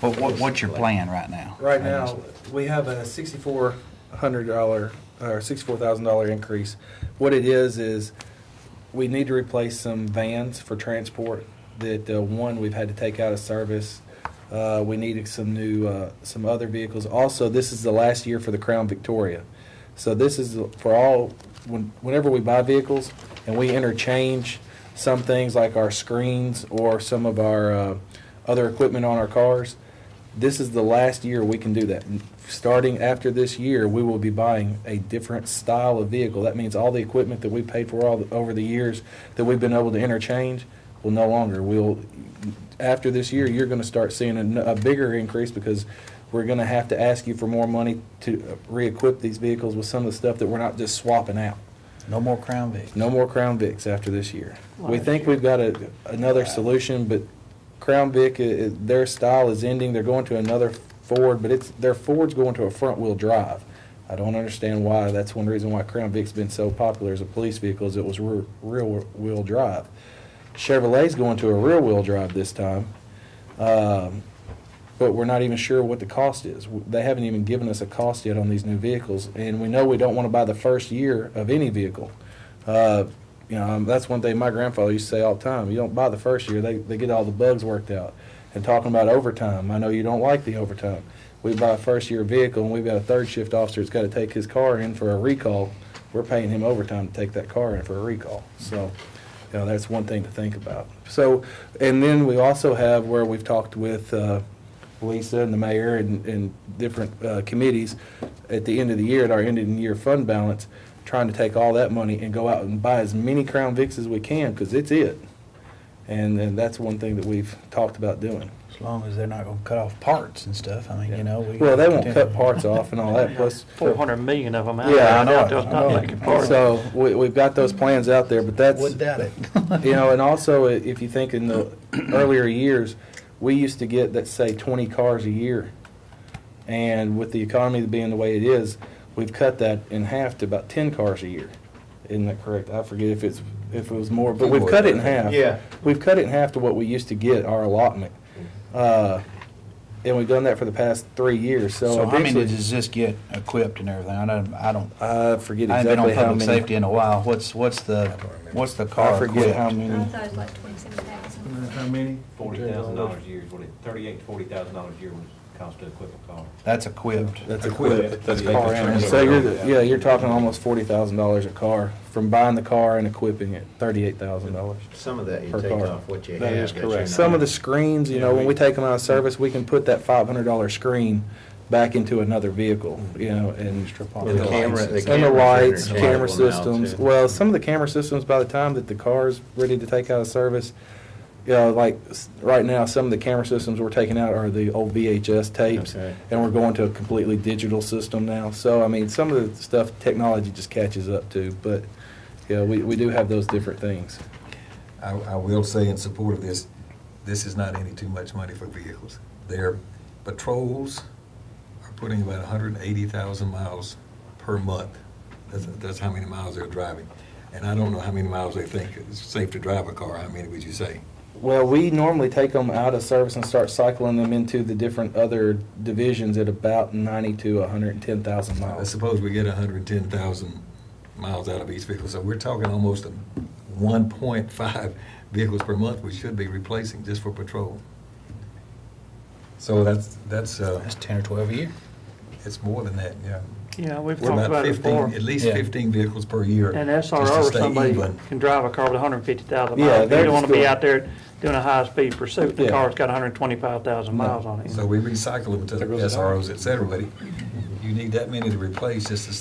Speaker 6: what's your plan right now?
Speaker 22: Right now, we have a $6,400 or $64,000 increase. What it is we need to replace some vans for transport that one we've had to take out of service. We needed some new some other vehicles. Also, this is the last year for the Crown Victoria, so this is for all. Whenever we buy vehicles and we interchange some things like our screens or some of our other equipment on our cars, this is the last year we can do that. Starting after this year, we will be buying a different style of vehicle. That means all the equipment that we paid for over the years that we've been able to interchange will no longer. After this year, you're going to start seeing a bigger increase because we're going to have to ask you for more money to re-equip these vehicles with some of the stuff that we're not just swapping out.
Speaker 6: No more Crown Vics.
Speaker 22: No more Crown Vics after this year. We think we've got another solution, but Crown Vic, their style is ending. They're going to another Ford, but their Ford's going to a front-wheel drive. I don't understand why. That's one reason why Crown Vic's been so popular as a police vehicle, is it was rear-wheel drive. Chevrolet's going to a rear-wheel drive this time. But we're not even sure what the cost is. They haven't even given us a cost yet on these new vehicles, and we know we don't want to buy the first year of any vehicle. That's one thing my grandfather used to say all the time. You don't buy the first year. They get all the bugs worked out. And talking about overtime, I know you don't like the overtime. We buy a first-year vehicle, and we've got a third-shift officer that's got to take his car in for a recall. We're paying him overtime to take that car in for a recall. So, that's one thing to think about. So, and then we also have where we've talked with Lisa and the mayor and different committees at the end of the year, at our end of the year fund balance, trying to take all that money and go out and buy as many Crown Vics as we can, because it's it. And that's one thing that we've talked about doing.
Speaker 6: As long as they're not going to cut off parts and stuff. I mean,
Speaker 22: Well, they won't cut parts off and all that. Plus,
Speaker 20: 400 million of them out
Speaker 22: yeah,
Speaker 20: there.
Speaker 22: I know.
Speaker 20: Not making parts.
Speaker 22: So we've got those plans out there, but that's
Speaker 6: Wouldn't doubt it.
Speaker 22: and also if you think in the earlier years, we used to get, let's say, 20 cars a year, and with the economy being the way it is, we've cut that in half to about 10 cars a year. Isn't that correct? I forget if it was more, but we've cut it in half.
Speaker 7: Yeah.
Speaker 22: We've cut it in half to what we used to get our allotment. and we've done that for the past 3 years, so
Speaker 6: So how many
Speaker 22: eventually.
Speaker 6: does this get equipped and everything?
Speaker 22: I forget
Speaker 6: I haven't been on
Speaker 22: exactly how
Speaker 6: public
Speaker 22: many.
Speaker 6: safety in a while. What's the car
Speaker 22: I forget
Speaker 6: equipped?
Speaker 22: how many.
Speaker 11: I thought it was like 27,000.
Speaker 22: How many?
Speaker 5: $40,000 a year is what it, $38,000 to $40,000 a year was cost to equip a car.
Speaker 6: That's equipped.
Speaker 22: That's equipped.
Speaker 6: That's car and
Speaker 22: So you're talking almost $40,000 a car, from buying the car and equipping it, $38,000.
Speaker 7: Some of that you
Speaker 22: per
Speaker 7: take
Speaker 22: car.
Speaker 7: off what you
Speaker 22: That
Speaker 7: have.
Speaker 22: is
Speaker 7: that you're
Speaker 22: correct.
Speaker 7: not-
Speaker 22: Some of the screens, when we take them out of service, we can put that $500 screen back into another vehicle, and
Speaker 7: And the camera- the
Speaker 22: and the
Speaker 7: cameras are
Speaker 22: lights,
Speaker 7: interchangeable
Speaker 22: camera
Speaker 7: now,
Speaker 22: systems.
Speaker 7: too.
Speaker 22: Well, some of the camera systems, by the time that the car's ready to take out of service, like right now, some of the camera systems we're taking out are the old VHS tapes,
Speaker 7: Okay.
Speaker 22: and we're going to a completely digital system now. So, I mean, some of the stuff technology just catches up to, but we do have those different things.
Speaker 4: I will say in support of this, this is not any too much money for vehicles. Their patrols are putting about 180,000 miles per month. That's how many miles they're driving. And I don't know how many miles they think it's safe to drive a car. How many would you say?
Speaker 22: Well, we normally take them out of service and start cycling them into the different other divisions at about 90 to 110,000
Speaker 4: Let's
Speaker 22: miles.
Speaker 4: suppose we get 110,000 miles out of each vehicle. So we're talking almost 1.5 vehicles per month we should be replacing just for patrol. So that's
Speaker 6: 10 or 12 a year.
Speaker 4: It's more than that, yeah.
Speaker 20: Yeah, we've
Speaker 4: We're
Speaker 20: talked about it
Speaker 4: 15,
Speaker 20: before.
Speaker 4: at least
Speaker 6: Yeah.
Speaker 4: 15 vehicles per year.
Speaker 20: And
Speaker 4: just to
Speaker 20: SRO,
Speaker 4: stay
Speaker 20: somebody
Speaker 4: even.
Speaker 20: can drive a car with 150,000
Speaker 22: Yeah,
Speaker 20: miles. You
Speaker 22: they're
Speaker 20: don't want to
Speaker 22: just
Speaker 20: be
Speaker 22: going-
Speaker 20: out there doing a high-speed pursuit. The
Speaker 22: Yeah.
Speaker 20: car's got 125,000 miles on it.
Speaker 4: So we recycle them to
Speaker 22: There goes the
Speaker 4: SROs, et cetera, but you need that many to replace just to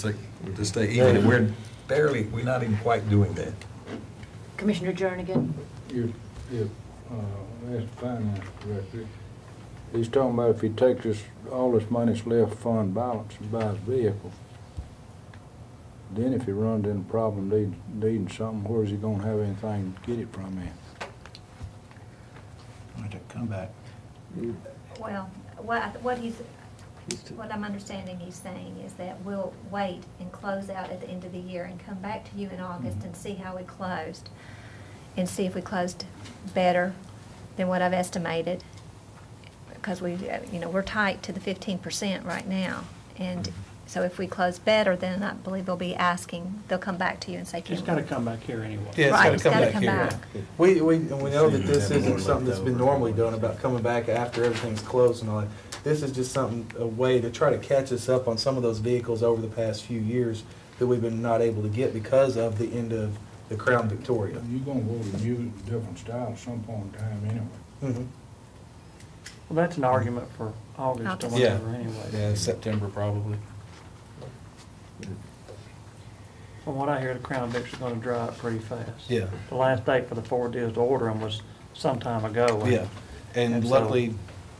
Speaker 4: stay even. And we're not even quite doing that.
Speaker 1: Commissioner Jernigan?
Speaker 15: That's the finance director. He's talking about if he takes all this money that's left fund balance and buys a vehicle, then if he runs into a problem needing something, where's he gonna have anything to get it from then?
Speaker 6: Come back.
Speaker 11: Well, what I'm understanding he's saying is that we'll wait and close out at the end of the year and come back to you in August and see how we closed, and see if we closed better than what I've estimated, because we're tight to the 15% right now, and so if we close better, then I believe they'll come back to you and say,
Speaker 20: It's got to come back here anyway.
Speaker 22: Yeah,
Speaker 11: Right,
Speaker 22: it's
Speaker 11: it's
Speaker 22: gotta
Speaker 11: gotta
Speaker 22: come
Speaker 11: come
Speaker 22: back
Speaker 11: back.
Speaker 22: here. We know that this isn't something that's been normally done about coming back after everything's closed and all that. This is just a way to try to catch us up on some of those vehicles over the past few years that we've been not able to get because of the end of the Crown Victoria.
Speaker 15: You're gonna go to new, different style at some point in time anyway.
Speaker 22: Mhm.
Speaker 20: Well, that's an argument for August or
Speaker 22: Yeah,
Speaker 20: whatever anyway.
Speaker 22: yeah, September probably.
Speaker 20: From what I hear, the Crown Vic's going to dry up pretty fast.
Speaker 22: Yeah.
Speaker 20: The last date for the Ford deals to order them was some time ago.
Speaker 22: Yeah, and
Speaker 20: so-
Speaker 22: luckily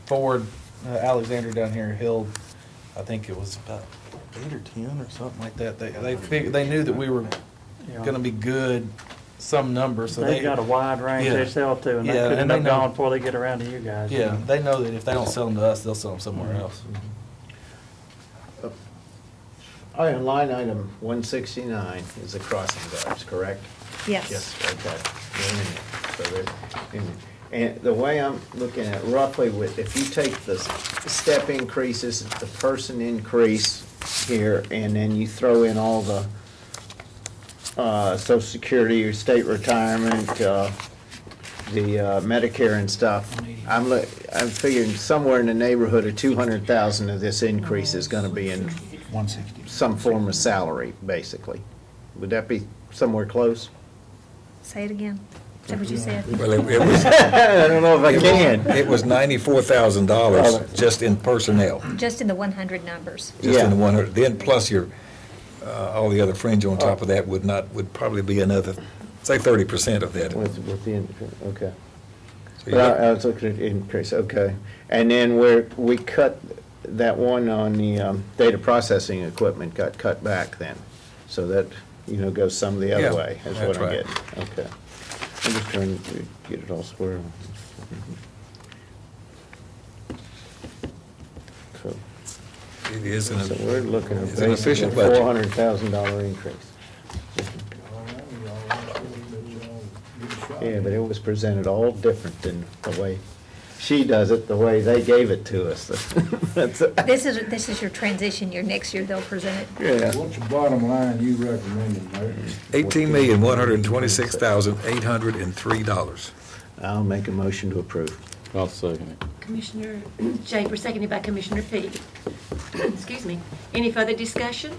Speaker 22: Ford, Alexander down here, I think it was about 8 or 10 or something like that. They knew that we were
Speaker 20: Yeah.
Speaker 22: going to be good some number, so
Speaker 20: They've got a wide range
Speaker 22: Yeah.
Speaker 20: they sell to, and they
Speaker 22: Yeah,
Speaker 20: could
Speaker 22: and
Speaker 20: end
Speaker 22: they
Speaker 20: up
Speaker 22: know-
Speaker 20: gone before they get around to you guys.
Speaker 22: Yeah, they know that if they don't sell them to us, they'll sell them somewhere else.
Speaker 7: All right, line item 169 is the crossing guards, correct?
Speaker 11: Yes.
Speaker 7: Yes, okay. So there, and the way I'm looking at roughly if you take the step increases, the person increase here, and then you throw in all the Social Security or state retirement, the Medicare and stuff, I'm figuring somewhere in the neighborhood of 200,000 of this increase is going to be in
Speaker 6: 160.
Speaker 7: some form of salary, basically. Would that be somewhere close?
Speaker 11: Say it again. Is that what you said?
Speaker 4: Well, it was.
Speaker 7: I don't know if I can.
Speaker 4: It was $94,000 just in personnel,
Speaker 11: Just in the 100 numbers.
Speaker 4: just in the
Speaker 7: Yeah.
Speaker 4: 100. Then plus your, all the other fringe on top of that would probably be another, say 30% of that.
Speaker 7: With the, okay.
Speaker 4: So you
Speaker 7: But
Speaker 4: look-
Speaker 7: I was looking at increase, okay. And then we cut, that one on the data processing equipment got cut back then. So that, goes some the other
Speaker 4: Yeah,
Speaker 7: way, is
Speaker 4: that's
Speaker 7: what I'm
Speaker 4: right.
Speaker 7: getting. Okay. I'm just trying to get it all square. So
Speaker 4: It is an,
Speaker 7: so we're looking at
Speaker 4: it's an
Speaker 7: basically
Speaker 4: efficient
Speaker 7: a
Speaker 4: budget.
Speaker 7: $400,000 increase. Yeah, but it was presented all different than the way she does it the way they gave it to us. That's
Speaker 11: This is your transition year. Next year, they'll present it.
Speaker 7: Yeah.
Speaker 15: What's the bottom line you recommending, Mayor?
Speaker 4: $18,126,803.
Speaker 7: I'll make a motion to approve.
Speaker 3: I'll second it.
Speaker 1: Commissioner Chambers, seconded by Commissioner Peake. Excuse me. Any further discussion?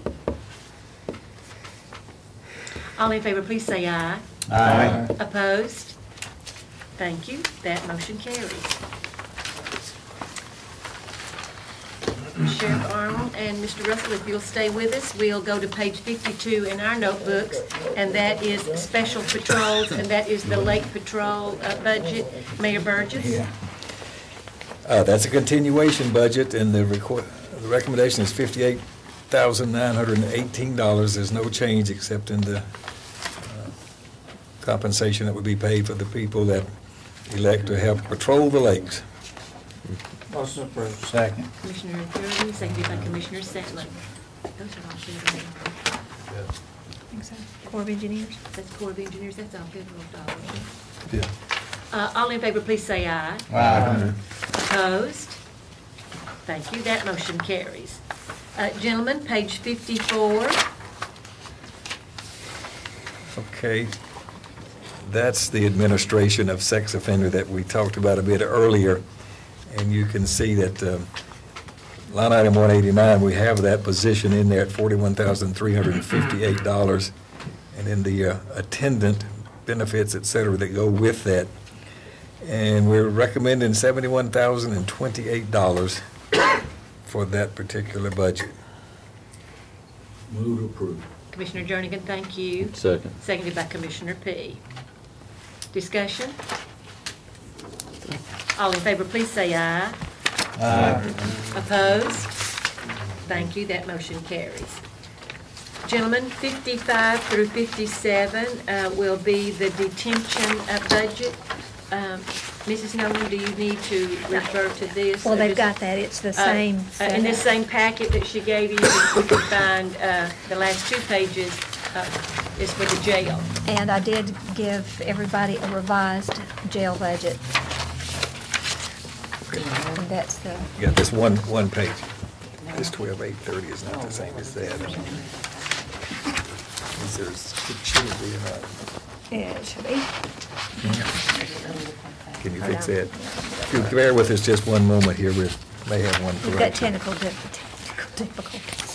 Speaker 1: All in favor, please say aye.
Speaker 7: Aye.
Speaker 1: Opposed? Thank you. That motion carries. Sheriff Arnold and Mr. Russell, if you'll stay with us, we'll go to page 52 in our notebooks, and that is special patrols, and that is the Lake Patrol budget. Mayor Burgess?
Speaker 4: Yeah. That's a continuation budget, and the recommendation is $58,918. There's no change except in the compensation that would be paid for the people that elect to help patrol the lakes.
Speaker 20: Motion approved.
Speaker 6: Second.
Speaker 1: Commissioner Thurman, seconded by Commissioner Settler. Those are all federal.
Speaker 11: Corps of Engineers.
Speaker 1: That's Corps of Engineers, that's all federal dollars.
Speaker 4: Yeah.
Speaker 1: All in favor, please say aye.
Speaker 7: Aye.
Speaker 1: Opposed? Thank you, that motion carries. Gentlemen, page 54.
Speaker 4: Okay. That's the administration of sex offender that we talked about a bit earlier. And you can see that line item 189, we have that position in there at $41,358. And then the attendant benefits, et cetera, that go with that. And we're recommending $71,028 for that particular budget.
Speaker 15: Move to approve.
Speaker 1: Commissioner Jernigan, thank you.
Speaker 3: Second.
Speaker 1: Seconded by Commissioner P. Discussion? All in favor, please say aye.
Speaker 6: Aye.
Speaker 1: Opposed? Thank you, that motion carries. Gentlemen, 55 through 57 will be the detention budget. Mrs. Nolan, do you need to refer to this?
Speaker 11: Well, they've got that. It's the same.
Speaker 1: In this same packet that she gave you, you can find the last 2 pages is for the jail.
Speaker 11: And I did give everybody a revised jail budget. And that's the,
Speaker 4: Yeah, this one page. This 12830 is not the same as that. It should be enough.
Speaker 11: yeah, it should be.
Speaker 4: Can you fix that? If you bear with us just one moment here, we may have one
Speaker 11: We've got
Speaker 4: correction.
Speaker 11: technical difficulties.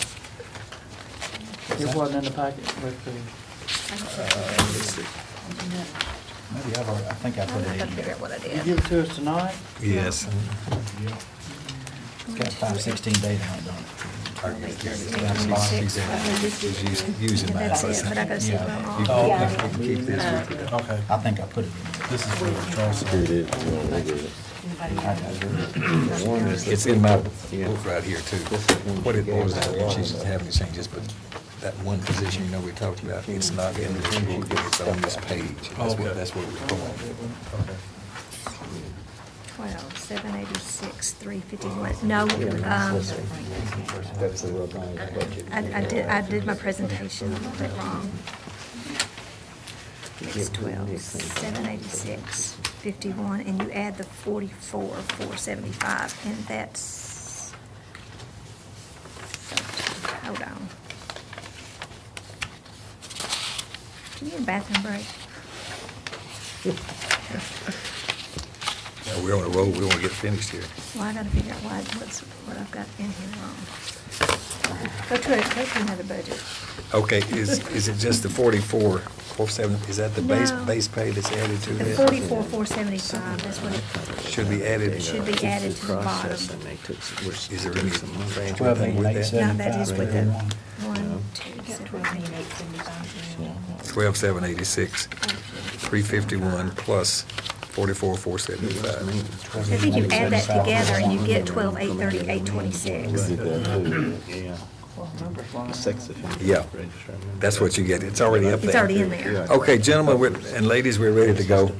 Speaker 20: It wasn't in the packet with the.
Speaker 4: Let's see.
Speaker 6: Maybe I think I put
Speaker 11: I'm
Speaker 6: it
Speaker 11: not
Speaker 6: in
Speaker 11: gonna figure
Speaker 6: there.
Speaker 11: out what I
Speaker 20: You
Speaker 11: did.
Speaker 20: give it to us tonight?
Speaker 4: Yes.
Speaker 6: It's got 516 data on it, don't it?
Speaker 11: Six.
Speaker 4: She's using
Speaker 11: And
Speaker 4: that.
Speaker 11: that's it, but I gotta see if I'm
Speaker 4: You
Speaker 11: wrong.
Speaker 4: can keep this with you.
Speaker 15: Okay.
Speaker 6: I think I put it in there.
Speaker 15: This is for the patrol
Speaker 3: Here
Speaker 15: side.
Speaker 3: it is. You want to look at it?
Speaker 4: It's in my book right here, too. What it boils down to, she's having to change this, but that one position, you know, we talked about, it's not in this book, it's on this page. That's what we're going.
Speaker 11: 12, 786, 351. No,
Speaker 7: That's the revised budget.
Speaker 11: I did my presentation a little bit wrong. It's 12, 786, 51, and you add the 44, 475, and that's, hold on. Do you need a bathroom break?
Speaker 4: Yeah, we're on a roll, we want to get finished here.
Speaker 11: Well, I gotta figure out what I've got in here wrong. Go to another budget.
Speaker 4: Okay, is it just the 44, 470, is that the base
Speaker 11: No.
Speaker 4: pay that's added to
Speaker 11: The
Speaker 4: that?
Speaker 11: 44, 475, that's what it
Speaker 4: Should be added.
Speaker 11: should be added to the bottom.
Speaker 4: Is there any strange thing with that?
Speaker 11: No, that is with the
Speaker 6: 1.
Speaker 11: 1, 2,
Speaker 4: 12,786, 351 plus 44,475.
Speaker 11: I think you add that together and you get 12,830,826.
Speaker 7: Yeah.
Speaker 4: Yeah, that's what you get. It's already up there.
Speaker 11: It's already in there.
Speaker 4: Okay, gentlemen and ladies, we're ready to go.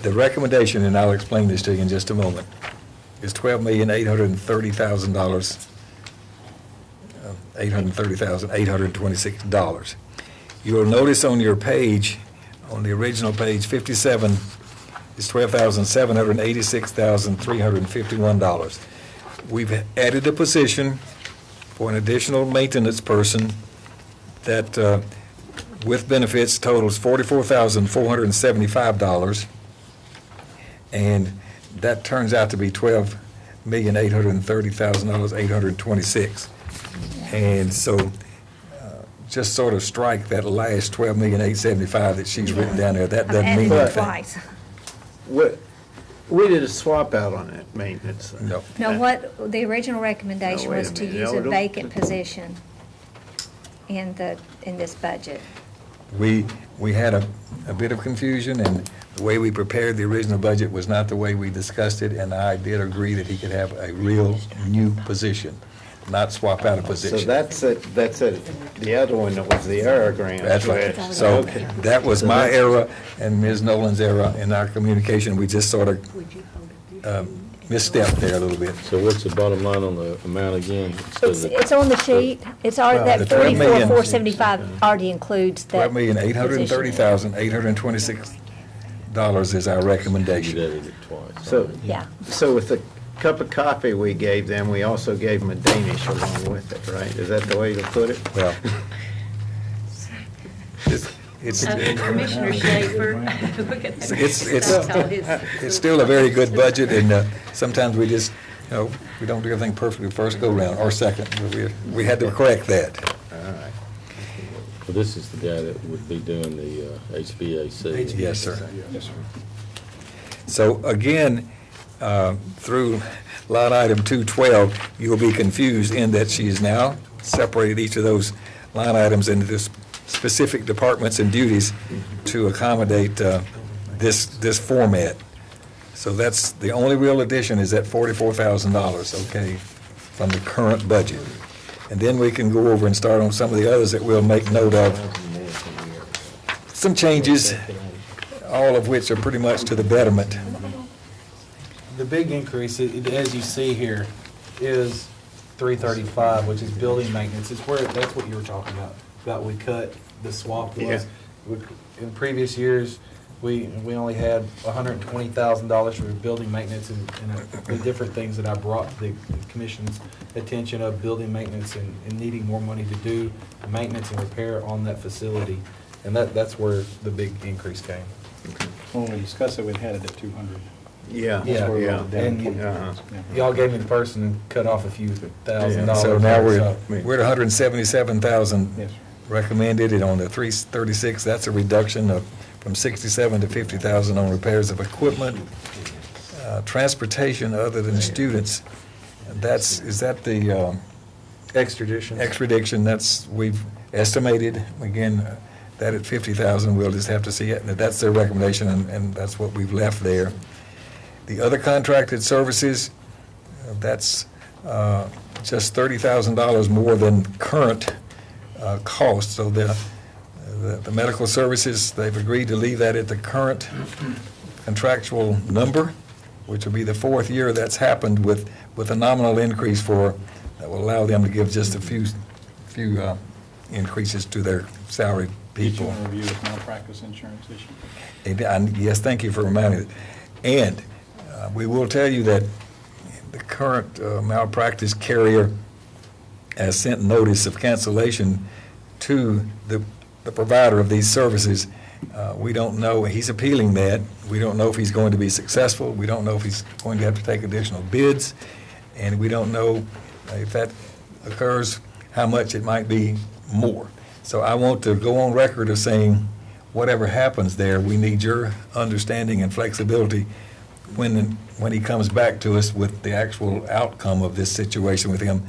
Speaker 4: The recommendation, and I'll explain this to you in just a moment, is $12,830,000, $830,826. You'll notice on your page, on the original page 57, is $12,786,351. We've added a position for an additional maintenance person that, with benefits, totals $44,475. And that turns out to be $12,830,826. And so just sort of strike that last $12,875,000 that she's written down there. That doesn't mean anything.
Speaker 11: Twice.
Speaker 7: We did a swap out on that maintenance.
Speaker 4: No.
Speaker 11: No, what, the original recommendation
Speaker 7: No, wait
Speaker 11: was
Speaker 7: a
Speaker 11: to
Speaker 7: minute.
Speaker 11: use
Speaker 7: No,
Speaker 11: a
Speaker 7: don't-
Speaker 11: vacant position in this budget.
Speaker 4: We had a bit of confusion, and the way we prepared the original budget was not the way we discussed it, and I did agree that he could have a real new position, not swap out a position.
Speaker 7: So that's it, the other one that was the Aragram.
Speaker 4: That's right. So that was my error and Ms. Nolan's error in our communication. We just sort of misstepped there a little bit.
Speaker 3: So what's the bottom line on the amount again? So
Speaker 11: It's on the sheet. It's already,
Speaker 4: Well,
Speaker 11: that
Speaker 4: the 12 million-
Speaker 11: 44,475 already includes that.
Speaker 4: $12,830,826 is our recommendation.
Speaker 3: You added it twice.
Speaker 7: So,
Speaker 11: Yeah.
Speaker 7: so with the cup of coffee we gave them, we also gave them a Danish along with it, right? Is that the way to put it?
Speaker 4: Well, it's,
Speaker 1: Commissioner Schaefer, look at that.
Speaker 4: it's still a very good budget, and sometimes we just, we don't do everything perfectly first go-round, or second. But we had to correct that.
Speaker 7: All right.
Speaker 3: Well, this is the guy that would be doing the HVAC.
Speaker 4: Yes, sir. So again, through line item 212, you'll be confused in that she has now separated each of those line items into this specific departments and duties to accommodate this format. So that's, the only real addition is that $44,000, okay, from the current budget. And then we can go over and start on some of the others that we'll make note of. Some changes, all of which are pretty much to the betterment.
Speaker 22: The big increase, as you see here, is 335, which is building maintenance. It's where, that's what you were talking about we cut, the swap was. In previous years, we only had $120,000 for building maintenance and the different things that I brought to the commission's attention of building maintenance and needing more money to do maintenance and repair on that facility. And that's where the big increase came.
Speaker 8: When we discussed it, we had it at 200.
Speaker 7: Yeah,
Speaker 22: Yeah,
Speaker 7: yeah.
Speaker 22: and y'all gave me the person and cut off a few $1,000.
Speaker 4: So now we're at 177,000
Speaker 8: Yes.
Speaker 4: recommended, and on the 336, that's a reduction of from 67 to 50,000 on repairs of equipment. Transportation other than students, is that the
Speaker 22: Extradition.
Speaker 4: extradition? That's, we've estimated, again, that at 50,000, we'll just have to see it. That's their recommendation, and that's what we've left there. The other contracted services, that's just $30,000 more than current cost. So the medical services, they've agreed to leave that at the current contractual number, which will be the fourth year that's happened with a nominal increase that will allow them to give just a few increases to their salaried people.
Speaker 8: Did you want to review this malpractice insurance issue?
Speaker 4: Yes, thank you for reminding me. And we will tell you that the current malpractice carrier has sent notice of cancellation to the provider of these services. We don't know, he's appealing that. We don't know if he's going to be successful. We don't know if he's going to have to take additional bids. And we don't know if that occurs, how much it might be more. So I want to go on record of saying, whatever happens there, we need your understanding and flexibility when he comes back to us with the actual outcome of this situation with him.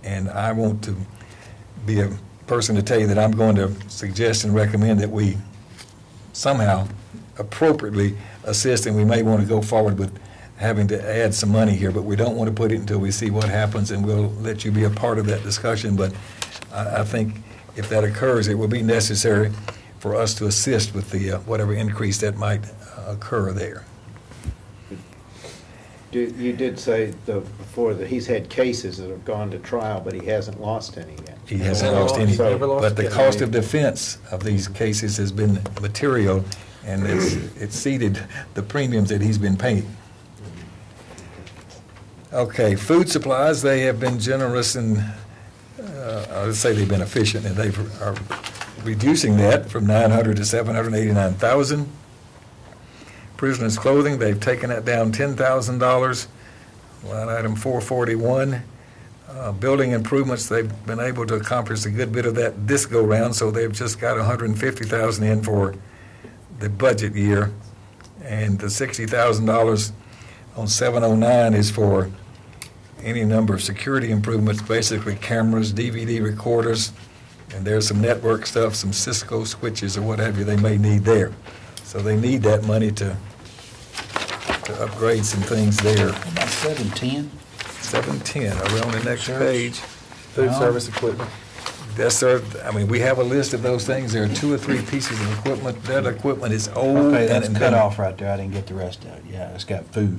Speaker 4: And I want to be a person to tell you that I'm going to suggest and recommend that we somehow appropriately assist, and we may want to go forward with having to add some money here, but we don't want to put it until we see what happens, and we'll let you be a part of that discussion. But I think if that occurs, it will be necessary for us to assist with the whatever increase that might occur there.
Speaker 7: You did say before that he's had cases that have gone to trial, but he hasn't lost any yet.
Speaker 4: He hasn't lost any,
Speaker 7: So-
Speaker 4: but the cost of defense of these cases has been material, and it's exceeded the premiums that he's been paying. Okay, food supplies, they have been generous and, I would say they've been efficient, and they are reducing that from 900 to 789,000. Prisoners' clothing, they've taken that down $10,000, line item 441. Building improvements, they've been able to accomplish a good bit of that this go-round, so they've just got $150,000 in for the budget year. And the $60,000 on 709 is for any number of security improvements, basically cameras, DVD recorders, and there's some network stuff, some Cisco switches or what have you they may need there. So they need that money to upgrade some things there.
Speaker 6: About 710?
Speaker 4: 710, are we on the next page?
Speaker 22: Food service equipment.
Speaker 4: That's our, I mean, we have a list of those things. There are 2 or 3 pieces of equipment. That equipment is old.
Speaker 6: Okay, that's
Speaker 4: and
Speaker 6: cut off right there. I didn't get the rest of it. Yeah, it's got food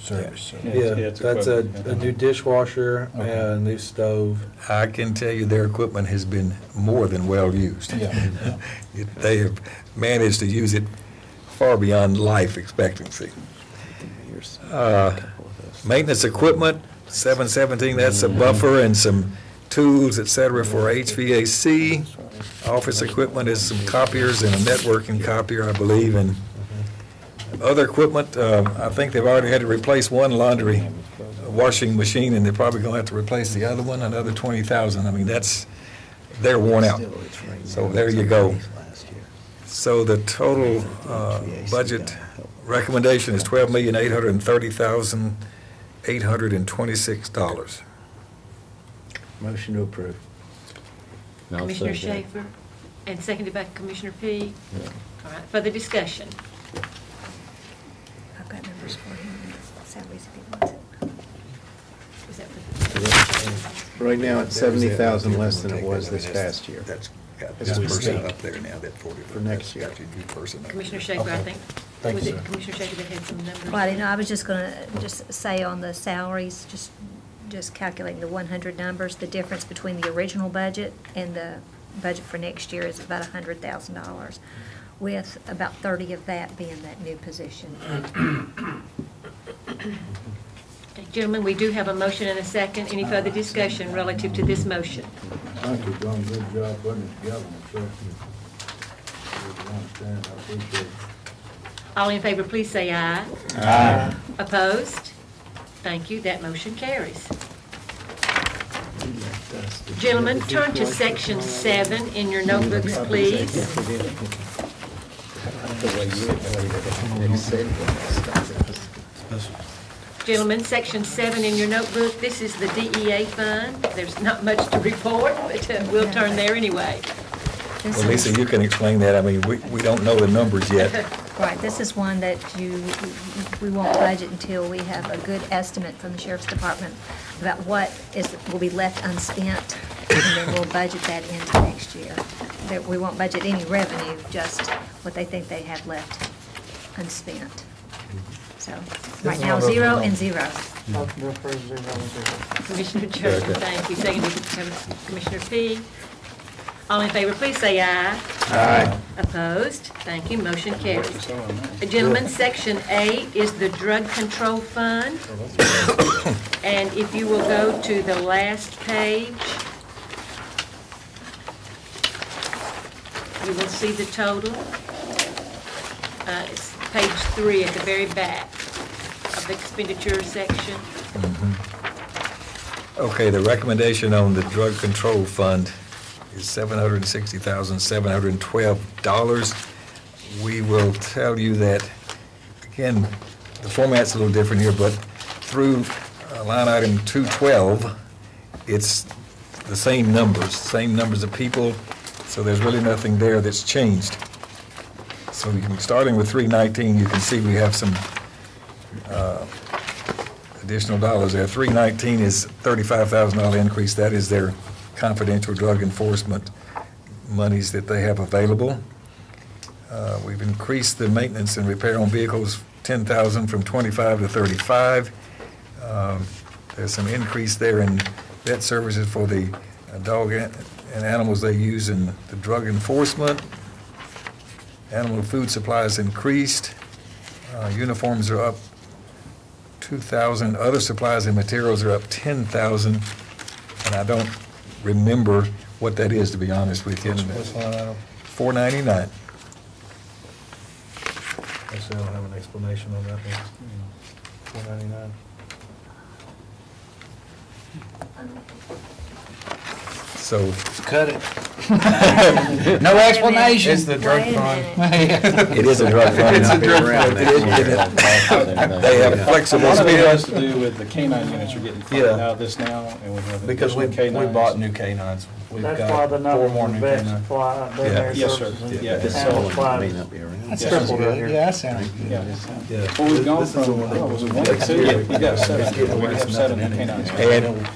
Speaker 6: service. So.
Speaker 22: Yeah, that's a new dishwasher and a new stove.
Speaker 4: I can tell you their equipment has been more than well used.
Speaker 6: Yeah.
Speaker 4: They have managed to use it far beyond life expectancy. Maintenance equipment, 717, that's a buffer and some tools, et cetera, for HVAC. Office equipment is some copiers and a networking copier, I believe, and other equipment, I think they've already had to replace one laundry washing machine, and they're probably going to have to replace the other one, another 20,000. I mean, they're worn out. So there you go. So the total budget recommendation is $12,830,826.
Speaker 7: Motion to approve.
Speaker 1: Commissioner Schaefer, and seconded by Commissioner P. All right, further discussion.
Speaker 11: I've got numbers for him, salaries if he wants it.
Speaker 1: Was that for-
Speaker 7: Right now, it's 70,000 less than it was this past year.
Speaker 4: That's got
Speaker 7: As
Speaker 4: this
Speaker 7: we
Speaker 4: person
Speaker 7: speak.
Speaker 4: up there now, that 40.
Speaker 7: For next year.
Speaker 4: Got your new person up.
Speaker 1: Commissioner Schaefer, I think.
Speaker 4: Thank
Speaker 1: Was
Speaker 4: you,
Speaker 1: it
Speaker 4: sir.
Speaker 1: Commissioner Schaefer that had some numbers?
Speaker 11: Well, I didn't know, I was just gonna just say on the salaries, just calculating the 100 numbers, the difference between the original budget and the budget for next year is about $100,000, with about 30 of that being that new position.
Speaker 1: Gentlemen, we do have a motion and a second. Any further discussion relative to this motion?
Speaker 15: I think you've done a good job putting it together, myself. I understand, I appreciate it.
Speaker 1: All in favor, please say aye.
Speaker 15: Aye.
Speaker 1: Opposed? Thank you, that motion carries. Gentlemen, turn to section 7 in your notebooks, please. Gentlemen, section 7 in your notebook, this is the DEA fund. There's not much to report, but we'll turn there anyway.
Speaker 11: This
Speaker 4: Well, Lisa,
Speaker 11: is-
Speaker 4: you can explain that. I mean, we don't know the numbers yet.
Speaker 11: Right, this is one that we won't budget until we have a good estimate from the Sheriff's Department about what will be left unspent, and then we'll budget that into next year. That we won't budget any revenue, just what they think they have left unspent. So, right now, 0 and 0.
Speaker 20: Motion to approve 0 and 0.
Speaker 1: Commissioner Churchman, thank you. Seconded Commissioner P. All in favor, please say aye.
Speaker 7: Aye.
Speaker 1: Opposed? Thank you, motion carries. Gentlemen, section 8 is the Drug Control Fund. And if you will go to the last page, you will see the total. It's page 3 at the very back of the expenditure section.
Speaker 4: Okay, the recommendation on the Drug Control Fund is $760,712. We will tell you that, again, the format's a little different here, but through line item 212, it's the same numbers of people, so there's really nothing there that's changed. So starting with 319, you can see we have some additional dollars there. 319 is $35,000 increase. That is their confidential drug enforcement monies that they have available. We've increased the maintenance and repair on vehicles, 10,000 from 25 to 35. There's some increase there in vet services for the dog and animals they use in the drug enforcement. Animal food supplies increased. Uniforms are up 2,000. Other supplies and materials are up 10,000. And I don't remember what that is, to be honest with you.
Speaker 22: What's line item?
Speaker 4: 499.
Speaker 22: Guess I don't have an explanation on that one. 499.
Speaker 4: So.
Speaker 6: Cut it. No explanation.
Speaker 22: It's the drug fund.
Speaker 4: It is a drug fund.
Speaker 22: It's a drug fund.
Speaker 4: They have flexible
Speaker 22: A lot of it has
Speaker 4: spending.
Speaker 22: to do with the canine units are getting funded out of this now, and we have
Speaker 4: Because we
Speaker 22: additional
Speaker 4: bought new canines.
Speaker 22: We've
Speaker 20: That's
Speaker 22: got
Speaker 20: why the
Speaker 22: 4 more
Speaker 20: numbers
Speaker 22: new
Speaker 20: of vet
Speaker 22: canines.
Speaker 20: supply,
Speaker 4: Yeah.
Speaker 20: veterinary
Speaker 22: Yes, sir.
Speaker 20: services, and
Speaker 22: Yeah.
Speaker 20: animal supplies.
Speaker 22: That
Speaker 20: sounds good.
Speaker 22: Yeah, that sounds good. Well, we've gone from, it was 1 to 2, we got 7, we have 7 new canines.
Speaker 4: And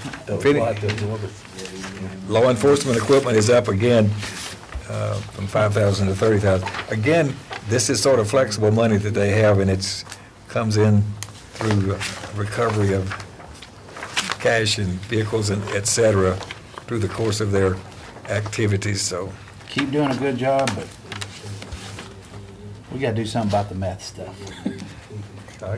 Speaker 4: law enforcement equipment is up again from 5,000 to 30,000. Again, this is sort of flexible money that they have, and it's comes in through recovery of cash and vehicles and et cetera through the course of their activities. So
Speaker 6: Keep doing a good job, but we gotta do something about the meth stuff.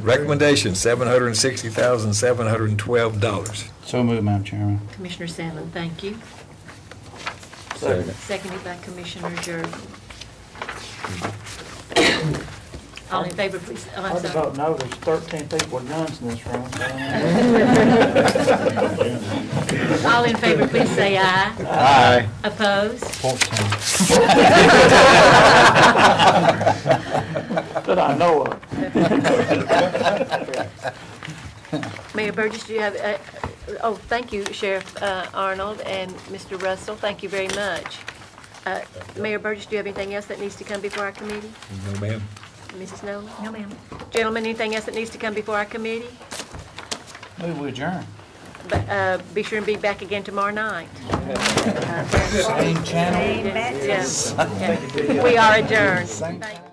Speaker 4: recommendation, $760,712.
Speaker 6: So moved, Madam Chairman.
Speaker 1: Commissioner Salmon, thank you.
Speaker 3: Second.
Speaker 1: Seconded by Commissioner Jordan. All in favor, please. Oh, I'm
Speaker 20: Hard to
Speaker 1: sorry.
Speaker 20: vote no, there's 13 people with guns in this room.
Speaker 1: All in favor, please say aye.
Speaker 6: Aye.
Speaker 1: Opposed?
Speaker 20: That I know of.
Speaker 1: Mayor Burgess, do you have, oh, thank you, Sheriff Arnold and Mr. Russell, thank you very much. Mayor Burgess, do you have anything else that needs to come before our committee?
Speaker 4: No, ma'am.
Speaker 1: Mrs. Nolan? No, ma'am. Gentlemen, anything else that needs to come before our committee?
Speaker 6: Move we adjourn.
Speaker 1: But be sure and be back again tomorrow night.
Speaker 6: Same channel.
Speaker 1: Yeah. We are adjourned. Thank you.